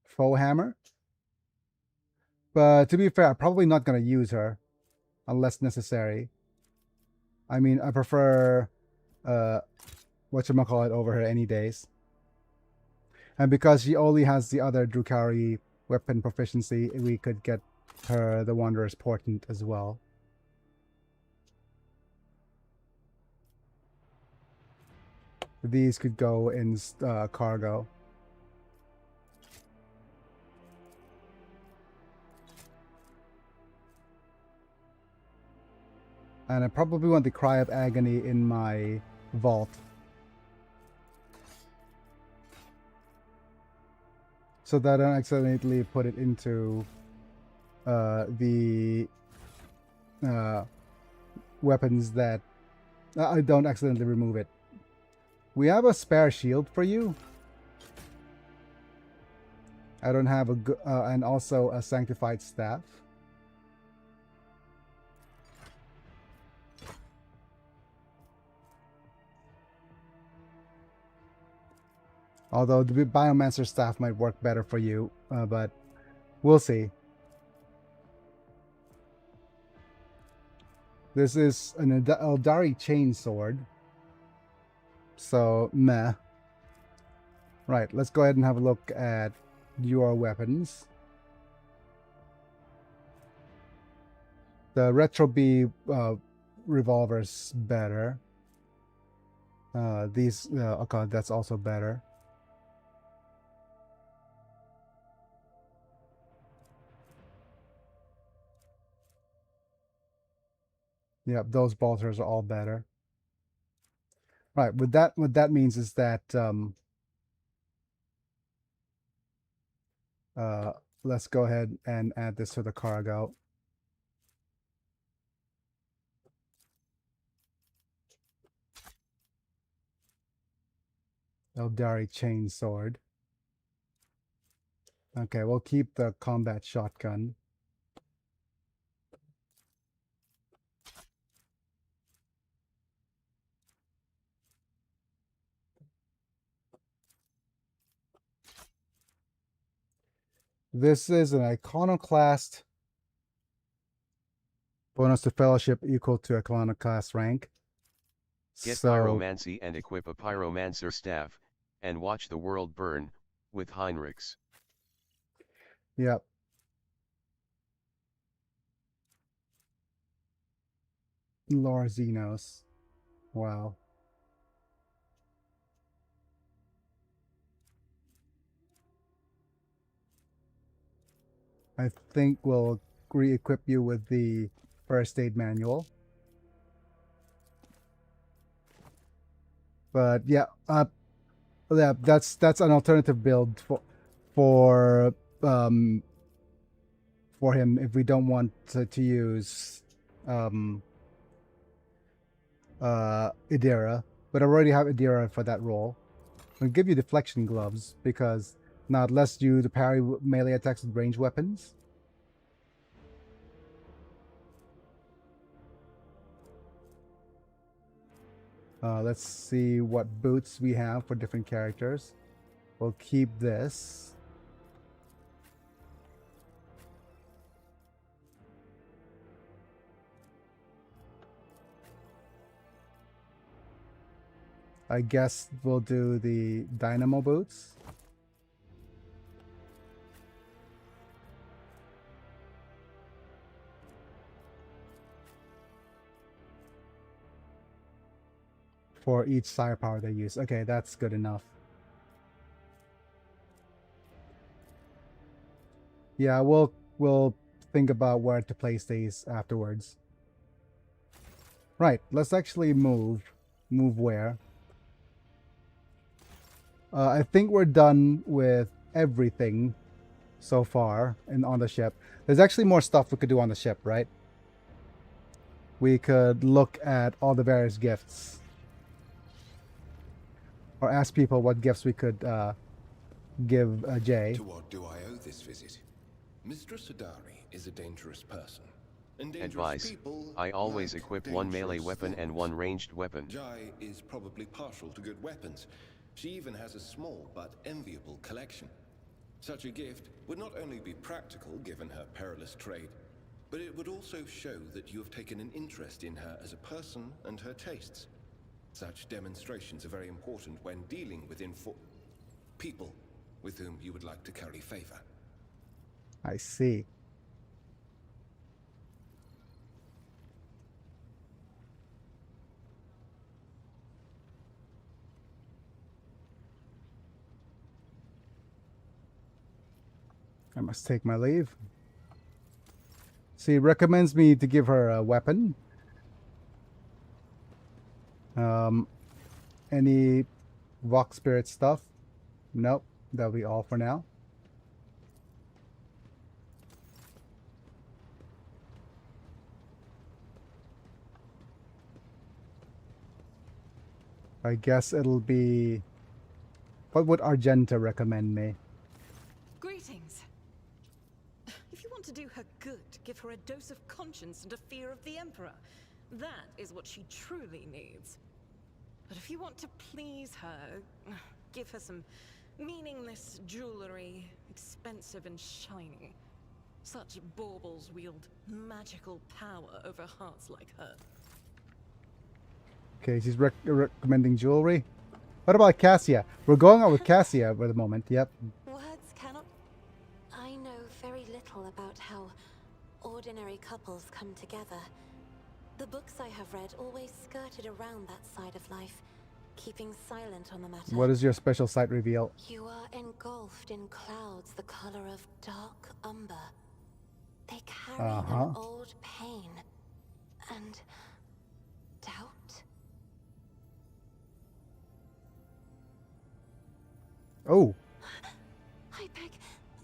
faux hammer. But to be fair, I'm probably not going to use her unless necessary. I mean, I prefer whatchamacallit over her any days. And because she only has the other Drukhari weapon proficiency, we could get her the Wanderer's Portent as well. These could go in cargo. And I probably want the Cry of Agony in my vault. So that I don't accidentally put it into the weapons that I don't accidentally remove it. We have a spare shield for you. I don't have and also a sanctified staff. Although the Biomancer staff might work better for you, but we'll see. This is an Eldari chainsword. So, meh. Right, let's go ahead and have a look at your weapons. The Retro B revolver's better. Okay, that's also better. Yep, those bolters are all better. Right, what that means is that let's go ahead and add this to the cargo. Eldari chainsword. Okay, we'll keep the combat shotgun. This is an iconoclast. Bonus to fellowship equal to iconoclast rank. Get So, pyromancy and equip a pyromancer staff, and watch the world burn, with Heinrichs. yep. Lorzinos. Wow. I think we'll re-equip you with the first aid manual. But yeah, yeah, that's an alternative build for him if we don't want to use Idera. But I already have Idera for that role. I'll give you deflection gloves because now it lets you to parry melee attacks with ranged weapons. Let's see what boots we have for different characters. We'll keep this. I guess we'll do the dynamo boots. For each sire power they use. Okay, that's good enough. Yeah, we'll think about where to place these afterwards. Right, let's actually move. Move where? I think we're done with everything so far and on the ship. There's actually more stuff we could do on the ship, right? We could look at all the various gifts. Or ask people what gifts we could give Jay. To what do I owe this visit? Mistress Adari is a dangerous person. And dangerous Advice: people I always lack equip one melee dangerous weapon and thoughts. one ranged weapon. Jai is probably partial to good weapons. She even has a small but enviable collection. Such a gift would not only be practical given her perilous trade, but it would also show that you have taken an interest in her as a person and her tastes. Such demonstrations are very important when dealing with people with whom you would like to curry favor. I see. I must take my leave. She recommends me to give her a weapon. Any Vox Spirit stuff? Nope. That'll be all for now. I guess it'll be... What would Argenta recommend me? Greetings. If you want to do her good, give her a dose of conscience and a fear of the Emperor. That is what she truly needs. But if you want to please her, give her some meaningless jewelry, expensive and shiny. Such baubles wield magical power over hearts like her. Okay, she's recommending jewelry. What about Cassia? We're going out with Cassia for the moment. Yep. Words cannot... I know very little about how ordinary couples come together. The books I have read always skirted around that side of life, keeping silent on the matter. What is your special sight reveal? You are engulfed in clouds the color of dark umber. They carry an old pain and doubt. Oh.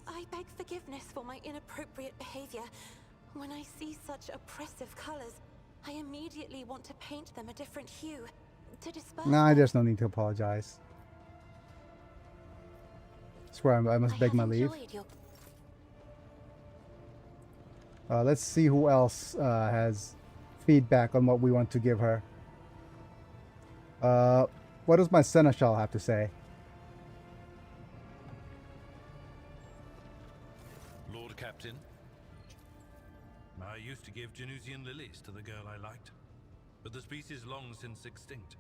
I beg forgiveness for my inappropriate behavior. When I see such oppressive colors, I immediately want to paint them a different hue, to disperse Nah, them. there's no need to apologize. I swear I must beg my leave. Your... Let's see who else has feedback on what we want to give her. What does my seneschal have to say? Lord Captain, I used to give Genusian lilies to the girl I liked, but the species long since extinct.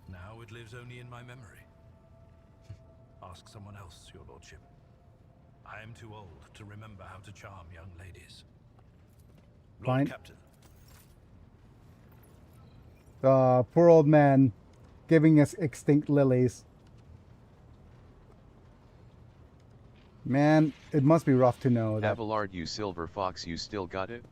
Now it lives only in my memory. Ask someone else, your lordship. I am too old to remember how to charm young ladies. Lord Fine. Captain. Poor old man giving us extinct lilies. Man, it must be rough to know that. Abelard, you silver fox, you still got it?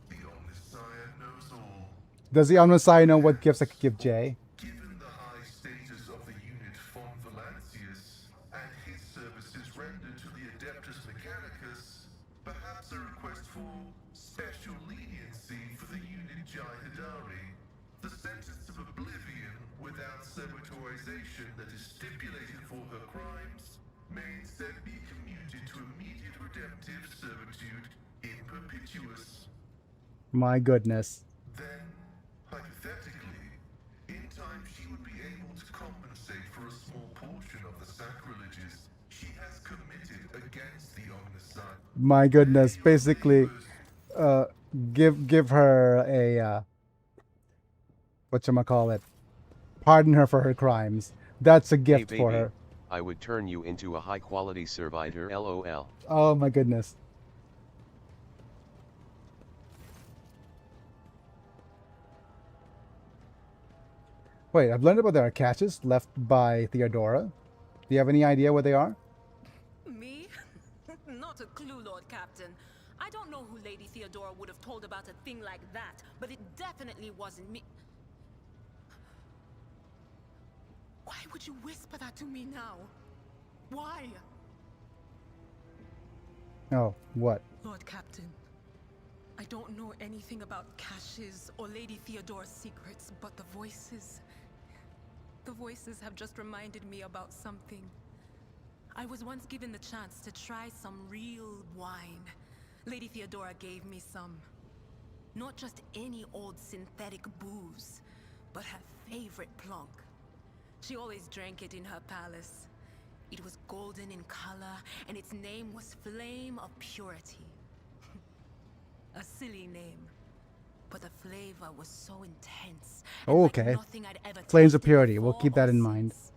The Omnissiah knows all. Does the Omnissiah know what gifts I could give Jay? Given the high status of the unit von Valancius and his services rendered to the Adeptus Mechanicus, perhaps a request for special leniency for the unit Jihadari. The sentence of oblivion without servitorization that is stipulated for her crimes may instead be commuted to immediate redemptive servitude in perpetuus. My goodness. Then, hypothetically, in time she would be able to compensate for a small portion of the sacrileges she has committed against the Omnissiah. My goodness. Basically, give her a whatchamacallit, pardon her for her crimes. That's a gift Hey, for baby, her. I would turn you into a high-quality servitor, LOL. Oh my goodness. Wait, I've learned about there are caches left by Theodora. Do you have any idea what they are? Me? Not a clue, Lord Captain. I don't know who Lady Theodora would have told about a thing like that, but it definitely wasn't me. Why would you whisper that to me now? Why? Oh, what? Lord Captain, I don't know anything about caches or Lady Theodora's secrets, but the voices have just reminded me about something. I was once given the chance to try some real wine. Lady Theodora gave me some. Not just any old synthetic booze, but her favorite plonk. She always drank it in her palace. It was golden in color, and its name was Flame of Purity. A silly name, but the flavor was so intense. Oh, like okay. nothing I'd ever Flames of tasted Purity. We'll before keep that or in mind. since.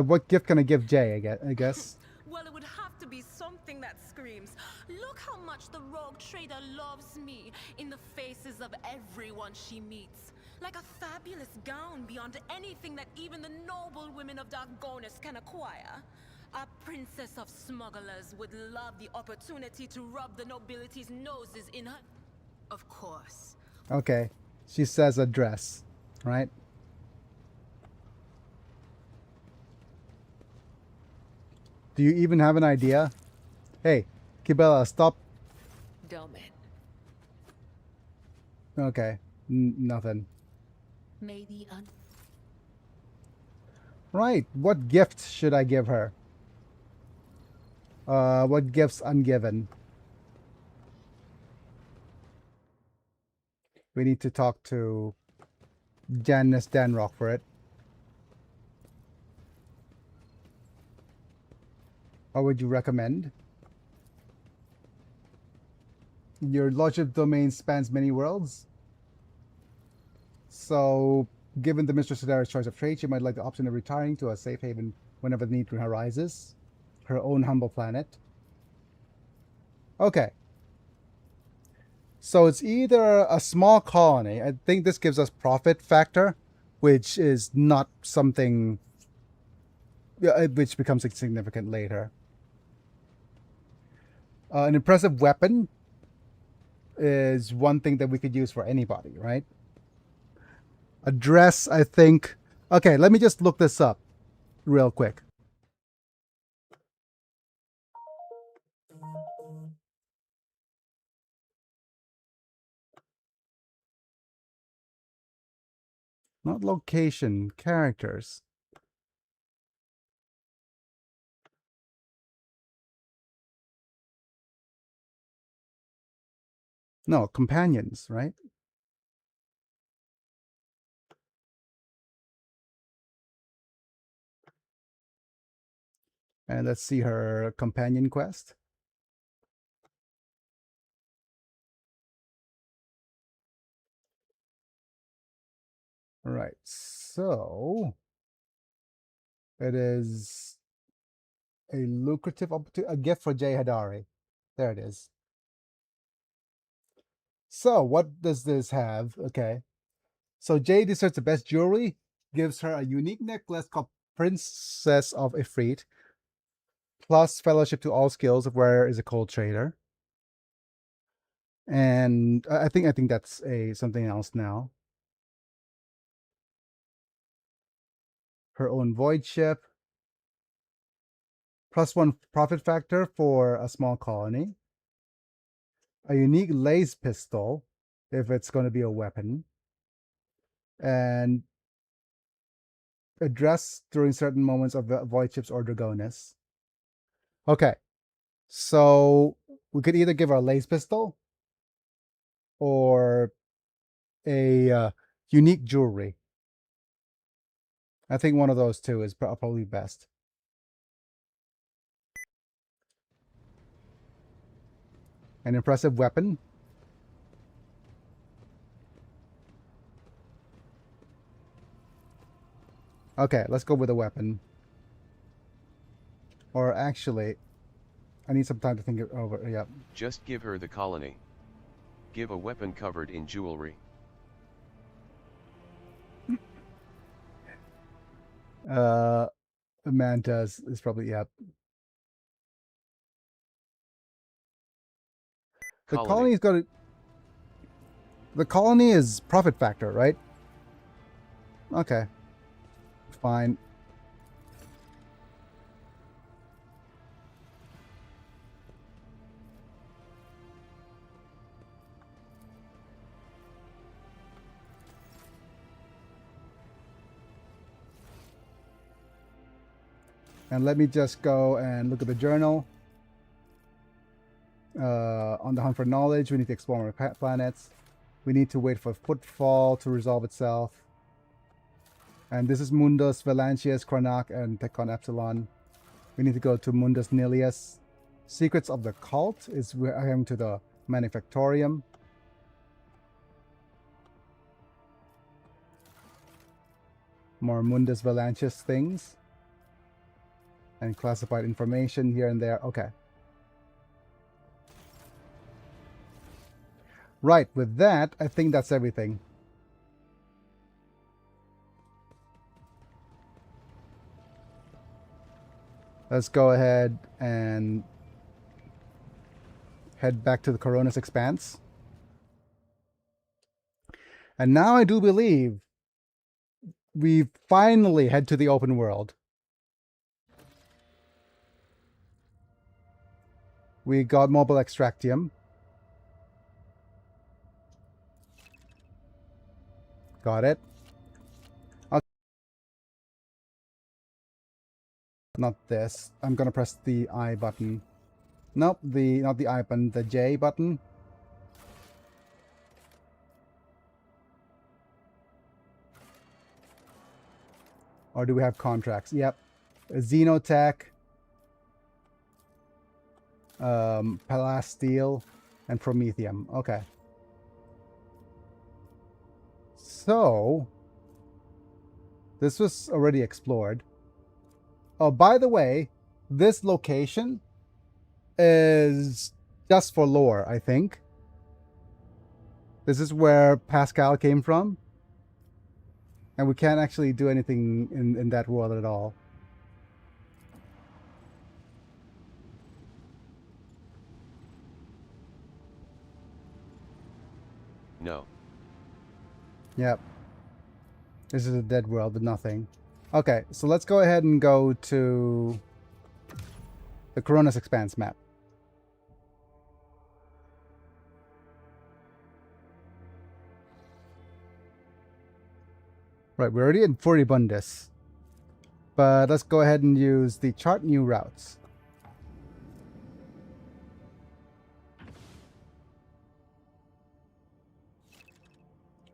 What gift can I give Jay, I guess? Well, it would have to be something that screams, "Look how much the rogue trader loves me," in the faces of everyone she meets. Like a fabulous gown beyond anything that even the noble women of Dargonus can acquire. A princess of smugglers would love the opportunity to rub the nobility's noses in her. Of course. Okay. She says a dress, right? Do you even have an idea? Hey, Kibella, stop. Dumb it. Okay. Nothing. Maybe Right. What gifts should I give her? What gifts ungiven? We need to talk to Janice Danrock for it. What would you recommend? Your lordship domain spans many worlds. So, given the Mistress Sedara's choice of trade, she might like the option of retiring to a safe haven whenever the need arises. Her own humble planet. Okay. So it's either a small colony. I think this gives us profit factor, which is not something which becomes significant later. An impressive weapon is one thing that we could use for anybody, right? A dress, I think. Okay, let me just look this up real quick. Not location, characters. No, companions, right? And let's see her companion quest. All right, so it is a lucrative opportunity, a gift for Jay Hadari. There it is. So what does this have? Okay. So Jay deserves the best jewelry, gives her a unique necklace called Princess of Ifrit, plus fellowship to all skills of where is a cold trader. And I think that's something else now. Her own void ship, +1 profit factor for a small colony, a unique lace pistol if it's going to be a weapon, and address during certain moments of the void ships or dragonis. Okay, so we could either give her a lace pistol or a unique jewelry. I think one of those two is probably best. An impressive weapon. Okay, let's go with a weapon. Or actually, I need some time to think it over. Yeah. Just give her the colony. Give a weapon covered in jewelry. Manta's is probably, yeah. The colony's got the colony is profit factor, right? Okay. Fine. And let me just go and look at the journal. On the hunt for knowledge, we need to explore more planets. We need to wait for footfall to resolve itself. And this is Mundus, Valantius, Karnak, and Tekon Epsilon. We need to go to Mundus Nilius. Secrets of the Cult is we're heading to the Manufactorium. More Mundus Valantius things. And classified information here and there. Okay. Right, with that, I think that's everything. Let's go ahead and head back to the Coronis Expanse. And now I do believe we finally head to the open world. We got Mobile Extractium. Got it. Okay. Not this. I'm gonna press the I button. Nope, not the I button, the J button. Or do we have contracts? Yep. Xenotech, Palasteel, and Promethium. Okay. So, this was already explored. Oh, by the way, this location is just for lore, I think. This is where Pascal came from. And we can't actually do anything in that world at all. No. Yep. This is a dead world with nothing. Okay, so let's go ahead and go to the Coronis Expanse map. Right, we're already in Furibundus. But let's go ahead and use the chart new routes.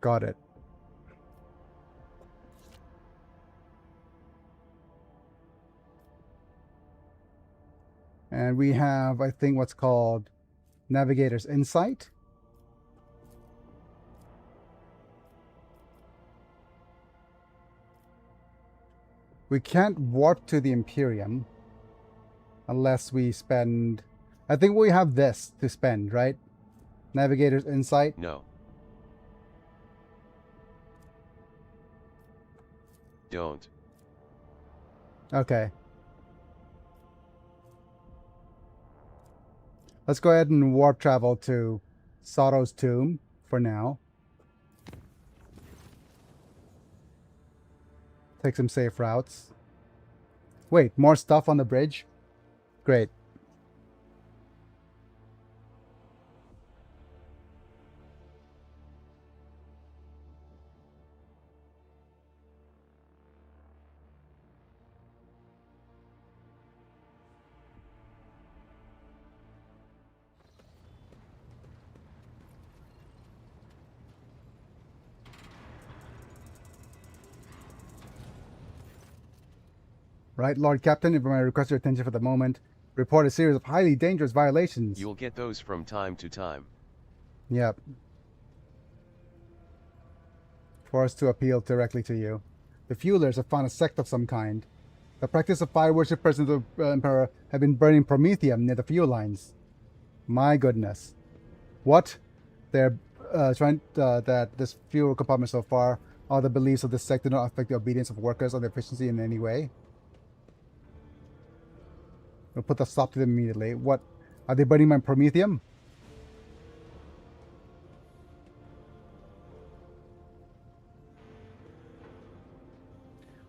Got it. And we have, I think, what's called Navigator's Insight. We can't warp to the Imperium unless we spend... I think we have this to spend, right? Navigator's Insight? No. Don't. Okay. Let's go ahead and warp travel to Sato's tomb for now. Take some safe routes. Wait, more stuff on the bridge? Great. Right, Lord Captain, if I may request your attention for the moment, report a series of highly dangerous violations. You'll get those from time to time. Yep. For us to appeal directly to you. The Fuelers have found a sect of some kind. The practice of fire worshippers of the Emperor have been burning promethium near the fuel lines. My goodness. What? They're trying that this fuel compartment so far, all the beliefs of this sect do not affect the obedience of workers or their efficiency in any way. We'll put a stop to them immediately. What? Are they burning my promethium?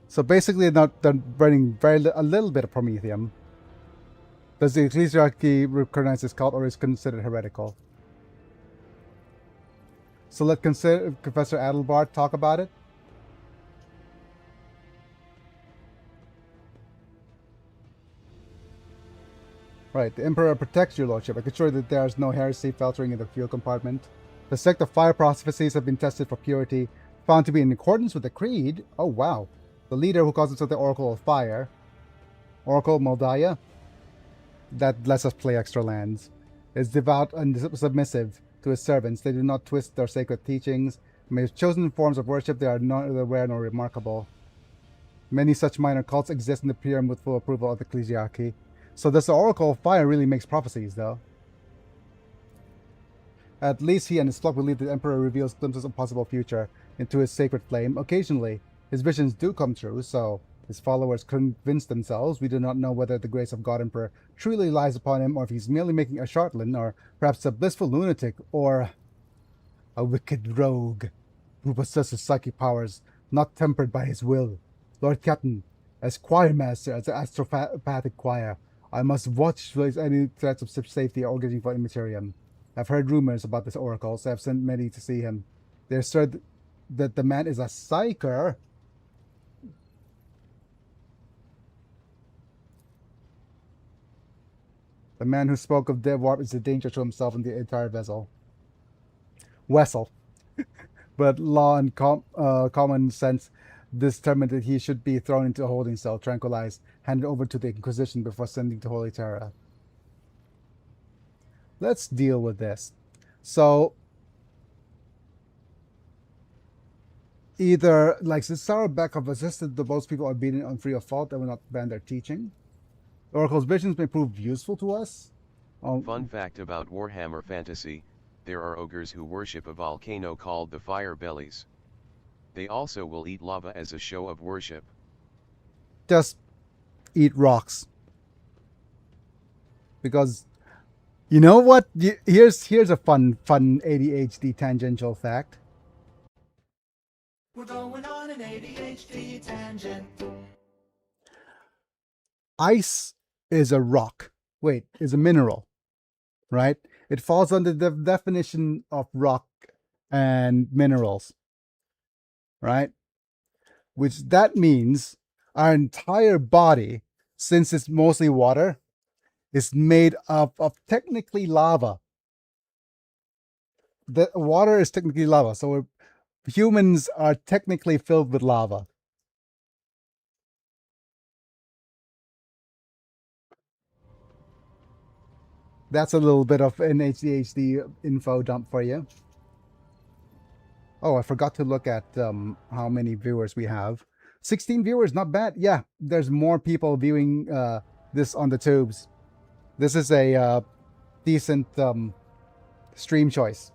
So basically, they're burning a little bit of promethium. Does the ecclesiarchy recognize this cult, or is considered heretical? So let Professor Adelbart talk about it. Right, the Emperor protects your lordship. I can assure you that there is no heresy filtering in the fuel compartment. The sect of fire prophecies have been tested for purity, found to be in accordance with the creed. Oh wow. The leader, who calls himself the Oracle of Fire, Oracle Moldaya, that lets us play extra lands, is devout and submissive to his servants. They do not twist their sacred teachings. May have chosen forms of worship, they are neither rare nor remarkable. Many such minor cults exist in the Imperium with full approval of the ecclesiarchy. So this Oracle of Fire really makes prophecies, though. At least he and his flock believe the Emperor reveals glimpses of possible future into his sacred flame. Occasionally, his visions do come true, so his followers convince themselves. We do not know whether the grace of God Emperor truly lies upon him, or if he's merely making a charlatan, or perhaps a blissful lunatic, or a wicked rogue who possesses psychic powers not tempered by his will. Lord Captain, as choir master at the astropathic choir, I must watch for any threats of such safety or getting for Imperium. I've heard rumors about this oracle, so I've sent many to see him. They assert that the man is a psyker. The man who spoke of dead warp is a danger to himself and the entire vessel. But law and common sense determined that he should be thrown into a holding cell, tranquilized, handed over to the Inquisition before sending to Holy Terra. Let's deal with this. So, either, like, since Sarah Beck have assisted the most people obedient and free of fault, they will not ban their teaching. Oracle's visions may prove useful to us. Fun fact about Warhammer Fantasy, there are ogres who worship a volcano called the Fire Bellies. They also will eat lava as a show of worship. Just eat rocks. Because, you know what? Here's a fun ADHD tangential fact. We're going on an ADHD tangent. Ice is a rock. Wait, is a mineral, right? It falls under the definition of rock and minerals, right? Which that means our entire body, since it's mostly water, is made up of technically lava. The water is technically lava, so humans are technically filled with lava. That's a little bit of an HDHD info dump for you. Oh, I forgot to look at how many viewers we have. 16 viewers, not bad. Yeah, there's more people viewing this on the tubes. This is a decent stream choice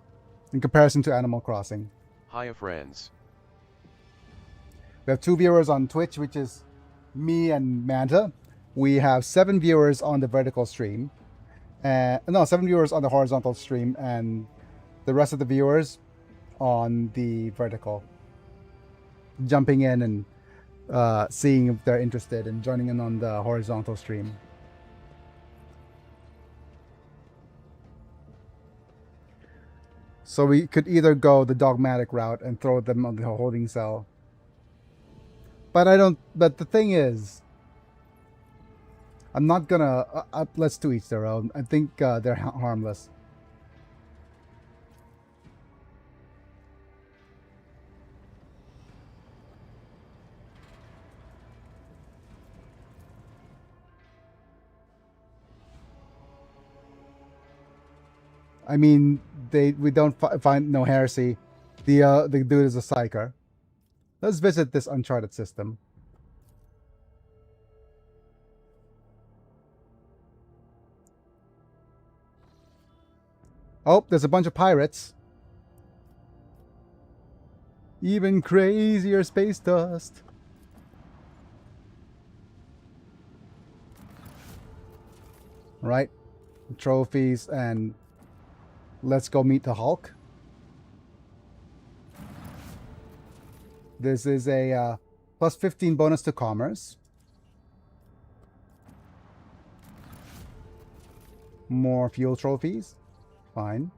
in comparison to Animal Crossing. Hiya friends. We have 2 viewers on Twitch, which is me and Manta. We have 7 viewers on the vertical stream. No, 7 viewers on the horizontal stream, and the rest of the viewers on the vertical. Jumping in and seeing if they're interested and joining in on the horizontal stream. So we could either go the dogmatic route and throw them on the holding cell. But the thing is, I'm not gonna, let's do each their own. I think they're harmless. I mean, we don't find no heresy. The dude is a psyker. Let's visit this uncharted system. Oh, there's a bunch of pirates. Even crazier space dust. Right. Trophies, and let's go meet the Hulk. This is a plus 15 bonus to commerce. More fuel trophies. Fine.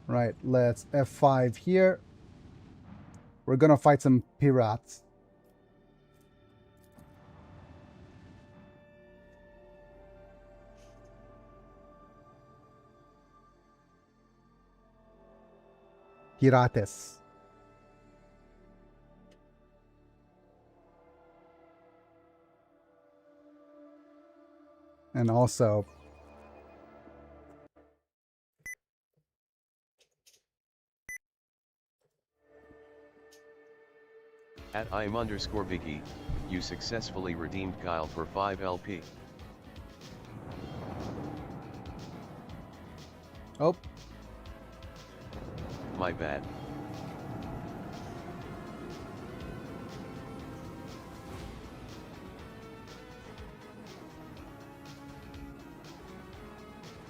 Right, let's F5 here. We're gonna fight some pirates. Pirates. And also At @im_Biggie, you successfully redeemed Kyle for 5 LP. Oh. My bad.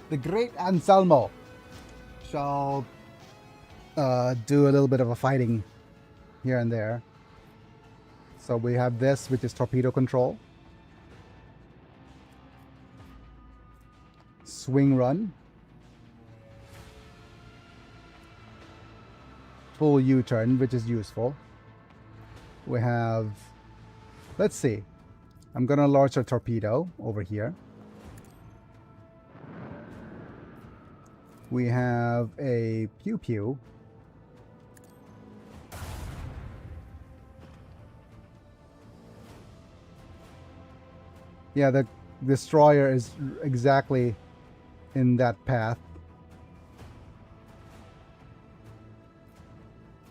The great Anselmo shall do a little bit of a fighting here and there. So we have this, which is torpedo control. Swing run. Full U-turn, which is useful. We have, let's see. I'm gonna launch a torpedo over here. We have a pew-pew. Yeah, the destroyer is exactly in that path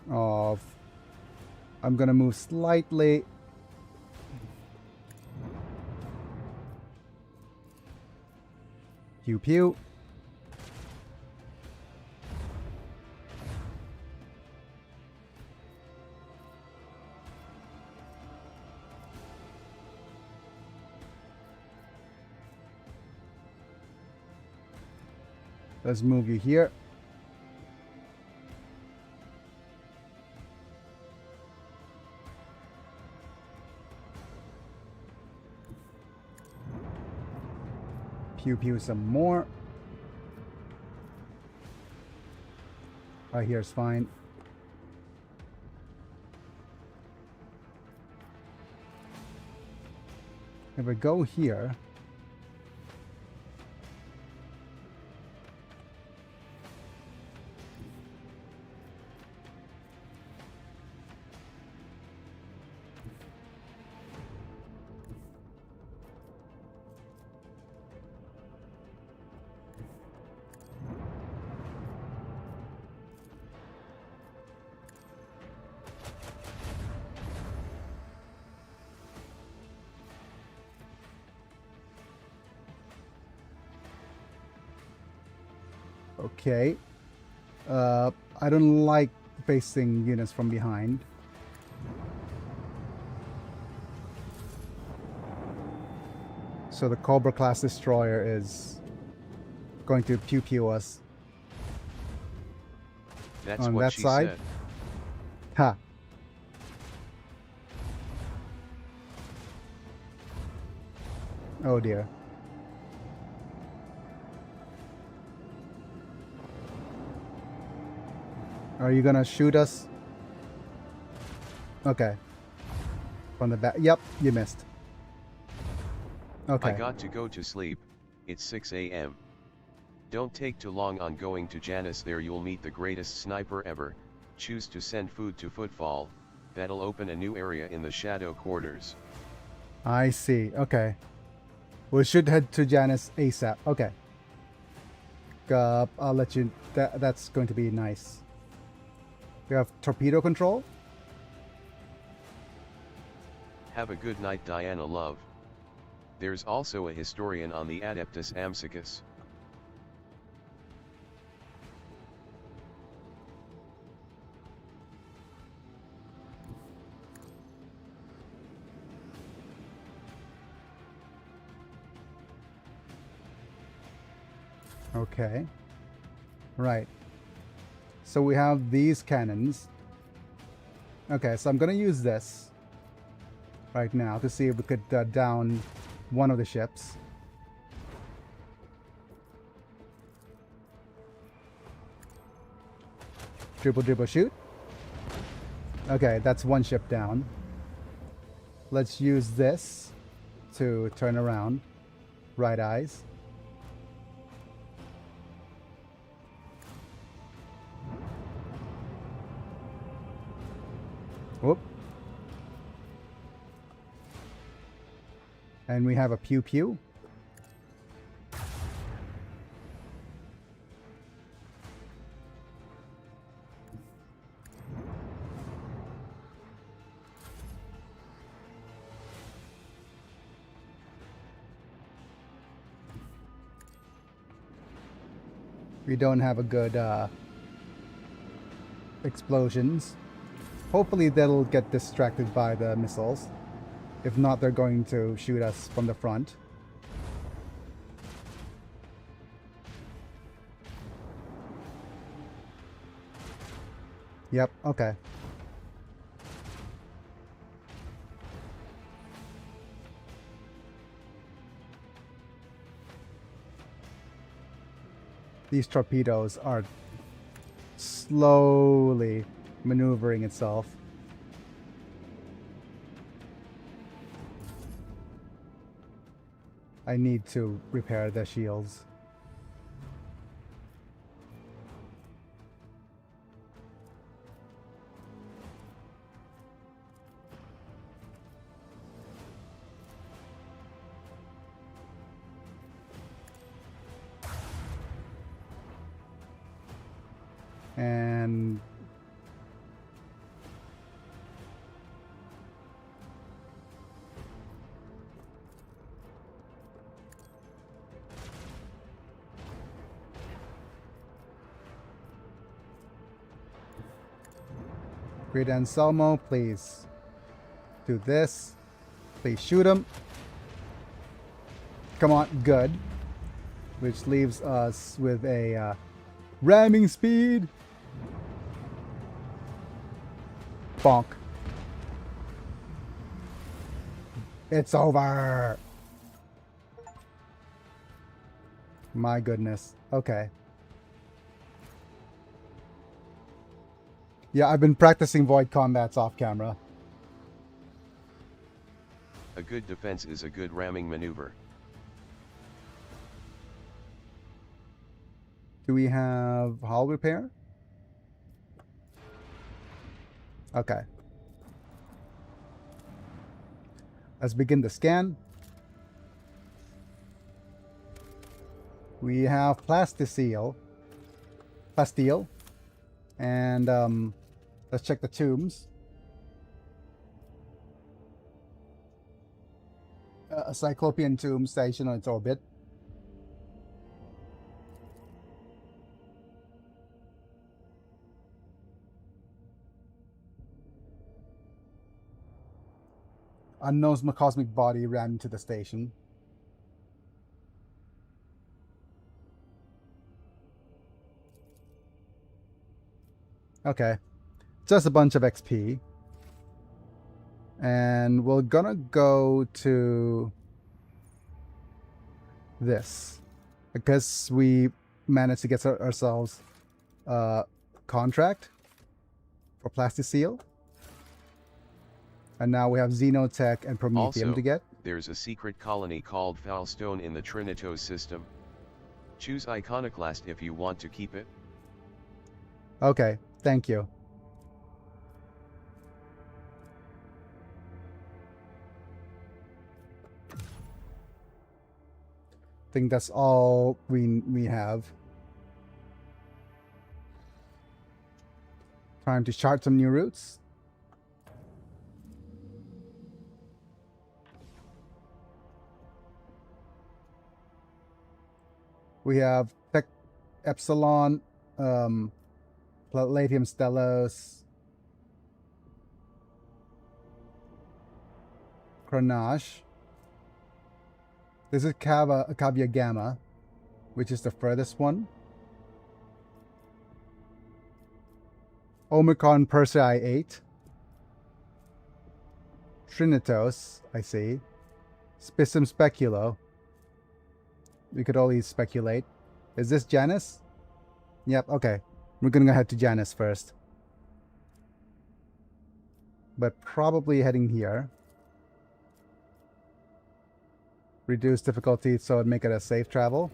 of, I'm gonna move slightly. Pew pew. Let's move you here. Pew pew some more. Right here is fine. If we go here, Okay. I don't like facing units from behind. So the Cobra class destroyer is going to pew pew us. That's On what that she side? said. Ha. Oh dear. Are you gonna shoot us? Okay. From the back. Yep, you missed. Okay. I got to go to sleep, it's 6 a.m. Don't take too long on going to Janus, there you'll meet the greatest sniper ever. Choose to send food to Footfall, that'll open a new area in the Shadow Quarters. I see. Okay. We should head to Janus ASAP. Okay. I'll let you... That's going to be nice. We have torpedo control. Have a good night, Diana love. There's also a historian on the Adeptus Amsicus. Okay. Right. So we have these cannons. Okay, so I'm gonna use this right now to see if we could down one of the ships. Dribble shoot. Okay, that's one ship down. Let's use this to turn around. Right eyes. Whoop. And we have a pew pew. We don't have a good explosions. Hopefully they'll get distracted by the missiles. If not, they're going to shoot us from the front. Yep, okay. These torpedoes are slowly maneuvering itself. I need to repair the shields. And Great Anselmo, please do this. Please shoot him. Come on, good. Which leaves us with a ramming speed. Bonk. It's over. My goodness. Okay. Yeah, I've been practicing void combats off camera. A good defense is a good ramming maneuver. Do we have hull repair? Okay. Let's begin the scan. We have Plasteel. And let's check the tombs. A Cyclopean tomb station on its orbit. unknown cosmic body ran into the station. Okay. Just a bunch of XP. And we're gonna go to this. Because we managed to get ourselves a contract for Plasticeel. And now we have Xenotech and Promethium Also, to get. There's a secret colony called Foulstone in the Trinitos system. Choose Iconoclast if you want to keep it. Okay, thank you. I think that's all we have. Time to chart some new routes. We have Tech Epsilon, Palladium Stellos, Grenache. This is Cavia Gamma, which is the furthest one. Omicron Persei 8. Trinitos, I see. Spisum Speculo. We could always speculate. Is this Janus? Yep, okay. We're gonna head to Janus first. But probably heading here. Reduce difficulty so it'd make it a safe travel.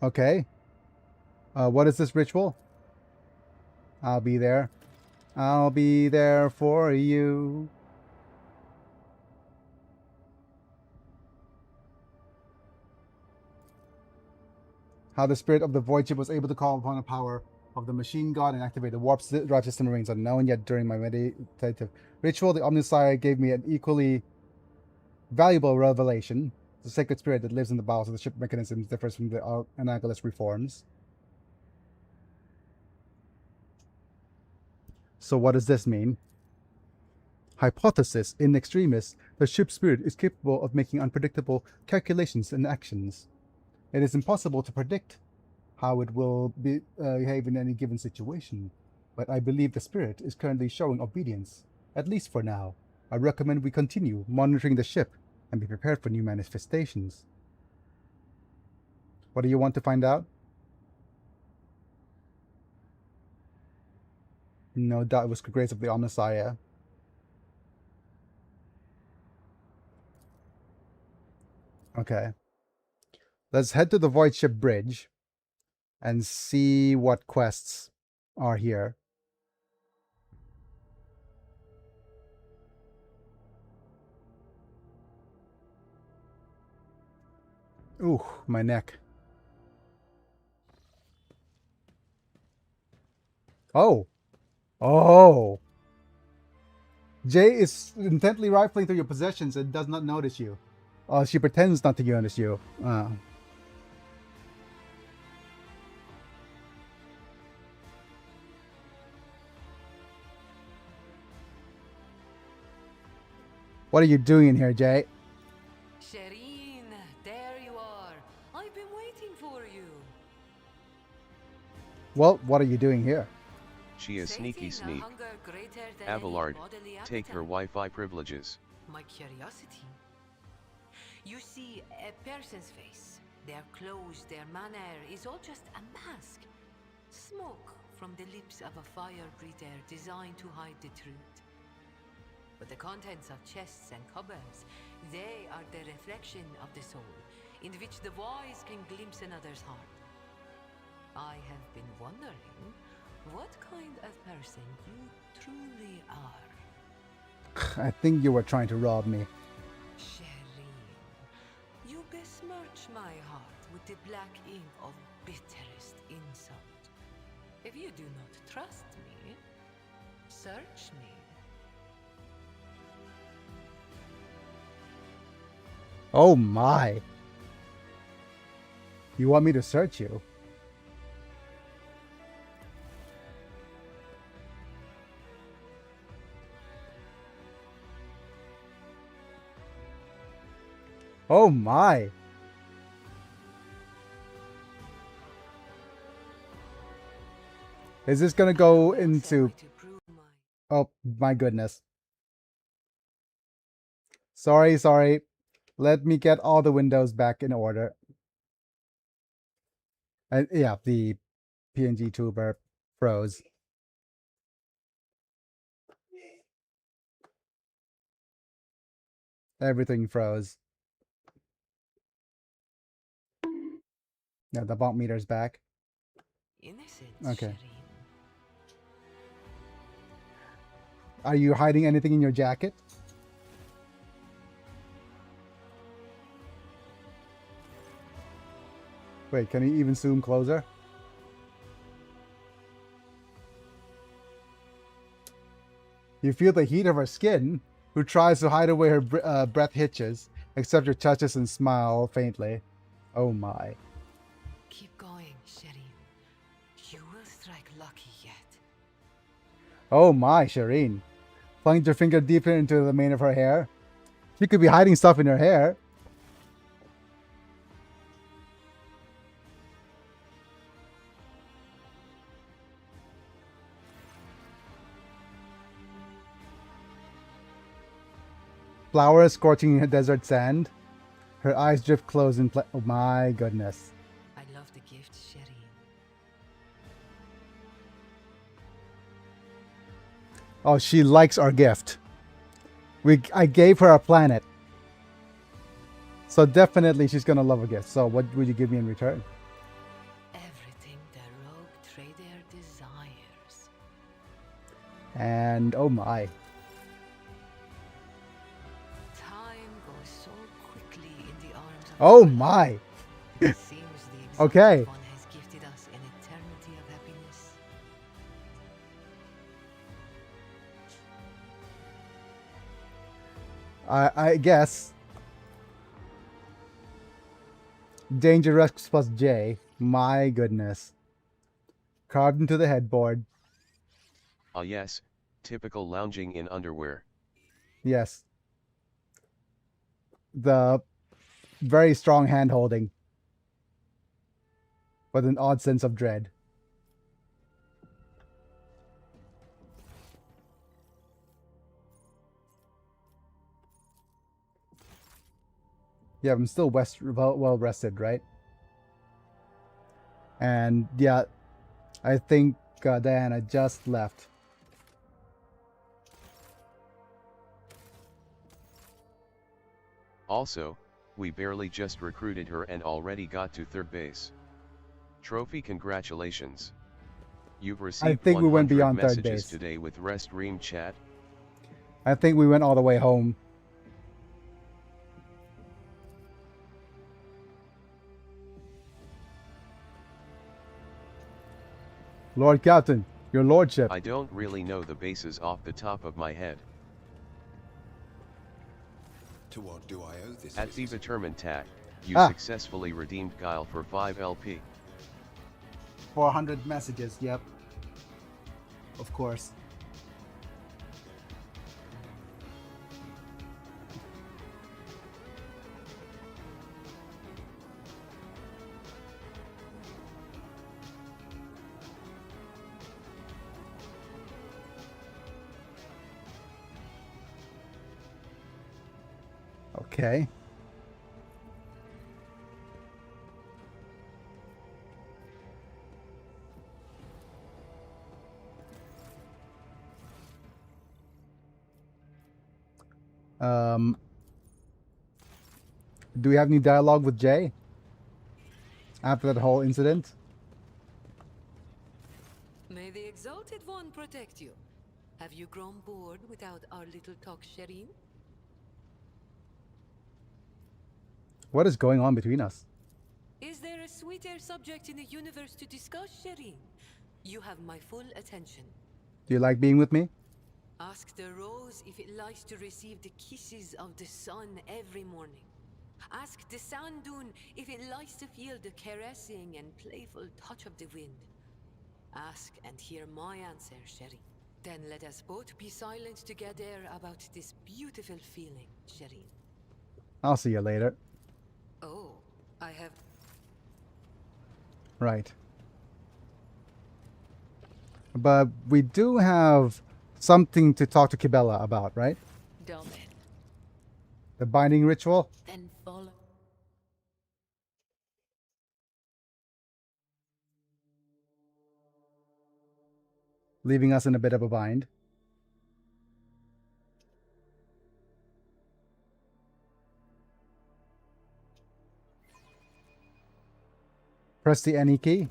Okay. What is this ritual? I'll be there. I'll be there for you. How the spirit of the void ship was able to call upon the power of the machine god and activate the warp drive system remains unknown, yet during my meditative ritual, the Omnissiah gave me an equally valuable revelation. The sacred spirit that lives in the bowels of the ship mechanisms differs from the analogous reforms. So what does this mean? Hypothesis: in extremis, the ship's spirit is capable of making unpredictable calculations and actions. It is impossible to predict how it will behave in any given situation, but I believe the spirit is currently showing obedience, at least for now. I recommend we continue monitoring the ship and be prepared for new manifestations. What do you want to find out? No doubt it was the grace of the Omnissiah. Okay. Let's head to the Void Ship Bridge and see what quests are here. Ooh, my neck. Oh. Oh. Jay is intently rifling through your possessions and does not notice you. Oh, she pretends not to notice you. What are you doing in here, Jay? Shireen, there you are. I've been waiting for you. Well, what are you doing here? She is sneaky sneak. Abelard, take her Wi-Fi privileges. My curiosity. You see a person's face, their clothes, their manner is all just a mask. Smoke from the lips of a fire breather designed to hide the truth. But the contents of chests and cupboards, they are the reflection of the soul, in which the wise can glimpse another's heart. I have been wondering what kind of person you truly are. I think you were trying to rob me. Shireen, you besmirch my heart with the black ink of bitterest insult. If you do not trust me, search me. Oh my. You want me to search you? Oh my. Is this gonna go into... Oh my goodness. Sorry. Let me get all the windows back in order. And yeah, the PNG tuber froze. Everything froze. Yeah, the bump meter's back. Okay. Are you hiding anything in your jacket? Wait, can you even zoom closer? You feel the heat of her skin, who tries to hide away her breath hitches, accept your touches and smile faintly. Oh my. Keep going, Sherry. You will strike lucky yet. Oh my, Shireen. Plunged your finger deeper into the mane of her hair. She could be hiding stuff in her hair. Flowers scorching her desert sand. Her eyes drift close in play. Oh my goodness. I love the gift, Sherry. Oh, she likes our gift. I gave her a planet. So definitely she's gonna love a gift. So what would you give me in return? Everything the rogue trader desires. And oh my. Time goes so quickly in the arms of Oh my. It seems the Okay. Exalted One has gifted us an eternity of happiness. I guess. Dangerous plus J. My goodness. Carved into the headboard. Ah yes, typical lounging in underwear. Yes. The very strong hand holding. With an odd sense of dread. Yeah, I'm still well rested, right? And yeah, I think Diana just left. Also, we barely just recruited her and already got to 3rd base. Trophy, congratulations. You've received I think we went 100 beyond 3rd messages base. today with Rest Ream chat. I think we went all the way home. Lord Captain, your lordship. I don't really know the bases off the top of my head. To what do I owe this At the visit? Determined Tag, you Ah. successfully redeemed Guile for 5 LP. 400 messages, yep. Of course. Okay. Do we have any dialogue with Jay? After that whole incident? May the Exalted One protect you. Have you grown bored without our little talk, Shireen? What is going on between us? Is there a sweeter subject in the universe to discuss, Shireen? You have my full attention. Do you like being with me? Ask the rose if it likes to receive the kisses of the sun every morning. Ask the sand dune if it likes to feel the caressing and playful touch of the wind. Ask and hear my answer, Sherry. Then let us both be silent together about this beautiful feeling, Sherry. I'll see you later. Oh, I have... Right. But we do have something to talk to Kibella about, right? Dom it. The binding ritual? Then follow. Leaving us in a bit of a bind. Press the NE key.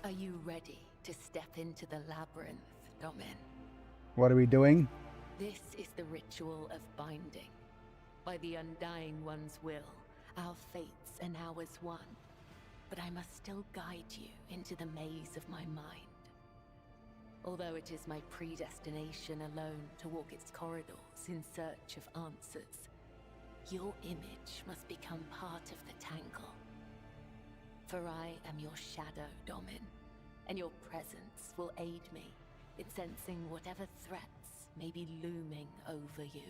Are you ready to step into the labyrinth, Domin? What are we doing? This is the ritual of binding. By the Undying One's will, our fates are now as one. But I must still guide you into the maze of my mind. Although it is my predestination alone to walk its corridors in search of answers, your image must become part of the tangle. For I am your shadow, Domin, and your presence will aid me in sensing whatever threats may be looming over you.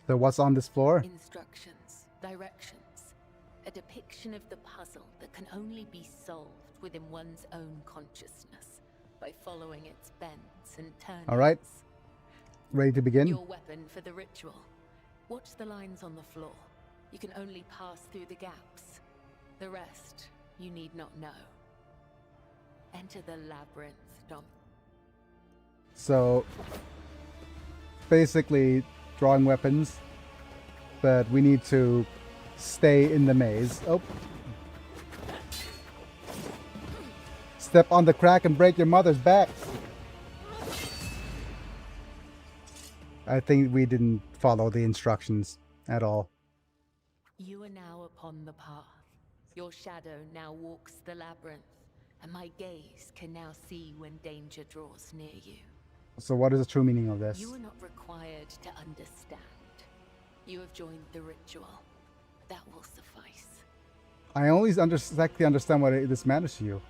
So what's on this floor? Instructions, directions, a depiction of the puzzle that can only be solved within one's own consciousness by following its bends and turnings. All right. Ready to begin? Your weapon for the ritual. Watch the lines on the floor. You can only pass through the gaps. The rest you need not know. Enter the labyrinth, Dom. So, basically, drawing weapons, but we need to stay in the maze. Oh. Step on the crack and break your mother's back. I think we didn't follow the instructions at all. You are now upon the path. Your shadow now walks the labyrinth, and my gaze can now see when danger draws near you. So what is the true meaning of this? You are not required to understand. You have joined the ritual. That will suffice. I only exactly understand what this matters to you.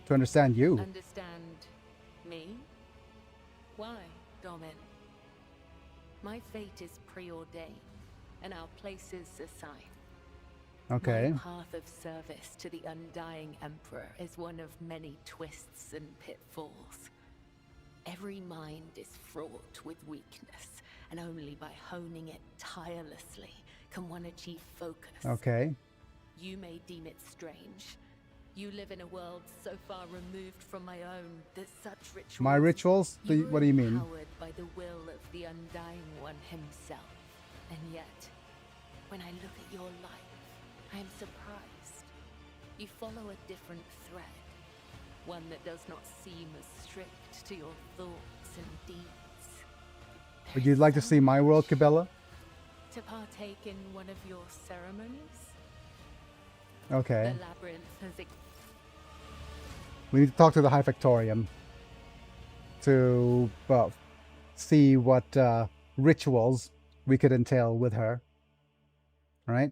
To understand you. Understand me? Why, Domin? My fate is preordained, and our places assigned. Okay. My path of service to the Undying Emperor is one of many twists and pitfalls. Every mind is fraught with weakness, and only by honing it tirelessly can one achieve focus. Okay. You may deem it strange. You live in a world so far removed from my own that such rituals... My rituals? What do you mean? Empowered by the will of the Undying One himself. And yet, when I look at your life, I am surprised. You follow a different thread. One that does not seem as strict to your thoughts and deeds. Would you like to see my world, Kibella? To partake in one of your ceremonies? Okay. The labyrinth has... We need to talk to the High Factorium to, well, see what rituals we could entail with her. All right?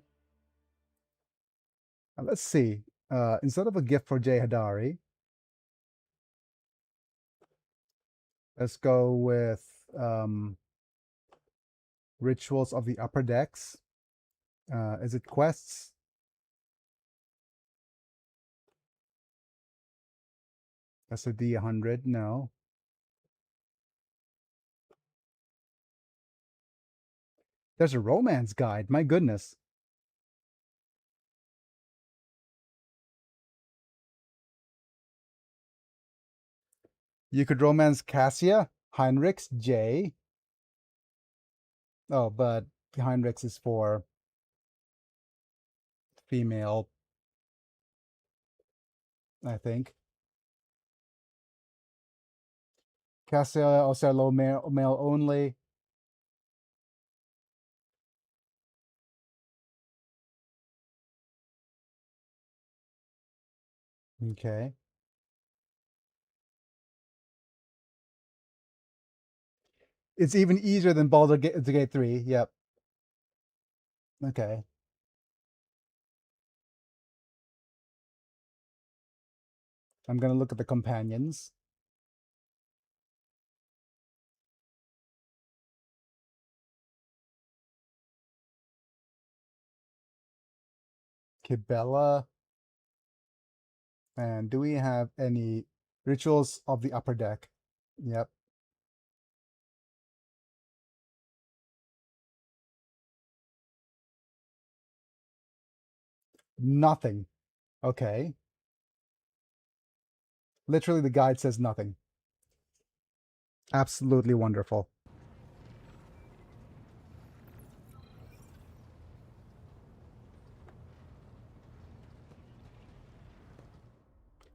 Let's see. Instead of a gift for Jay Hadari, let's go with rituals of the upper decks. Is it quests? That's a D100. No. There's a romance guide. My goodness. You could romance Cassia, Heinrichs, Jay. Oh, but Heinrichs is for female, I think. Cassia also low male only. Okay. It's even easier than Baldur's Gate 3. Yep. Okay. I'm gonna look at the companions. Kibella. And do we have any rituals of the upper deck? Yep. Nothing. Okay. Literally, the guide says nothing. Absolutely wonderful.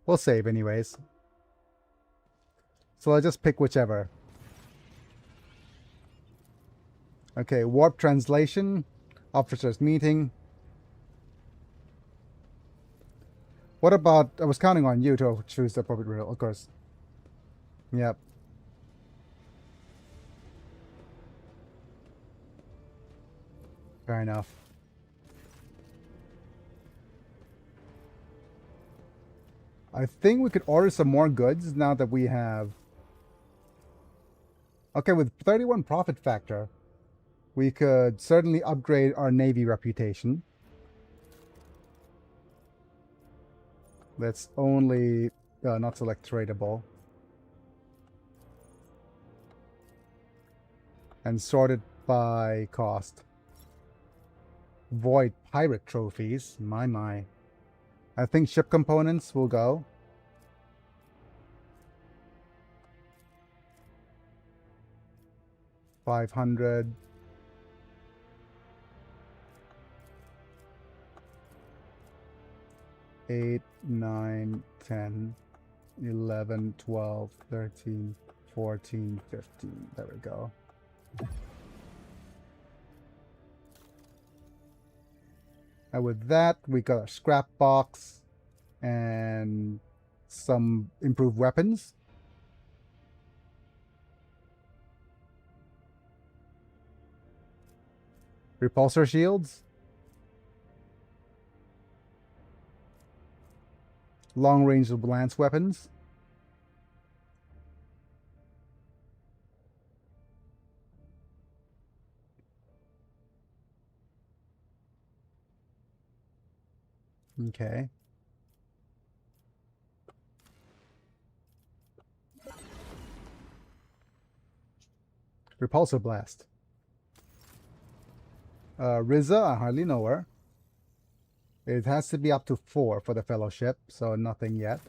We'll save anyways. So I'll just pick whichever. Okay, warp translation, officers meeting. What about, I was counting on you to choose the appropriate rule, of course. Yep. Fair enough. I think we could order some more goods now that we have... Okay, with 31 profit factor, we could certainly upgrade our Navy reputation. That's only not select tradable. And sorted by cost. Void pirate trophies. My. I think ship components will go. $500. 8, 9, 10, 11, 12, 13, 14, 15. There we go. And with that, we got a scrap box and some improved weapons. Repulsor shields. Long-range lance weapons. Okay. Repulsor blast. Riza, I hardly know her. It has to be up to 4 for the fellowship, so nothing yet.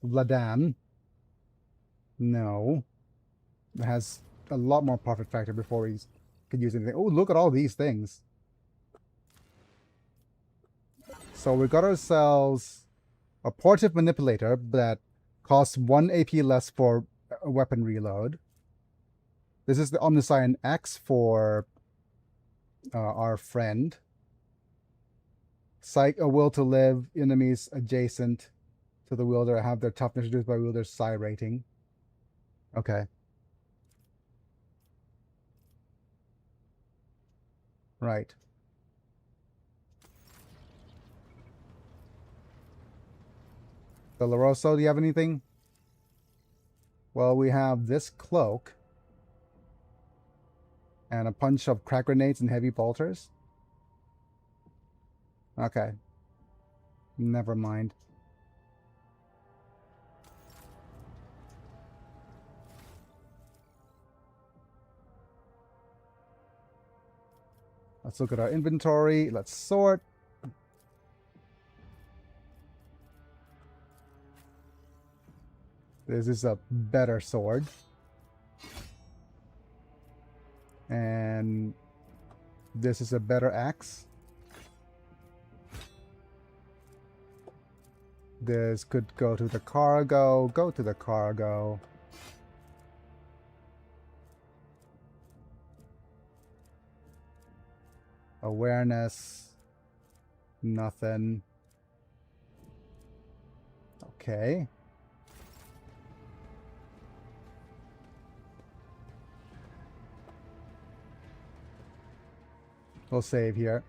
Vladan. No. It has a lot more profit factor before he could use anything. Oh, look at all these things. So we got ourselves a portive manipulator that costs 1 AP less for a weapon reload. This is the Omniscient X for our friend. Psych, a will to live. Enemies adjacent to the wielder have their toughness reduced by wielder's psi rating. Okay. Right. Doloroso, do you have anything? Well, we have this cloak. And a bunch of crack grenades and heavy bolters. Okay. Never mind. Let's look at our inventory. Let's sort. This is a better sword. And this is a better axe. This could go to the cargo. Go to the cargo. Awareness. Nothing. Okay. We'll save here.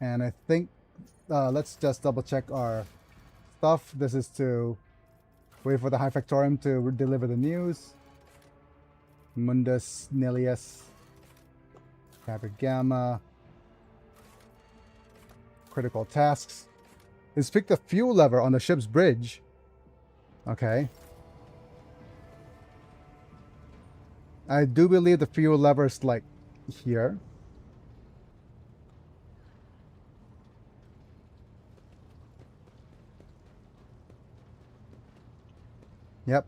And I think let's just double check our stuff. This is to wait for the High Factorium to deliver the news. Mundus Nilius, Fabric Gamma, critical tasks. Inspect the fuel lever on the ship's bridge. Okay. I do believe the fuel lever is like here. Yep.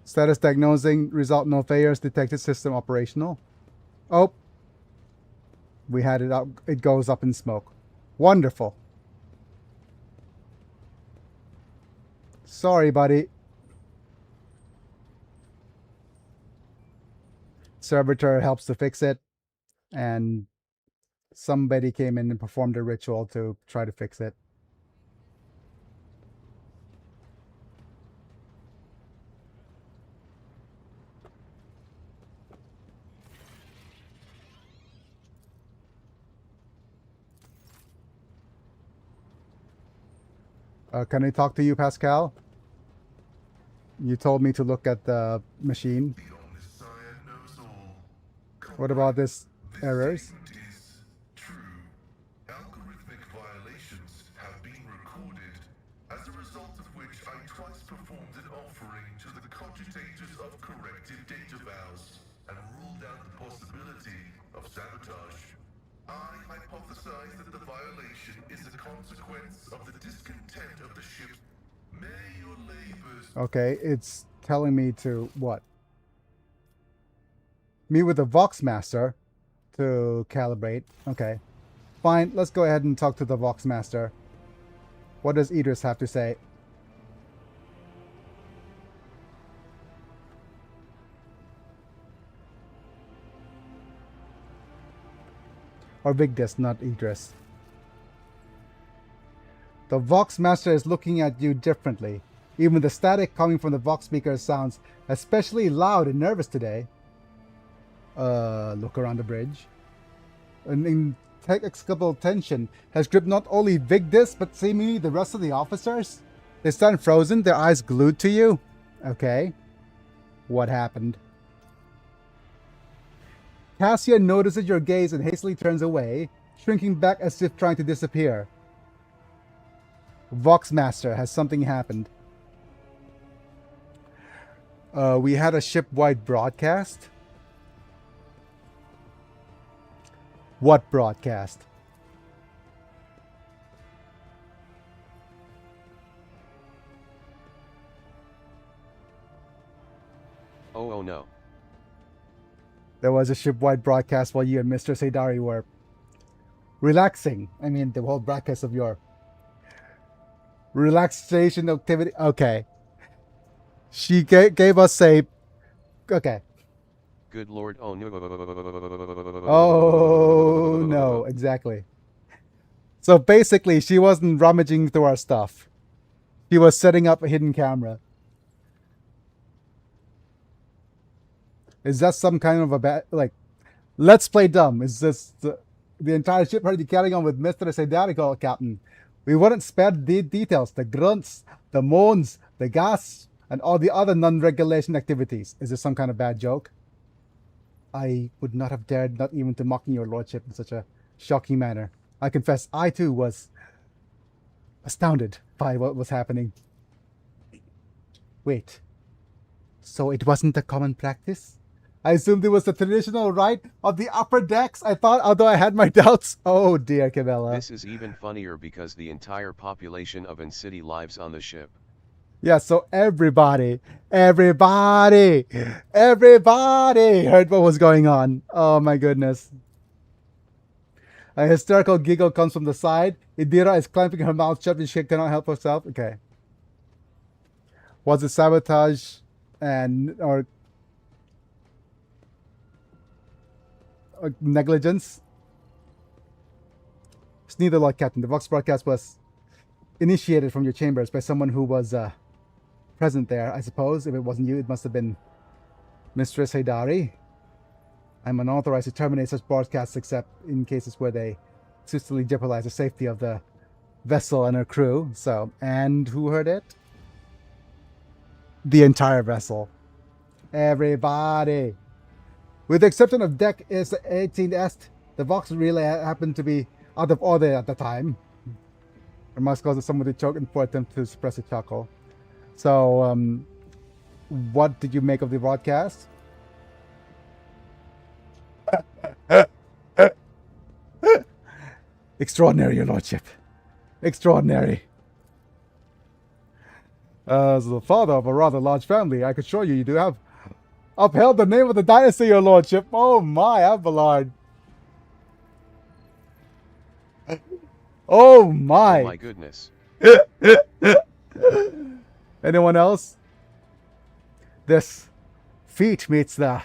Status diagnosing, result no failures, detected system operational. Oh. We had it up, it goes up in smoke. Wonderful. Sorry, buddy. Servitor helps to fix it, and somebody came in and performed a ritual to try to fix it. Can I talk to you, Pascal? You told me to look at the machine. The Omnissiah knows all. What about this errors? Statement is true. Algorithmic violations have been recorded, as a result of which I twice performed an offering to the cogitators of corrected data vows and ruled out the possibility of sabotage. I hypothesize that the violation is a consequence of the discontent of the ship. May your labors... Okay, it's telling me to what? Meet with the Voxmaster to calibrate. Okay. Fine, let's go ahead and talk to the Voxmaster. What does Idris have to say? Or Vigdis, not Idris. The Voxmaster is looking at you differently. Even the static coming from the Vox speaker sounds especially loud and nervous today. Look around the bridge. An inexplicable tension has gripped not only Vigdis, but seemingly the rest of the officers. They stand frozen, their eyes glued to you. Okay. What happened? Cassia notices your gaze and hastily turns away, shrinking back as if trying to disappear. Voxmaster, has something happened? We had a ship-wide broadcast. What broadcast? Oh no. There was a ship-wide broadcast while you and Mr. Saidari were relaxing. I mean, the whole broadcast of your relaxation activity. Okay. She gave us a... Okay. Good lord, oh no. Oh, no, exactly. So basically, she wasn't rummaging through our stuff. She was setting up a hidden camera. Is that some kind of a bad... Like, let's play dumb. Is this... The entire ship already carrying on with Mr. Saidari, Captain. We wouldn't spare the details. The grunts, the moans, the gasps, and all the other non-regulation activities. Is this some kind of bad joke? I would not have dared not even to mocking your lordship in such a shocking manner. I confess, I too was astounded by what was happening. Wait. So it wasn't a common practice? I assumed it was the traditional rite of the upper decks. I thought, although I had my doubts. Oh dear, Cabela. This is even funnier because the entire population of N-City lives on the ship. Yeah, so everybody heard what was going on. Oh my goodness. A hysterical giggle comes from the side. Idira is clamping her mouth shut and she cannot help herself. Okay. Was it sabotage or negligence? It's neither, Lord Captain. The Vox broadcast was initiated from your chambers by someone who was present there, I suppose. If it wasn't you, it must have been Mistress Haydari. I'm unauthorized to terminate such broadcasts except in cases where they seriously jeopardize the safety of the vessel and her crew. So, and who heard it? The entire vessel. Everybody. With the exception of deck is 18S, the Vox relay happened to be out of order at the time. Remarks caused someone to choke in poor attempt to suppress a chuckle. So, what did you make of the broadcast? Extraordinary, your lordship. Extraordinary. As the father of a rather large family, I could assure you do have upheld the name of the dynasty, your lordship. Oh my, Abelard. Oh my. Oh my goodness. Anyone else? This feat meets the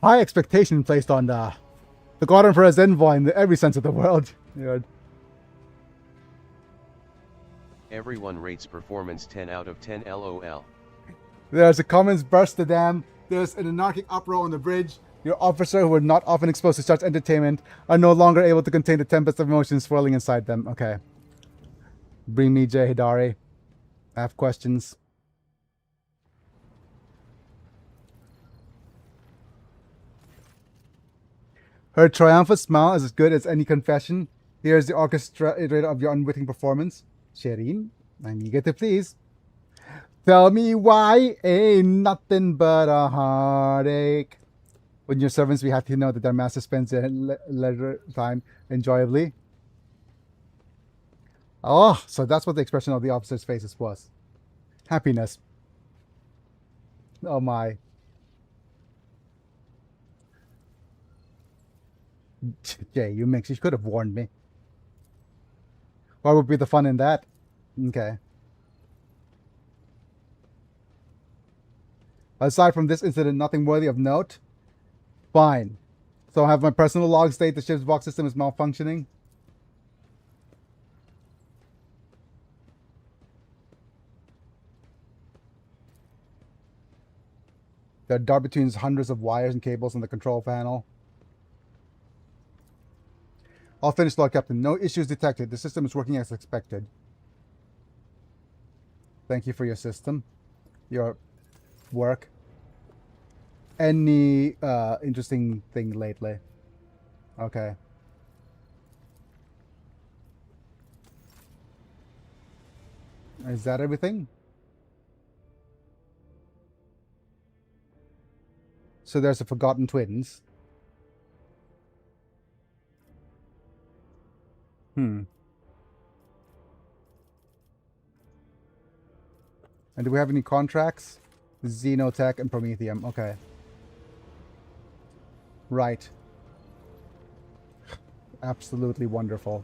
high expectation placed on the God Emperor's envoy in every sense of the word. Yeah. Everyone rates performance 10 out of 10 LOL. There's a comments burst to them. There's an anarchic uproar on the bridge. Your officers who are not often exposed to such entertainment are no longer able to contain the tempest of emotions swirling inside them. Okay. Bring me Jay Hidari. I have questions. Her triumphant smile is as good as any confession. Here's the orchestrator of your unwitting performance. Shireen, I'm eager to please. Tell me why ain't nothing but a heartache. When your servants, we have to know that their master spends their leisure time enjoyably. Oh, so that's what the expression of the officer's faces was. Happiness. Oh my. Jay, you could have warned me. What would be the fun in that? Okay. Aside from this incident, nothing worthy of note? Fine. So I have my personal log state the ship's box system is malfunctioning. There are dart between hundreds of wires and cables on the control panel. All finished, Lord Captain. No issues detected. The system is working as expected. Thank you for your system. Your work. Any interesting thing lately? Okay. Is that everything? So there's the Forgotten Twins. And do we have any contracts? Xenotech and Promethium. Okay. Right. Absolutely wonderful.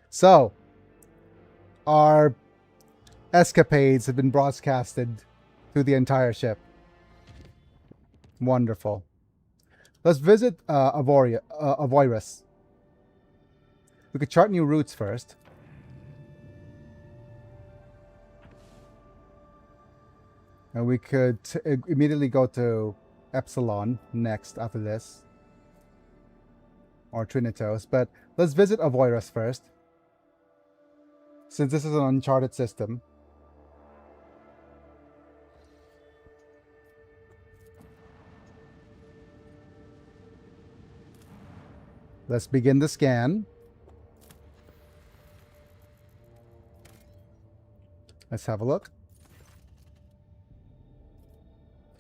So, our escapades have been broadcasted through the entire ship. Wonderful. Let's visit Avoirus. We could chart new routes first. And we could immediately go to Epsilon next after this. Or Trinitos. But let's visit Avoirus first. Since this is an uncharted system. Let's begin the scan. Let's have a look.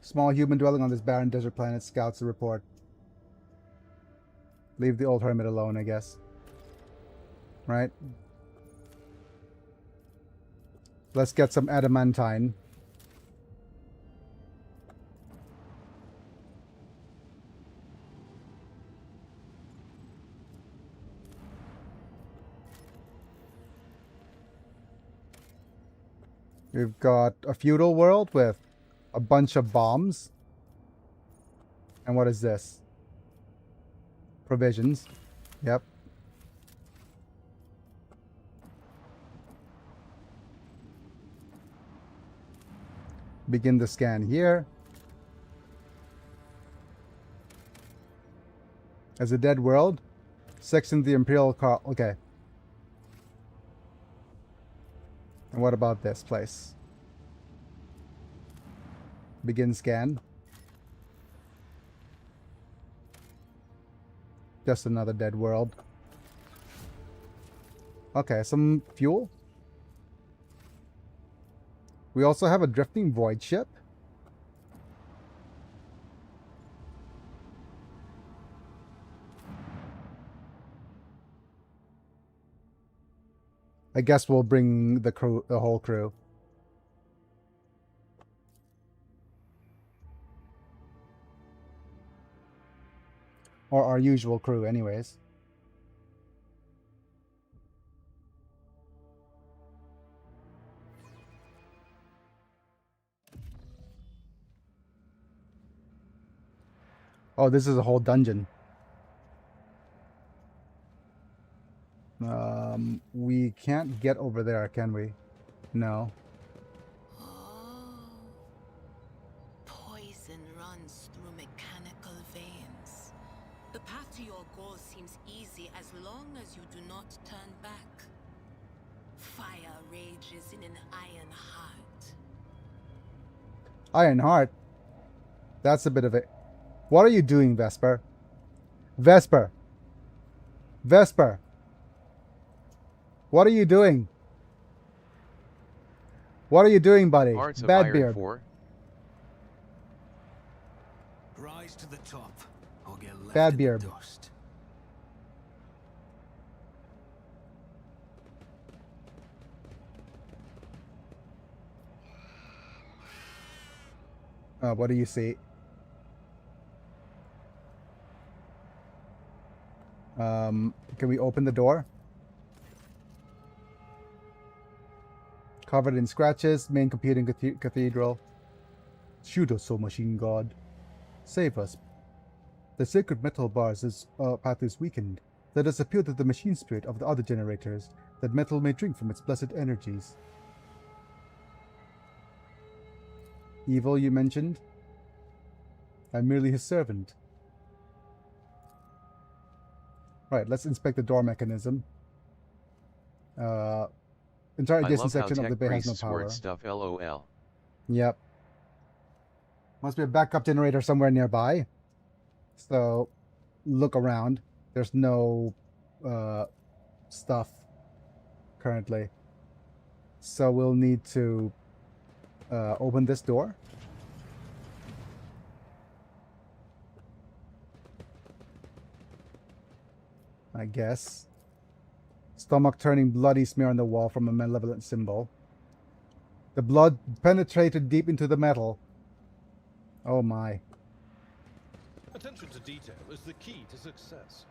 Small human dwelling on this barren desert planet scouts the report. Leave the old hermit alone, I guess. Right? Let's get some adamantine. We've got a feudal world with a bunch of bombs. And what is this? Provisions. Yep. Begin the scan here. As a dead world. Section the Imperial car. Okay. And what about this place? Begin scan. Just another dead world. Okay, some fuel. We also have a drifting void ship. I guess we'll bring the crew, the whole crew. Or our usual crew, anyways. Oh, this is a whole dungeon. We can't get over there, can we? No. Oh. Poison runs through mechanical veins. The path to your goal seems easy as long as you do not turn back. Fire rages in an iron heart. Iron Heart? That's a bit of it. What are you doing, Vesper? Vesper! Vesper! What are you doing? What are you doing, buddy? Hearts of Bad Iron beard. 4. Rise to the top, or get left Bad in beard. the dust. What do you see? Can we open the door? Covered in scratches, main computing cathedral. Shoot us, O machine god. Save us. The sacred metal bars' path is weakened. Let us appeal to the machine spirit of the other generators, that metal may drink from its blessed energies. Evil, you mentioned? I'm merely his servant. Right, let's inspect the door mechanism. Entire I adjacent love how section of the tech bay has no priests power. word stuff LOL. Yep. Must be a backup generator somewhere nearby. So, look around. There's no stuff currently. So we'll need to open this door. I guess. Stomach turning bloody smear on the wall from a malevolent symbol. The blood penetrated deep into the metal. Oh my. Attention to detail is the key to success.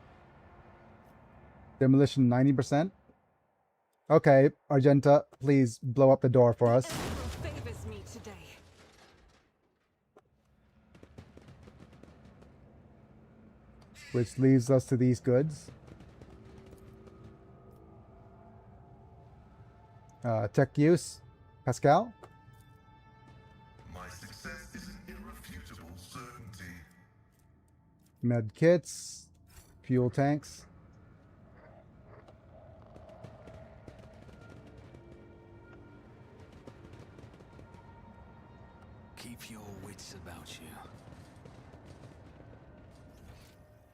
Demolition 90%. Okay, Argenta, please blow up the door for us. Everyone favors me today. Which leaves us to these goods. Tech use. Pascal? My success is an irrefutable certainty. Med kits. Fuel tanks. Keep your wits about you.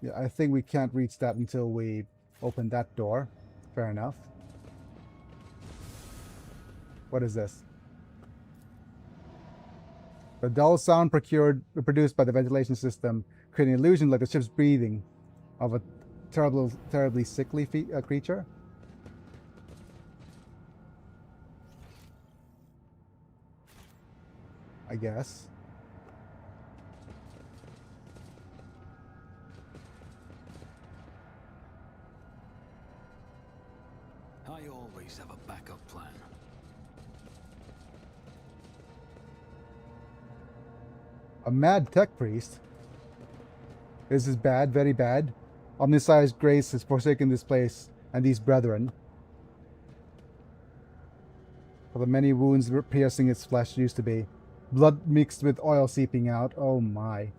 Yeah, I think we can't reach that until we open that door. Fair enough. What is this? The dull sound produced by the ventilation system create an illusion like the ship's breathing of a terribly sickly creature. I guess. I always have a backup plan. A mad tech priest? This is bad, very bad. Omniscience grace has forsaken this place and these brethren. For the many wounds piercing its flesh used to be. Blood mixed with oil seeping out. Oh my.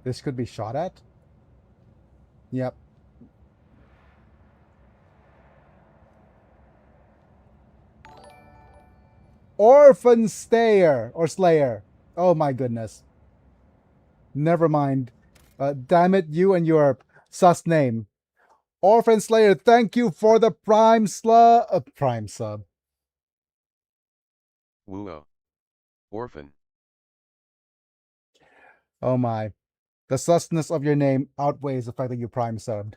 This could be shot at? Yep. Orphan Stayer or Slayer. Oh my goodness. Never mind. Damn it, you and your sus name. Orphan Slayer, thank you for the prime sub. Woo-oh. Orphan. Oh my. The susness of your name outweighs the fact that you prime subbed.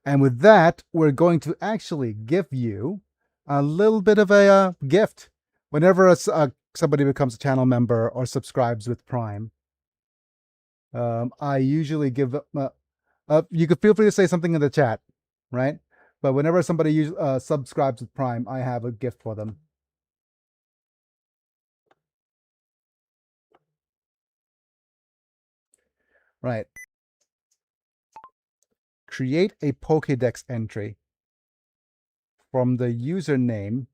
And with that, we're going to actually give you a little bit of a gift. Whenever somebody becomes a channel member or subscribes with Prime, I usually give you could feel free to say something in the chat, right? But whenever somebody subscribes with Prime, I have a gift for them. Right. Create a Pokédex entry from the username.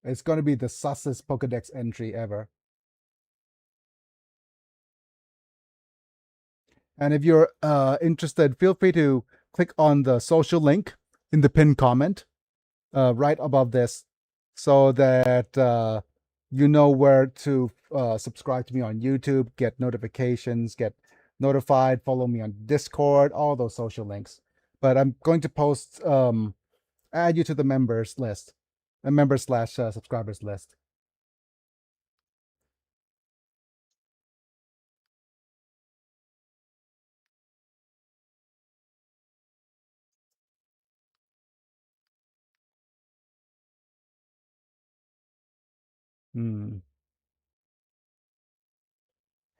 It's going to be the sussest Pokédex entry ever. And if you're interested, feel free to click on the social link in the pinned comment right above this so that you know where to subscribe to me on YouTube, get notifications, get notified, follow me on Discord, all those social links. But I'm going to post, add you to the members list, a member/subscribers list.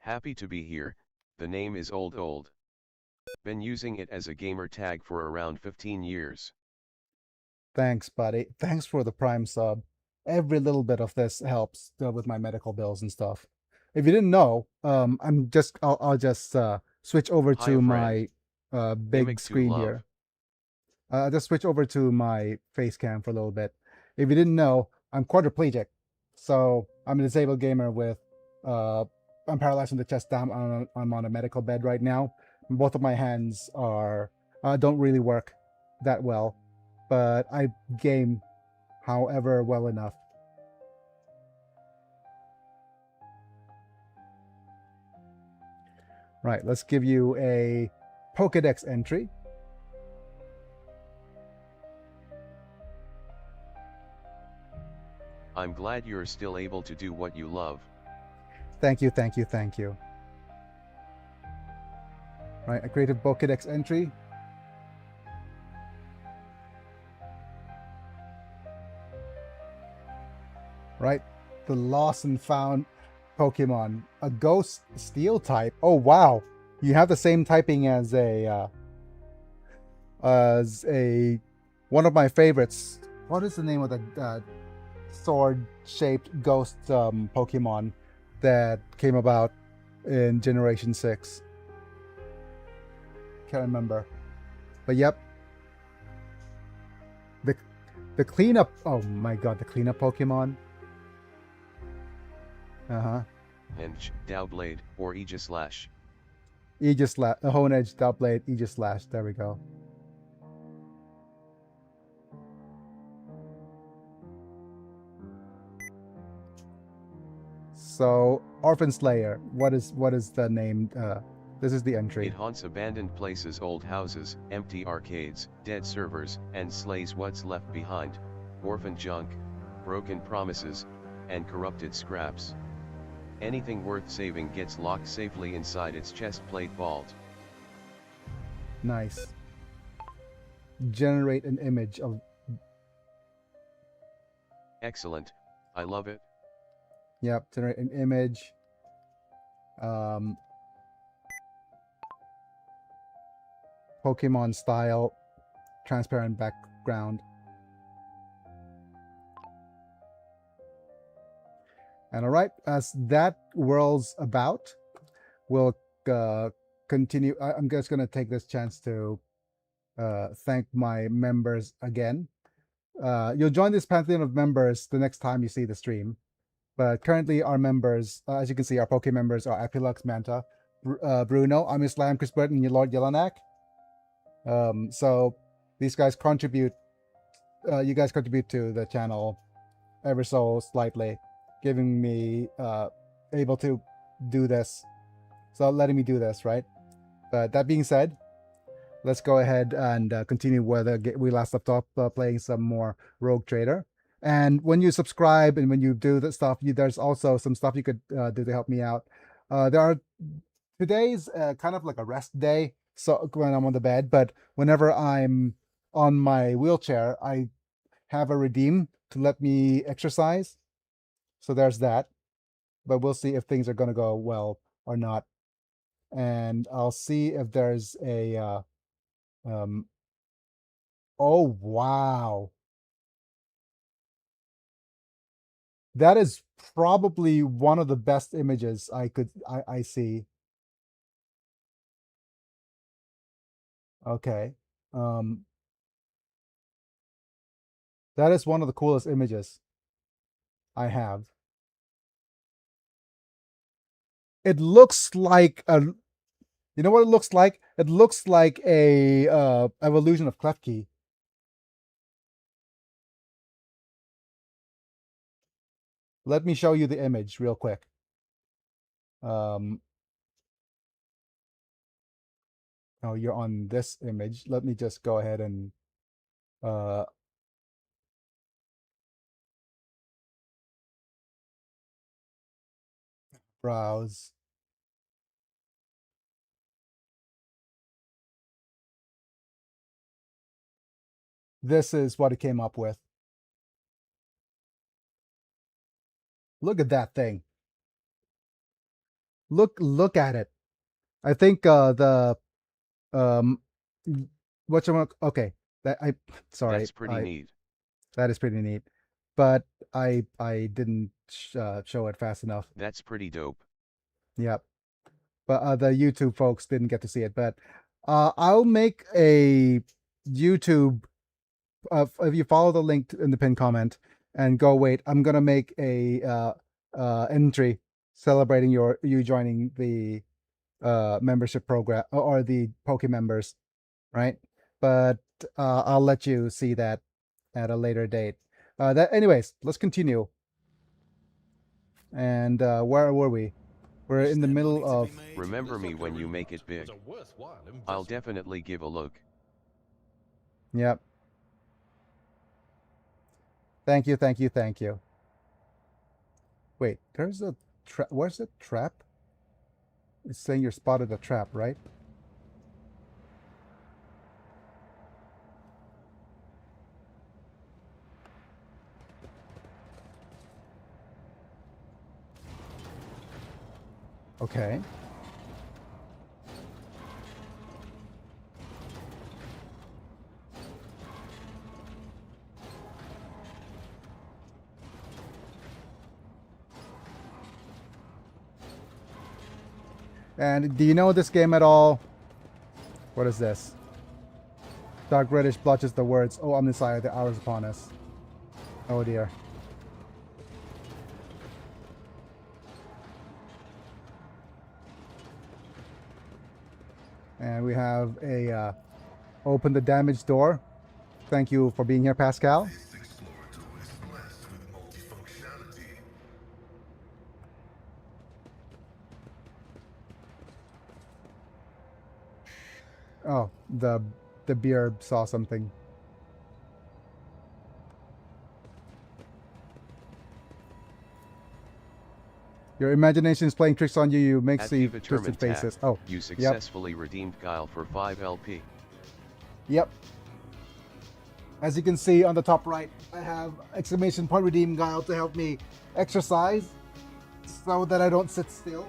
Happy to be here. The name is old. Been using it as a gamer tag for around 15 years. Thanks, buddy. Thanks for the Prime sub. Every little bit of this helps with my medical bills and stuff. If you didn't know, I'll just switch over to my big screen here. Just switch over to my face cam for a little bit. If you didn't know, I'm quadriplegic, so I'm a disabled gamer with I'm paralyzed from the chest down. I'm on a medical bed right now. Both of my hands are don't really work that well, but I game, however, well enough. Right, let's give you a Pokédex entry. I'm glad you're still able to do what you love. Thank you. Right, I created Pokédex entry. Right, the lost and found Pokemon, a Ghost Steel type. Oh wow, you have the same typing as a one of my favorites. What is the name of the sword-shaped ghost Pokemon that came about in Generation 6? Can't remember. But yep. The cleanup, oh my god, the cleanup Pokemon. Henge, Dowblade, or Aegislash. Honedge, Dowblade, Aegislash. There we go. So, Orphan Slayer, what is the name? This is the entry. It haunts abandoned places, old houses, empty arcades, dead servers, and slays what's left behind, orphan junk, broken promises, and corrupted scraps. Anything worth saving gets locked safely inside its chest plate vault. Nice. Generate an image of... Excellent, I love it. Yep, generate an image. Pokemon style, transparent background. And all right, as that whirls about, we'll continue. I'm just going to take this chance to thank my members again. You'll join this pantheon of members the next time you see the stream. But currently, our members, as you can see, our Poke members are Apilux Manta, Bruno, Amislam, Chris Burton, and Lord Yelanak. So these guys contribute. You guys contribute to the channel ever so slightly, giving me able to do this. So letting me do this, right? But that being said, let's go ahead and continue where we last left off, playing some more Rogue Trader. And when you subscribe and when you do that stuff, there's also some stuff you could do to help me out. Today's kind of like a rest day, so when I'm on the bed, but whenever I'm on my wheelchair, I have a redeem to let me exercise. So there's that. But we'll see if things are going to go well or not. And I'll see if there's a oh wow, that is probably one of the best images I see. Okay, that is one of the coolest images I have. It looks like a, you know what it looks like? It looks like a evolution of Klefki. Let me show you the image real quick. Oh, you're on this image. Let me just go ahead and browse. This is what it came up with. Look at that thing. Look at it. I think the okay. Sorry. That's pretty neat. That is pretty neat. But I didn't show it fast enough. That's pretty dope. Yep. But the YouTube folks didn't get to see it. But I'll make a YouTube. If you follow the link in the pinned comment and go wait, I'm gonna make a entry celebrating you joining the membership program or the Poke members, right? But I'll let you see that at a later date. Anyways, let's continue. And where were we? We're in the middle of. Remember me when you make it big. I'll definitely give a look. Yep. Thank you, thank you, thank you. Wait, there's a trap. Where's the trap? It's saying you're spotted a trap, right? Okay. And do you know this game at all? What is this? Dark reddish blotches the words, "Oh, Omnissiah, the hour is upon us." Oh dear. And we have a open the damaged door. Thank you for being here, Pascal. Oh, the beer saw something. Your imagination is playing tricks on you. You make see twisted faces. Oh, you successfully redeemed Guile for 5 LP. Yep. As you can see on the top right, I have exclamation point redeem Guile to help me exercise so that I don't sit still.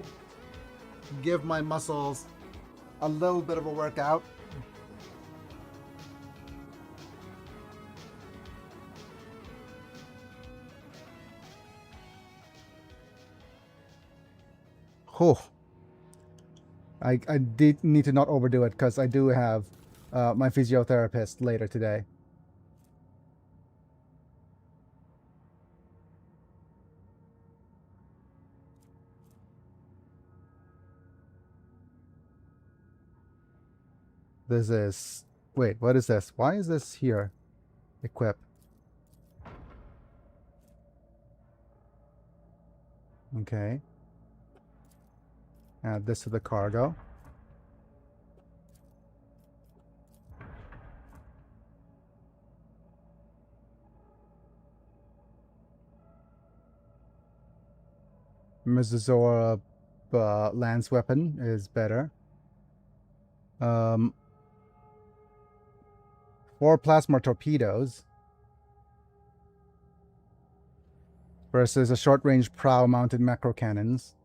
Give my muscles a little bit of a workout. Whew. I did need to not overdo it because I do have my physiotherapist later today. This is... Wait, what is this? Why is this here? Equip. Okay. Add this to the cargo. Mizazora lance weapon is better. 4 plasma torpedoes versus a short-range prow-mounted macro cannons.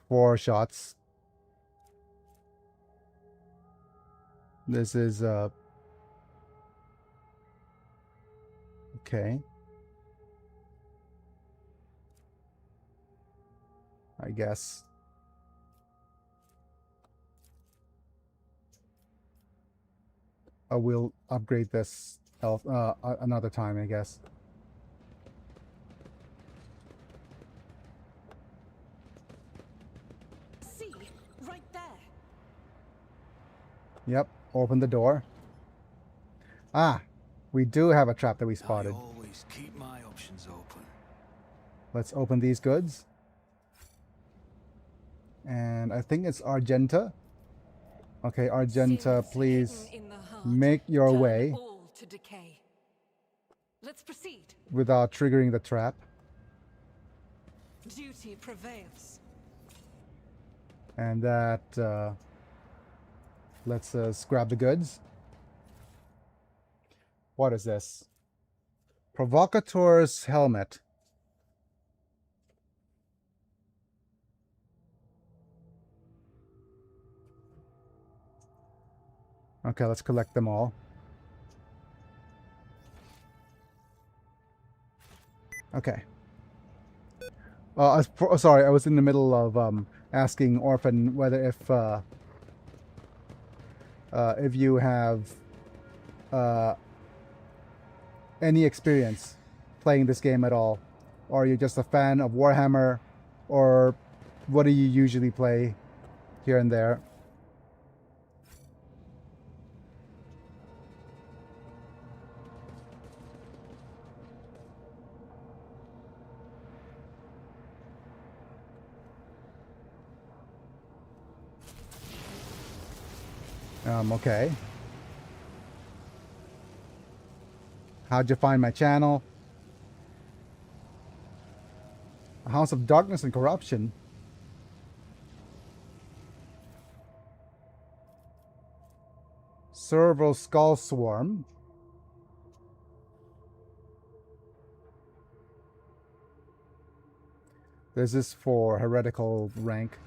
4 shots. This is okay. I guess. I will upgrade this another time, I guess. See, right there. Yep, open the door. Ah, we do have a trap that we spotted. I always keep my options open. Let's open these goods. And I think it's Argenta. Okay, Argenta, please make your way Let's proceed. without triggering the trap. Duty prevails. And that, let's grab the goods. What is this? Provocateur's helmet. Okay, let's collect them all. Okay. Sorry, I was in the middle of asking Orphan whether if you have any experience playing this game at all, or are you just a fan of Warhammer, or what do you usually play here and there? Okay. How'd you find my channel? A House of Darkness and Corruption. Cerebral Skull Swarm. This is for heretical rank.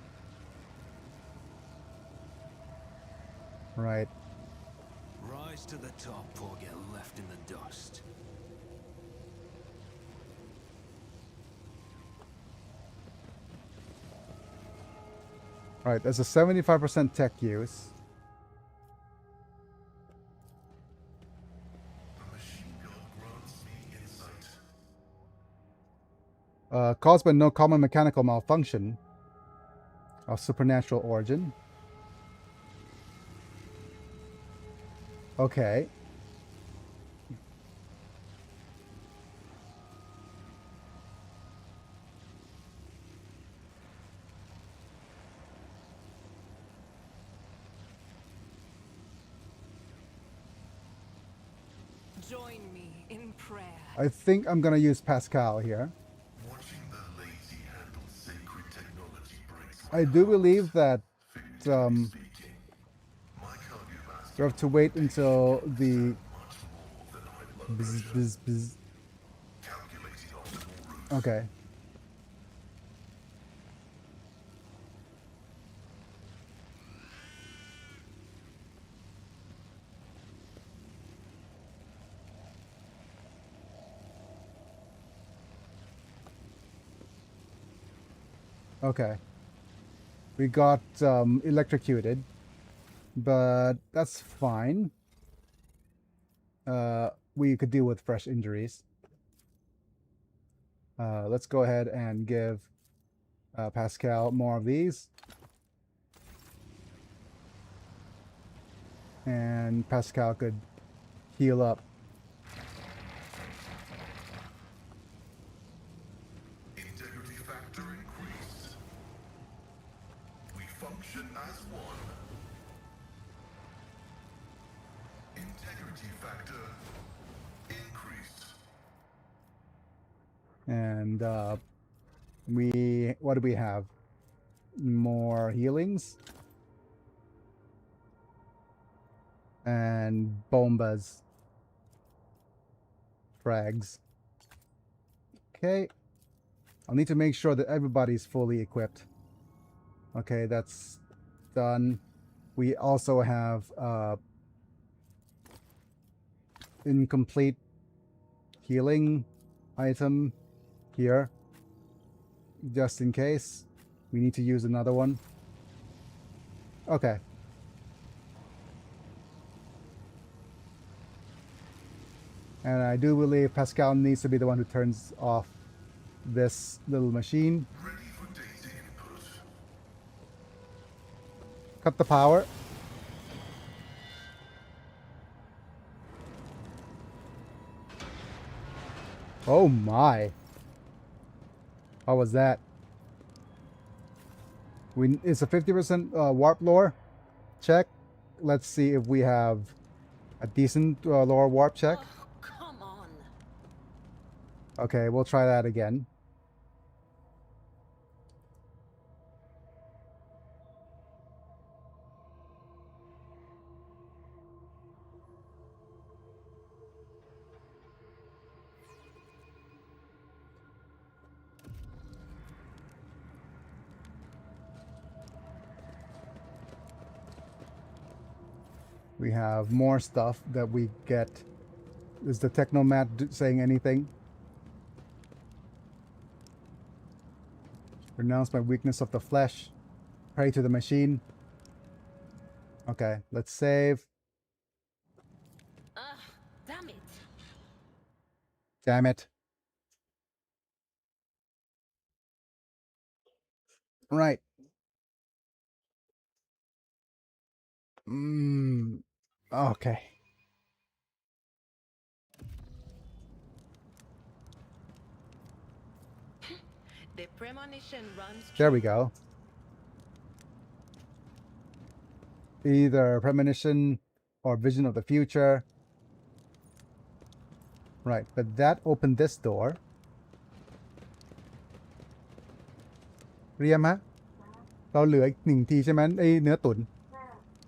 Right. Rise to the top or get left in the dust. Right, there's a 75% tech use. The machine gun grants me insight. Caused by no common mechanical malfunction of supernatural origin. Okay. Join me in prayer. I think I'm gonna use Pascal here. Watching the lazy handle sacred technology breaks I do believe that speaking. My you have to wait until the much more than I love bzz. calculating optimal route. Okay. Okay. We got electrocuted, but that's fine. We could deal with fresh injuries. Let's go ahead and give Pascal more of these. And Pascal could heal up. Integrity factor increased. We function as one. Integrity factor increased. And what do we have? More healings and bombas, frags. Okay, I'll need to make sure that everybody's fully equipped. Okay, that's done. We also have incomplete healing item here, just in case we need to use another one. Okay. And I do believe Pascal needs to be the one who turns off this little machine. Ready for data input. Cut the power. Oh my. How was that? It's a 50% warp lore check. Let's see if we have a decent lore warp check. Oh, come on. Okay, we'll try that again. We have more stuff that we get. Is the Technomat saying anything? Renounce my weakness of the flesh. Pray to the machine. Okay, let's save. Damn it. Damn it. Right. Okay. The premonition runs There we go. Either premonition or vision of the future. Right, but that opened this door. เรียมฮะ เราเหลืออีก1 ทีใช่ไหมไอ้เนื้อตุ๋น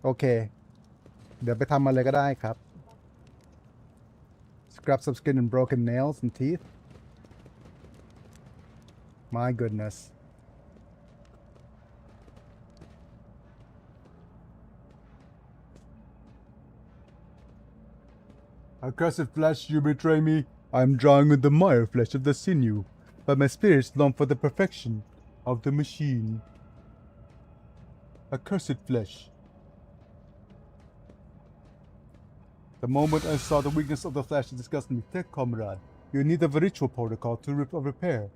โอเค เดี๋ยวไปทำมาเลยก็ได้ครับ Scrap some skin and broken nails and teeth. My goodness. Accursed flesh, you betray me. I am drawing with the mire flesh of the sinew, but my spirits long for the perfection of the machine. Accursed flesh. The moment I saw the weakness of the flesh, it disgusted me. Take, comrade. You need a ritual protocol to repair.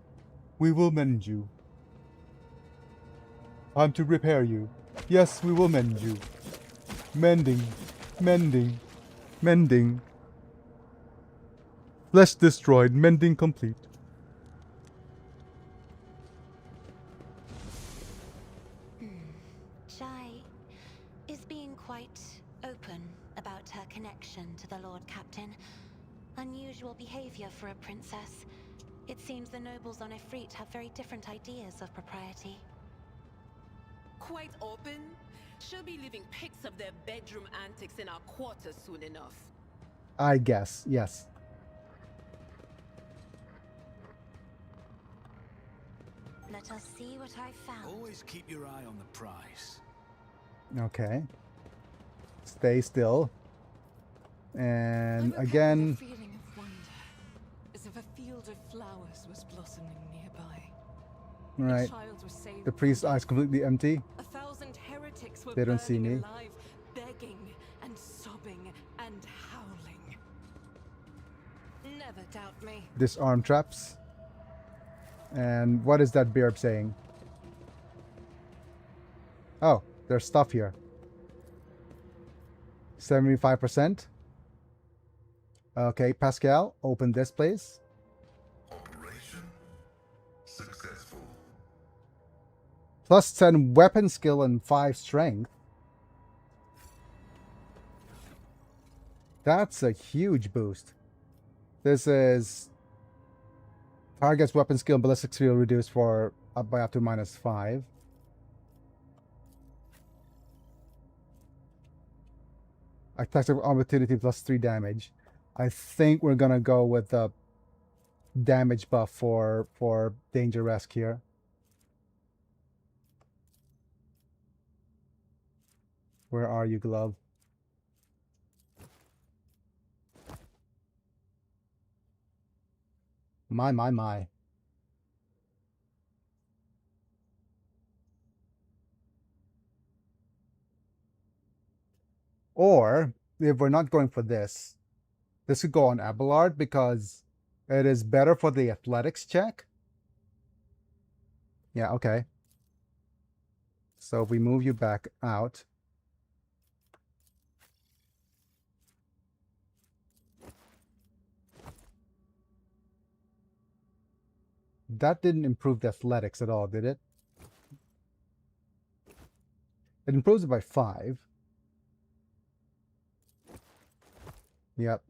We will mend you. Time to repair you. Yes, we will mend you. Mending. Mending. Mending. Flesh destroyed. Mending complete. Jai is being quite open about her connection to the Lord Captain. Unusual behavior for a princess. It seems the nobles on Ifrit have very different ideas of propriety. quite open. She'll be leaving pics of their bedroom antics in our quarters soon enough. I guess, yes. Let us see what I found. Always keep your eye on the prize. Okay. Stay still. And again, A feeling of wonder, as if a field of flowers was blossoming nearby. Right. child was saved. The priest's eyes completely empty. 1,000 heretics were They don't see burning me. alive, begging and sobbing and howling. Never doubt me. Disarm traps. And what is that beard saying? Oh, there's stuff here. 75%. Okay, Pascal, open this place. Operation successful. Plus 10 weapon skill and 5 strength. That's a huge boost. This is target's weapon skill and ballistic skill reduced for up by up to -5. Attacks of opportunity plus 3 damage. I think we're gonna go with the damage buff for Danger Rescue here. Where are you, Glove? My. Or, if we're not going for this, this could go on Abelard because it is better for the athletics check. Yeah, okay. So we move you back out. That didn't improve the athletics at all, did it? It improves it by 5. Yep.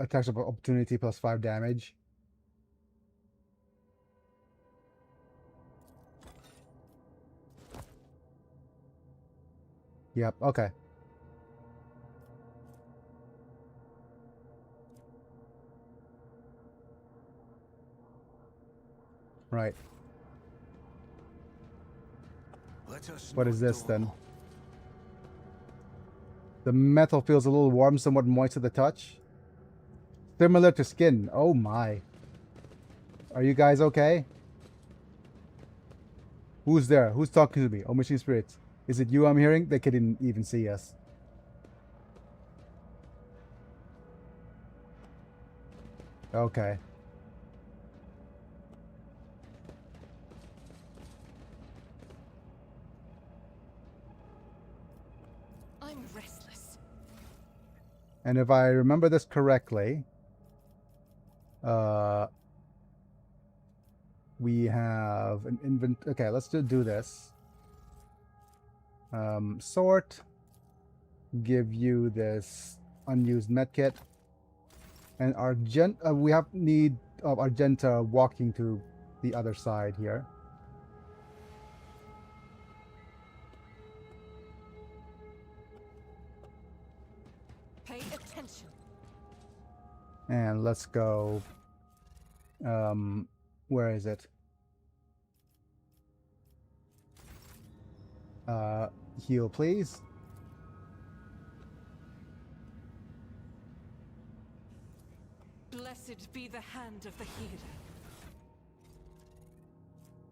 Attacks of opportunity plus 5 damage. Yep, okay. Right. What is this then? The metal feels a little warm, somewhat moist to the touch. Similar to skin. Oh my. Are you guys okay? Who's there? Who's talking to me? Oh, machine spirits. Is it you I'm hearing? They couldn't even see us. Okay. I'm restless. And if I remember this correctly, we have an okay, let's do this. Sort. Give you this unused medkit. And we have need of Argenta walking to the other side here. Pay attention. And let's go. Where is it? Heal, please. Blessed be the hand of the healer.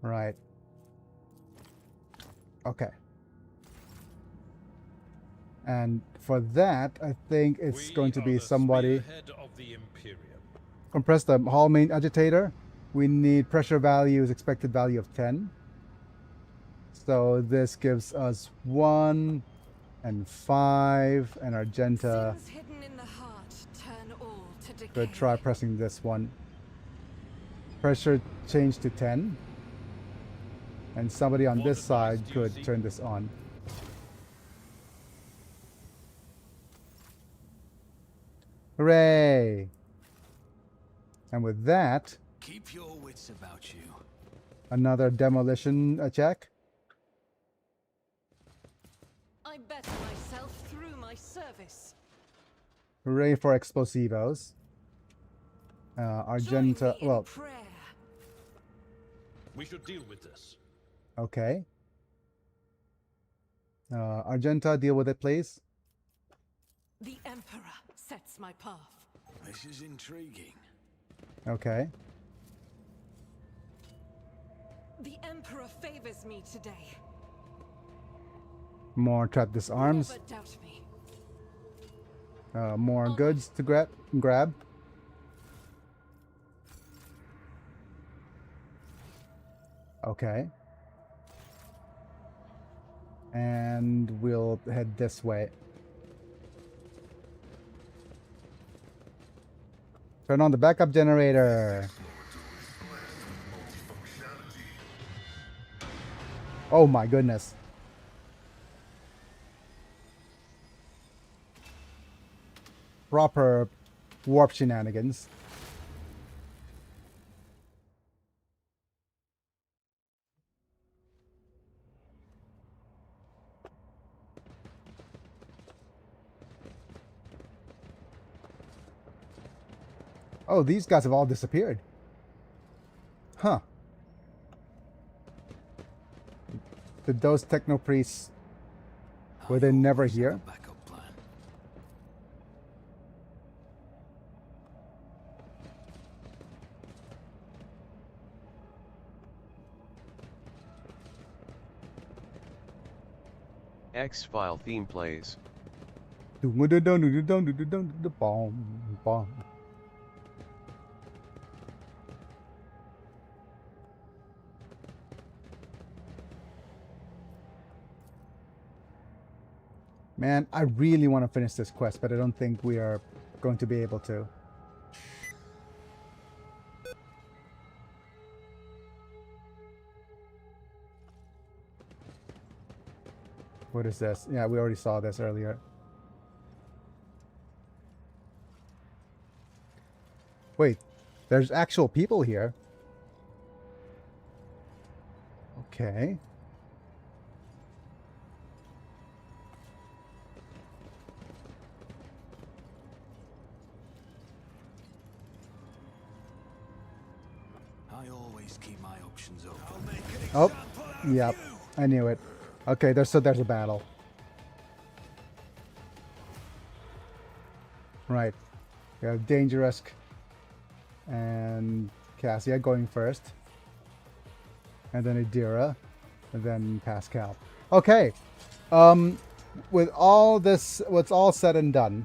Right. Okay. And for that, I think it's going to be somebody. Of the Imperium. Compress the hall main agitator. We need pressure values, expected value of 10. So this gives us 1 and 5, and Argenta Sins hidden in the heart turn all to decay. could try pressing this one. Pressure change to 10. And somebody on this side could turn this on. Hooray! And with that, Keep your wits about you. another demolition check. I better myself through my service. Hooray for explosivos. Argenta, Join me in well, prayer. We should deal with this. okay. Argenta, deal with it, please. The Emperor sets my path. This is intriguing. Okay. The Emperor favors me today. More trap disarms. Never doubt me. More goods to grab. Okay. And we'll head this way. Turn on the backup generator. Oh my goodness. Proper warp shenanigans. Oh, these guys have all disappeared. Huh. Did those techno priests, were they never here? Backup plan. X-File theme plays. Man, I really want to finish this quest, but I don't think we are going to be able to. What is this? Yeah, we already saw this earlier. Wait, there's actual people here. Okay. I always keep my options open. Oh, yep. I knew it. Okay, there's a battle. Right. We have Dangerous and Cassia going first. And then Adira. And then Pascal. Okay. With all this, what's all said and done,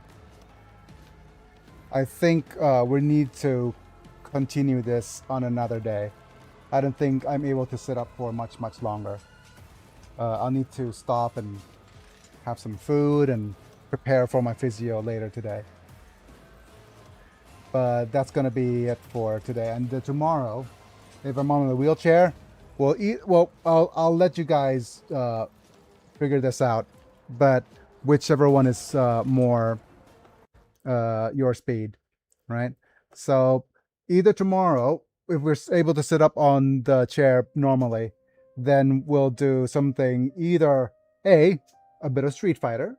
I think we need to continue this on another day. I don't think I'm able to sit up for much longer. I'll need to stop and have some food and prepare for my physio later today. But that's gonna be it for today. And tomorrow, if I'm on the wheelchair, we'll eat. Well, I'll let you guys figure this out. But whichever one is more your speed, right? So either tomorrow, if we're able to sit up on the chair normally, then we'll do something, either A, a bit of Street Fighter,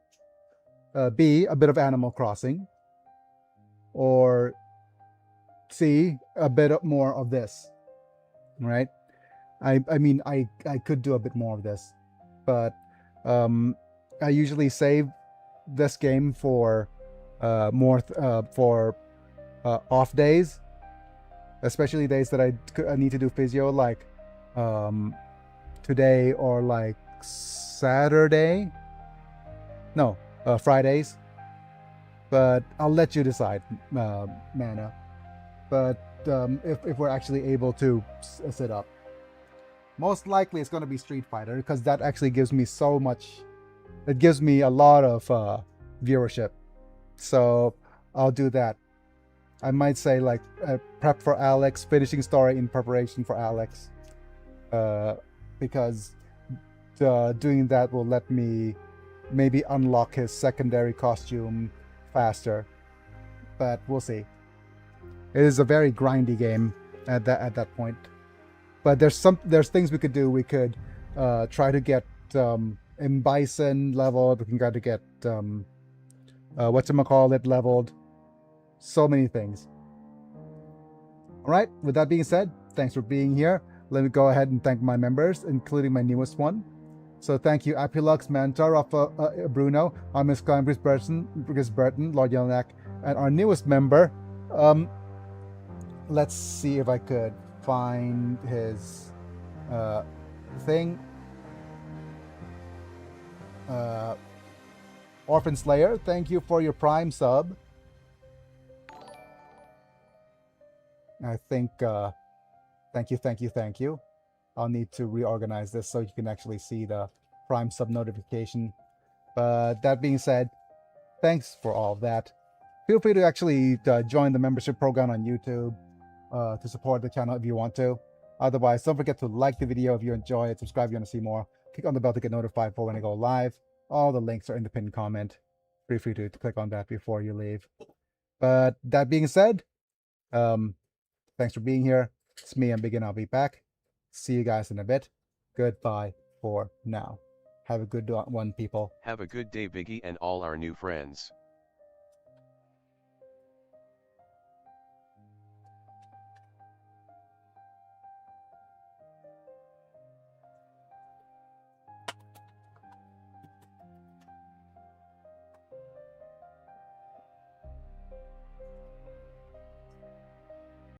B, a bit of Animal Crossing, or C, a bit more of this, right? I mean, I could do a bit more of this, but I usually save this game for off days, especially days that I need to do physio, like today or like Saturday. No, Fridays. But I'll let you decide, Mana. But if we're actually able to sit up, most likely it's going to be Street Fighter, because that actually gives me so much. It gives me a lot of viewership. So I'll do that. I might say like prep for Alex, finishing story in preparation for Alex. Because doing that will let me maybe unlock his secondary costume faster. But we'll see. It is a very grindy game at that point. But there's things we could do. We could try to get M. Bison leveled. We can try to get whatchamacallit leveled. So many things. Alright, with that being said, thanks for being here. Let me go ahead and thank my members, including my newest one. So thank you, Apulux, Mantar, Bruno, Miss Climbers Burton, Lord Yelnak, and our newest member, Let's see if I could find his thing. Orphan Slayer, thank you for your Prime sub. I think, thank you. I'll need to reorganize this so you can actually see the Prime sub notification. But that being said, thanks for all of that. Feel free to actually join the membership program on YouTube to support the channel if you want to. Otherwise, don't forget to like the video if you enjoy it, subscribe if you want to see more, click on the bell to get notified for when I go live. All the links are in the pinned comment. Feel free to click on that before you leave. But that being said, thanks for being here. It's me, I'm Big, and I'll be back. See you guys in a bit. Goodbye for now. Have a good one, people. Have a good day, Biggie, and all our new friends.